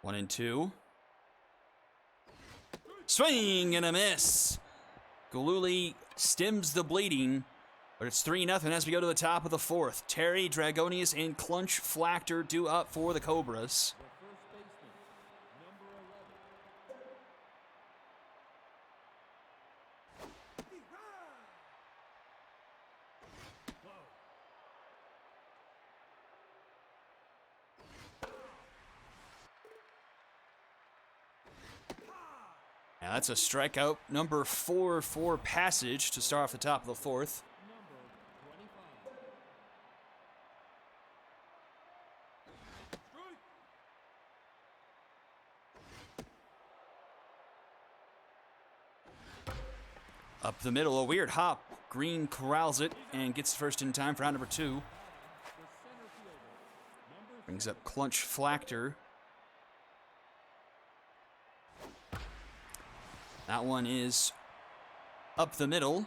One and 2. Swing and a miss. Galuli stems the bleeding, but it's 3-0 as we go to the top of the 4th. Terry, Dragonius, and Clunch Flachter due up for the Cobras. The first baseman, number 11. Now that's a strikeout, number 4 for Passage to start off the top of the 4th. Number 25. Up the middle, a weird hop. Green corrals it and gets the first in time for round number 2. The center fielder, number Brings up Clunch Flachter. That one is up the middle.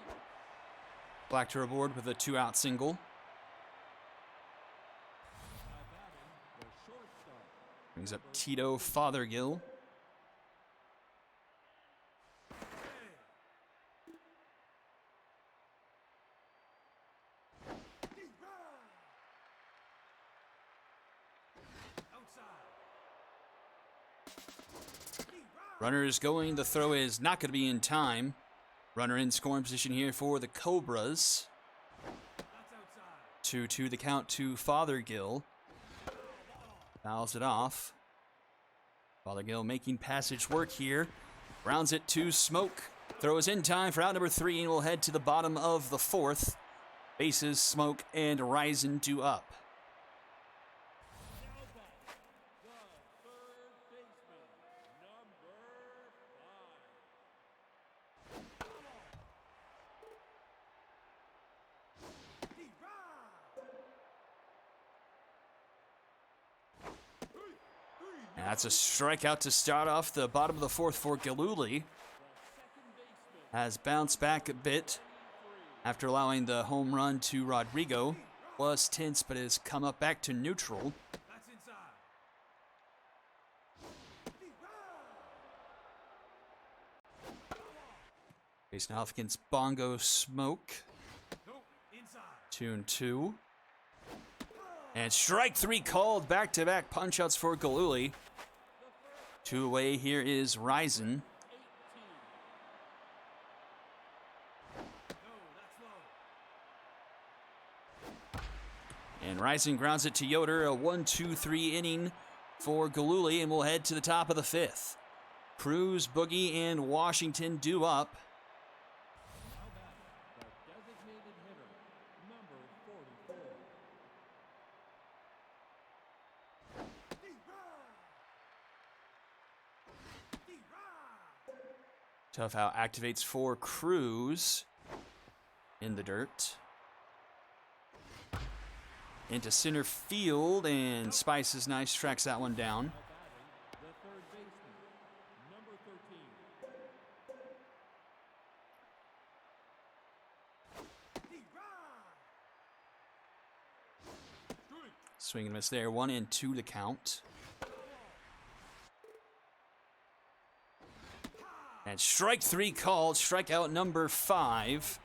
Flachter aboard with a 2-out single. the shortstop. Brings up Tito Fothergill. Runner is going. The throw is not going to be in time. Runner in scoring position here for the Cobras. 2-2 the count to Fothergill. Fouls it off. Fothergill making Passage work here. Rounds it to Smoke. Throw is in time for out number 3, and we'll head to the bottom of the 4th. Bases, Smoke, and Ryzen due up. Now back, the third baseman, number 5. That's a strikeout to start off the bottom of the 4th for Galuli. Has bounced back a bit after allowing the home run to Rodrigo. Was tense, but has come up back to neutral. That's inside. Facing off against Bongo Smoke. No, inside. 2-2. And strike 3 called. Back-to-back punch-outs for Galuli. 2 away. Here is Ryzen. And Ryzen grounds it to Yoder. A 1-2-3 inning for Galuli. And we'll head to the top of the 5th. Cruz, Boogie, and Washington due up. Now back, the designated hitter, number 44. Tough out activates for Cruz in the dirt. into center field, and Spice is nice, tracks that one down. The third baseman, number 13. Swing and miss there, 1-2 to count. And strike 3 called, strikeout number 5.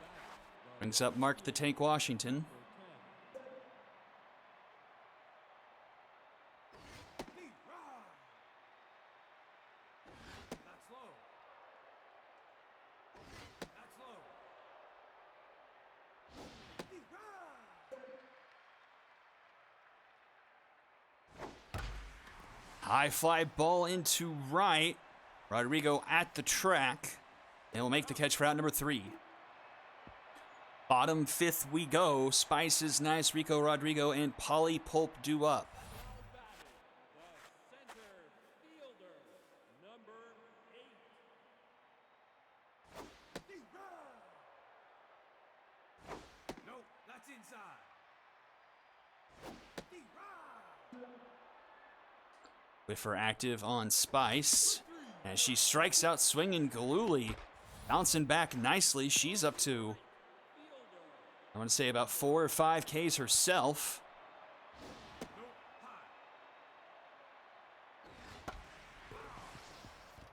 Brings up Mark the Tank Washington. That's low. That's low. High fly ball into right. Rodrigo at the track. And will make the catch for out number 3. Bottom 5th we go. Spice is nice. Rico Rodrigo and Polly Pulp due up. The center fielder, number 8. No, that's inside. Whiffer active on Spice. As she strikes out swinging Galooly. Bouncing back nicely. She's up to, I want to say, about 4 or 5 Ks herself.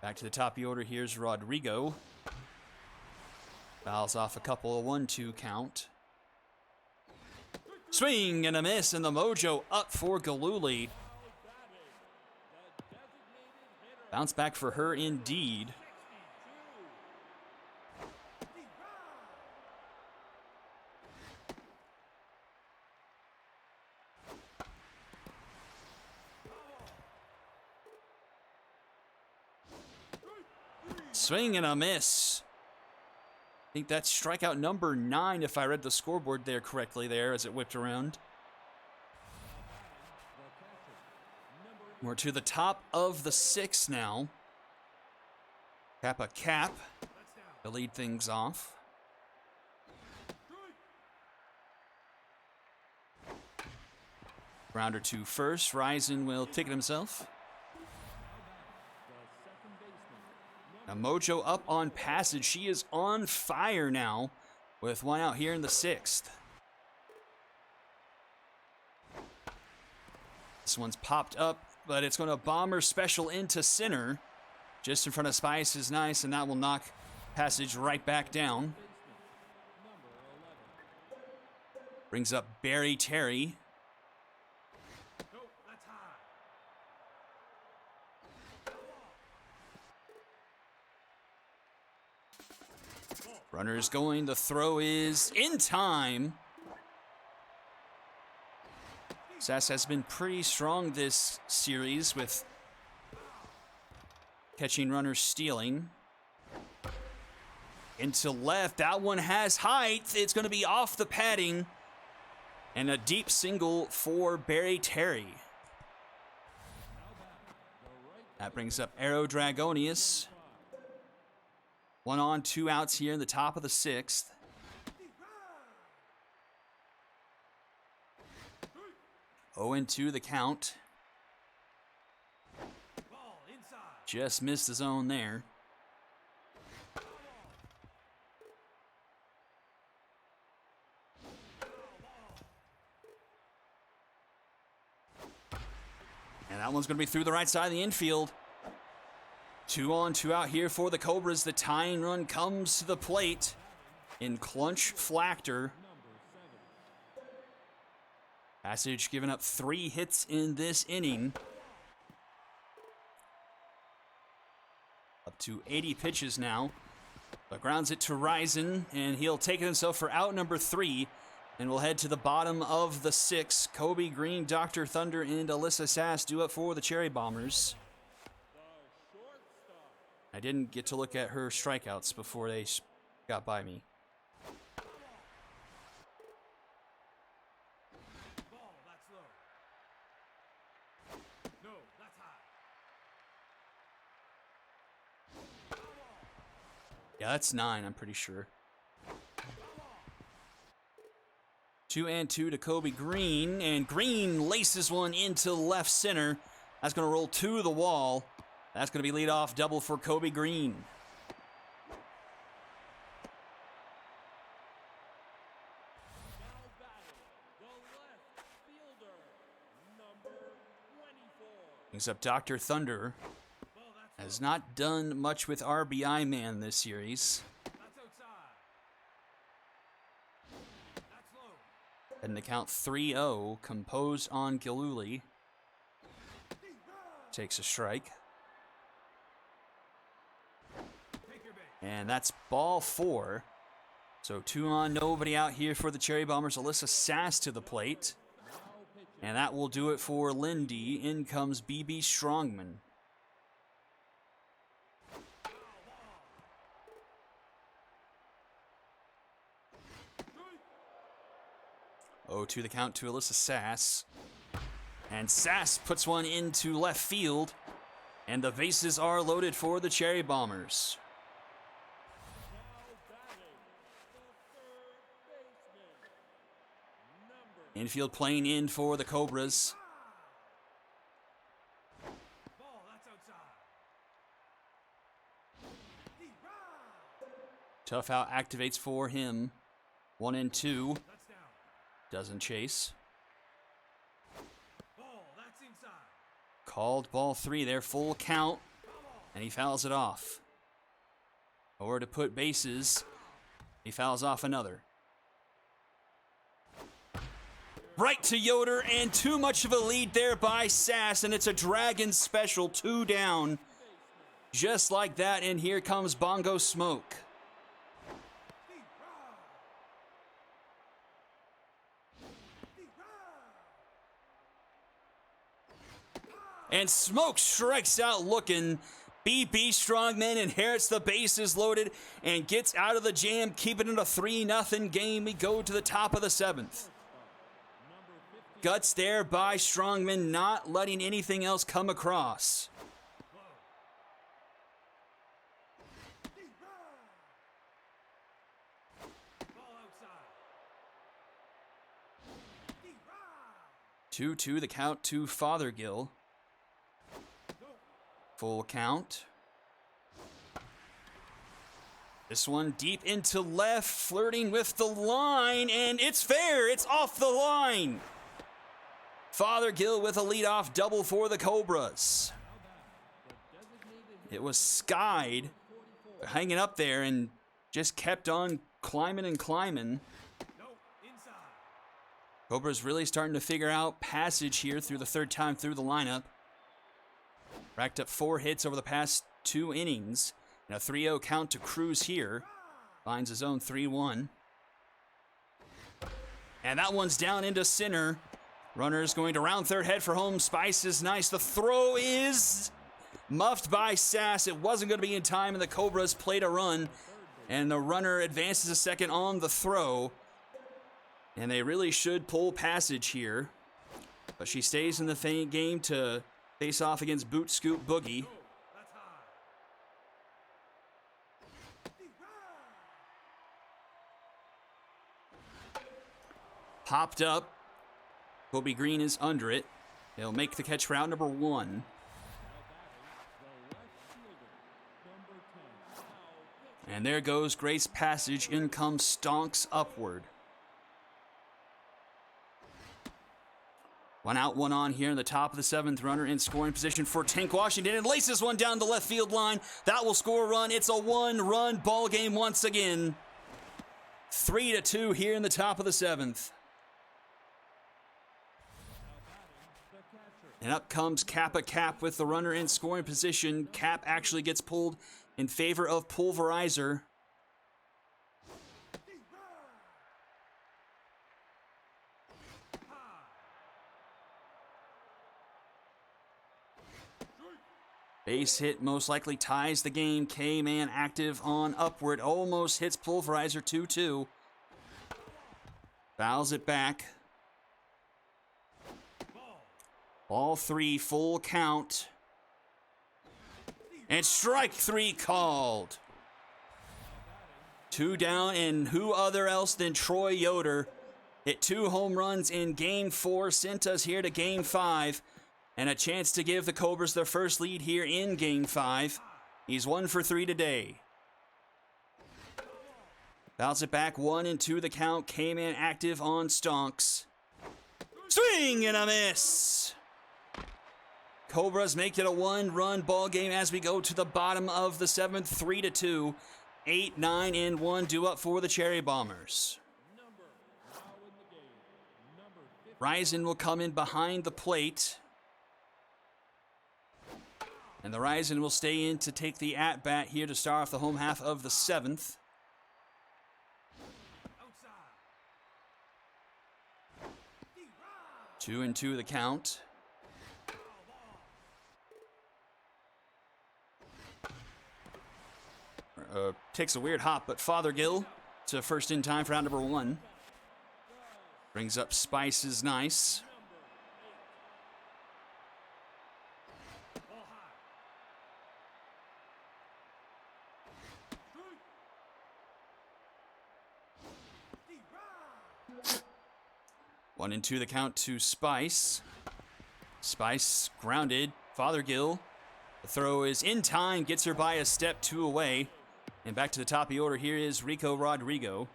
Back to the top of the order. Here's Rodrigo. Fouls off a couple, 1-2 count. Swing and a miss, and the mojo up for Galooly. Bounce back for her indeed. Swing and a miss. I think that's strikeout number 9 if I read the scoreboard there correctly there as it whipped around. We're to the top of the 6th now. Kappa Cap to lead things off. Rounder to first. Ryzen will take it himself. Now Mojo up on passage. She is on fire now with 1 out here in the 6th. This one's popped up, but it's going to bomber special into center. Just in front of Spice is nice, and that will knock passage right back down. Brings up Barry Terry. No, that's high. Runner's going. The throw is in time. Sass has been pretty strong this series with catching runners stealing. Into left. That one has height. It's going to be off the padding. And a deep single for Barry Terry. That brings up Aero Dragonius. 1 on, 2 outs here in the top of the 6th. Oh, 0-2 the count. Ball inside. Just missed the zone there. And that one's going to be through the right side of the infield. 2 on, 2 out here for the Cobras. The tying run comes to the plate in Clunch Flachter. Passage giving up 3 hits in this inning. Up to 80 pitches now. But grounds it to Ryzen, and he'll take it himself for out number 3. And we'll head to the bottom of the 6th. Kobe Green, Dr. Thunder, and Alyssa Sass due up for the Cherry Bombers. I didn't get to look at her strikeouts before they got by me. Ball, that's low. No, that's high. Yeah, that's 9, I'm pretty sure. 2-2 to Kobe Green, and Green laces one into left center. That's going to roll to the wall. That's going to be leadoff double for Kobe Green. Now batting, the left fielder, number 24. Brings up Dr. Thunder. Has not done much with RBI man this series. That's outside. That's low. And the count 3-0, composed on Giluli. Takes a strike. Take your base. And that's ball 4. So 2 on, nobody out here for the Cherry Bombers. Alyssa Sass to the plate. And that will do it for Lindy. In comes BB Strongman. 0-2 the count to Alyssa Sass. And Sass puts one into left field. And the bases are loaded for the Cherry Bombers. Now batting, the third baseman, number Infield playing in for the Cobras. Ball, that's outside. Tough out activates for him. 1-2. That's down. Doesn't chase. Ball, that's inside. Called ball 3 there, full count. And he fouls it off. Or to put bases, he fouls off another. Right to Yoder, and too much of a lead there by Sass, and it's a Dragon special, 2 down. Just like that, and here comes Bongo Smoke. And Smoke strikes out looking. BB Strongman inherits the bases loaded and gets out of the jam, keeping it a 3-0 game. We go to the top of the 7th. Guts there by Strongman, not letting anything else come across. Ball outside. 2-2 the count to Fothergill. Full count. This one deep into left, flirting with the line, and it's fair. It's off the line. Fothergill with a leadoff double for the Cobras. It was skied, hanging up there, and just kept on climbing and climbing. No, inside. Cobras really starting to figure out passage here through the 3rd time through the lineup. Racked up 4 hits over the past 2 innings. And a 3-0 count to Cruz here. Finds his own 3-1. And that one's down into center. Runner's going to round third, head for home. Spice is nice. The throw is muffed by Sass. It wasn't going to be in time, and the Cobras played a run. And the runner advances a second on the throw. And they really should pull passage here. But she stays in the game to face off against Boot Scoop Boogie. That's high. Popped up. Kobe Green is under it. He'll make the catch for out number 1. And there goes Grace Passage. In comes Stonks upward. 1 out, 1 on here in the top of the 7th. Runner in scoring position for Tank Washington, and laces one down the left field line. That will score a run. It's a 1-run ball game once again. 3-2 here in the top of the 7th. And up comes Kappa Cap with the runner in scoring position. Cap actually gets pulled in favor of Pulverizer. Base hit most likely ties the game. K-Man active on upward. Almost hits Pulverizer 2-2. Fouls it back. Ball 3, full count. And strike 3 called. 2 down, and who other else than Troy Yoder Hit 2 home runs in Game 4, sent us here to Game 5, and a chance to give the Cobras their first lead here in Game 5. He's 1 for 3 today. Bounce it back, 1-2 the count. K-Man active on Stonks. Swing and a miss. Cobras make it a 1-run ball game as we go to the bottom of the 7th, 3-2. 8, 9, and 1 due up for the Cherry Bombers. Ryzen will come in behind the plate. And the Ryzen will stay in to take the at-bat here to start off the home half of the 7th. 2-2 the count. Takes a weird hop, but Fothergill to first in time for round number 1. Brings up Spice is nice. One and two the count to Spice. Spice grounded. Fothergill. The throw is in time, gets her by a step, 2 away. And back to the top of the order here is Rico Rodrigo.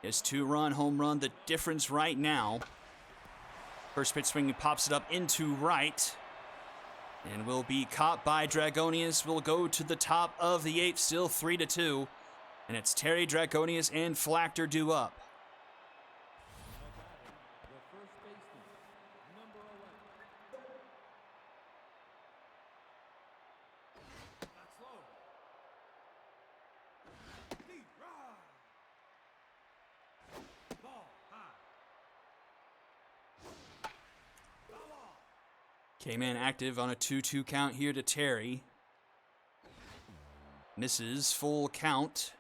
His 2-run home run, the difference right now. First pitch swing, pops it up into right. And will be caught by Dragonius. Will go to the top of the 8th, still 3-2. And it's Terry, Dragonius, and Flachter due up. K-Man active on a 2-2 count here to Terry. Misses, full count.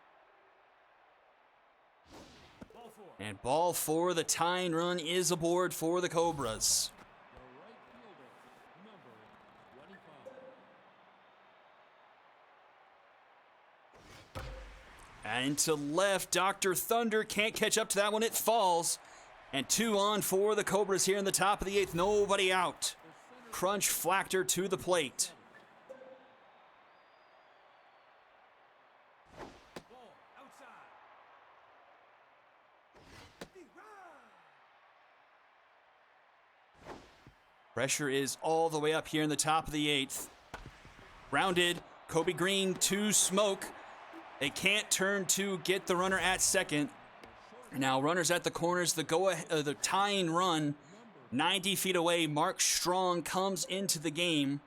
And ball 4, the tying run is aboard for the Cobras. And to left, Dr. Thunder can't catch up to that one, it falls. And 2 on for the Cobras here in the top of the 8th, nobody out. Crunch Flachter to the plate. Pressure is all the way up here in the top of the 8th. Rounded, Kobe Green to Smoke. They can't turn to get the runner at second. Now runners at the corners, the tying run. 90 feet away, Mark Strong comes into the game.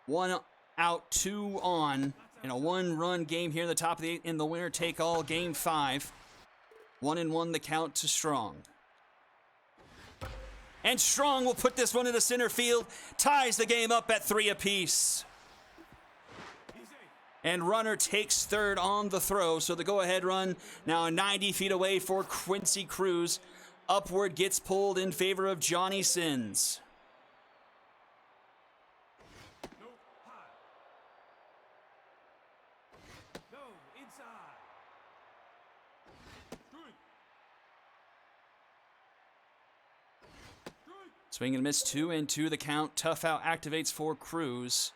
1 out, 2 on in a 1-run game here in the top of the 8th in the winner-take-all Game 5. 1-1 the count to Strong. And Strong will put this one into center field, ties the game up at 3 apiece. And runner takes third on the throw, so the go-ahead run now 90 feet away for Quincy Cruz. Upward gets pulled in favor of Johnny Sins. No, inside. Swing and miss, 2-2 the count. Tough out activates for Cruz.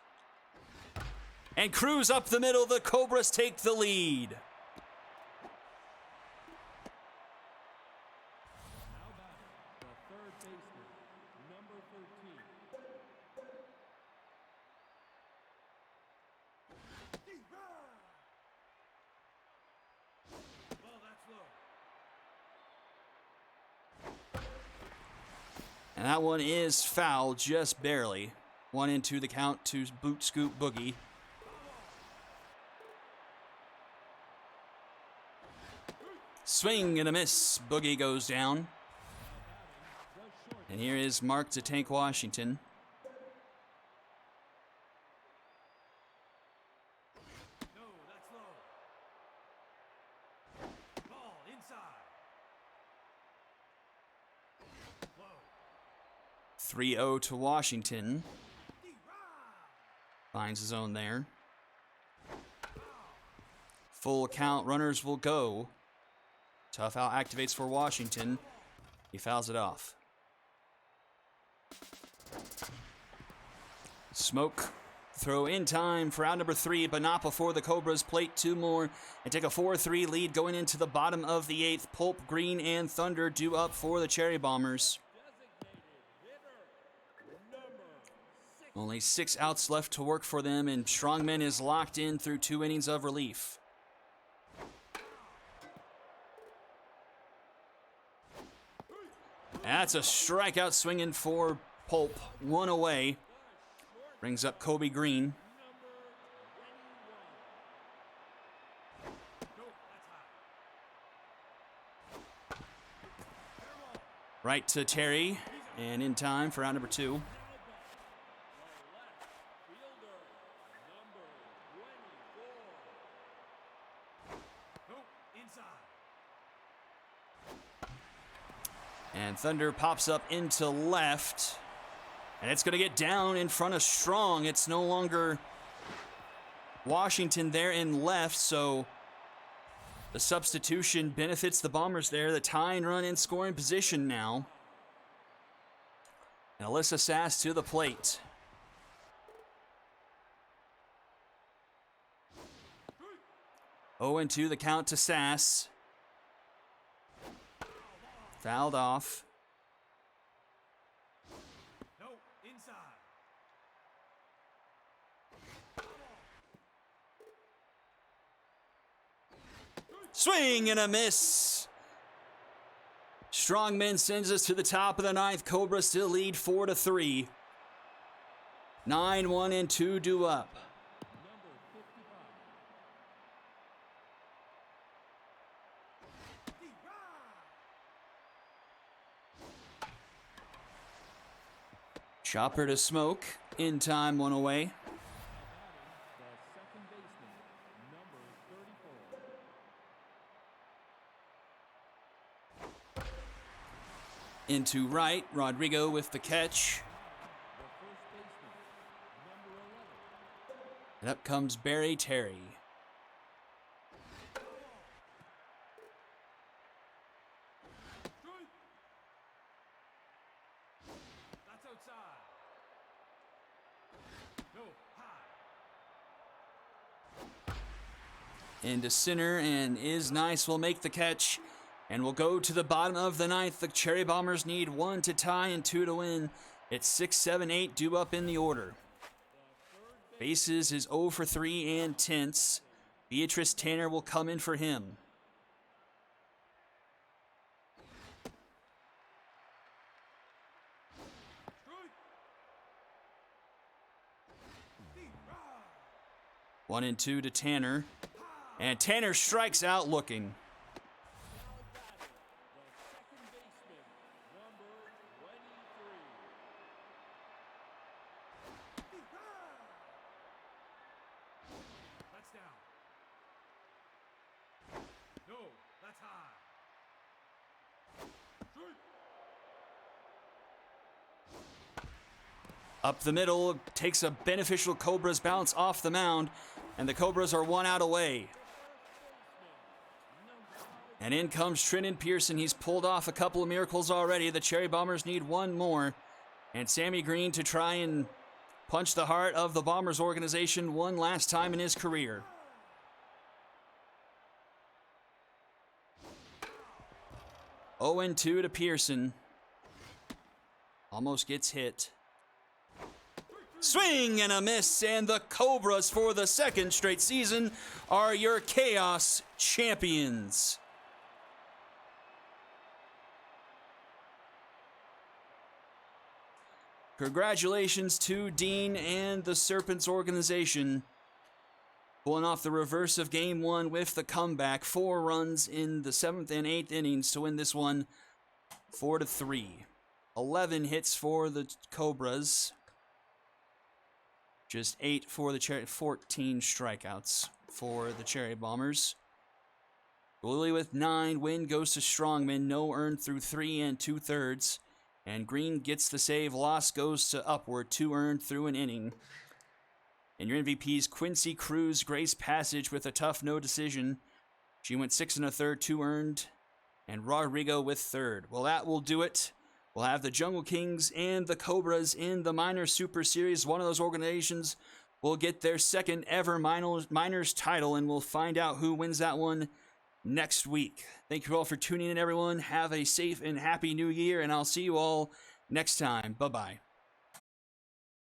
And Cruz up the middle, the Cobras take the lead. And that one is foul, just barely. 1-2 the count to Boot Scoop Boogie. Swing and a miss. Boogie goes down. And here is Mark to Tank Washington. No, that's low. Ball inside. Low. 3-0 to Washington. Finds his own there. Full count, runners will go. Tough out activates for Washington. He fouls it off. Smoke throw in time for out number 3, but not before the Cobras plate 2 more and take a 4-3 lead going into the bottom of the 8th. Pulp, Green, and Thunder due up for the Cherry Bombers. Only 6 outs left to work for them, and Strongman is locked in through 2 innings of relief. That's a strikeout swinging for Pulp. 1 away. Brings up Kobe Green. Right to Terry, and in time for out number 2. And Thunder pops up into left. And it's going to get down in front of Strong. It's no longer Washington there in left, so the substitution benefits the Bombers there. The tying run in scoring position now. And Alyssa Sass to the plate. Oh, and 2 the count to Sass. Fouled off. No, inside. Swing and a miss. Strongman sends us to the top of the 9th. Cobras still lead 4-3. 9-1 and 2 due up. Chopper to Smoke. In time, 1 away. Into right, Rodrigo with the catch. And up comes Barry Terry. That's outside. No, high. Into center, and is nice. Will make the catch. And we'll go to the bottom of the 9th. The Cherry Bombers need 1 to tie and 2 to win. It's 6, 7, 8 due up in the order. Bases is 0 for 3 and tenths. Beatrice Tanner will come in for him. One and 2 to Tanner. And Tanner strikes out looking. That's down. No, that's high. Up the middle, takes a beneficial Cobras bounce off the mound, and the Cobras are 1 out away. And in comes Trenton Pearson. He's pulled off a couple of miracles already. The Cherry Bombers need 1 more. And Sammy Green to try and punch the heart of the Bombers organization one last time in his career. Oh, and 2 to Pearson. Almost gets hit. Swing and a miss, and the Cobras for the 2nd straight season are your Chaos champions. Congratulations to Dean and the Serpents organization. Pulling off the reverse of Game 1 with the comeback. 4 runs in the 7th and 8th innings to win this one 4-3. 11 hits for the Cobras. Just 8 for the Cherry, 14 strikeouts for the Cherry Bombers. Lily with 9, win goes to Strongman, no earned through 3 2/3. And Green gets the save, loss goes to Upward, 2 earned through an inning. And your MVPs, Quincy Cruz, Grace Passage with a tough no decision. She went 6 1/3, 2 earned. and Rodrigo with third. Well, that will do it. We'll have the Jungle Kings and the Cobras in the Minor Super Series. One of those organizations will get their second ever Minors title, and we'll find out who wins that one next week. Thank you all for tuning in, everyone. Have a safe and happy new year, and I'll see you all next time. Bye-bye.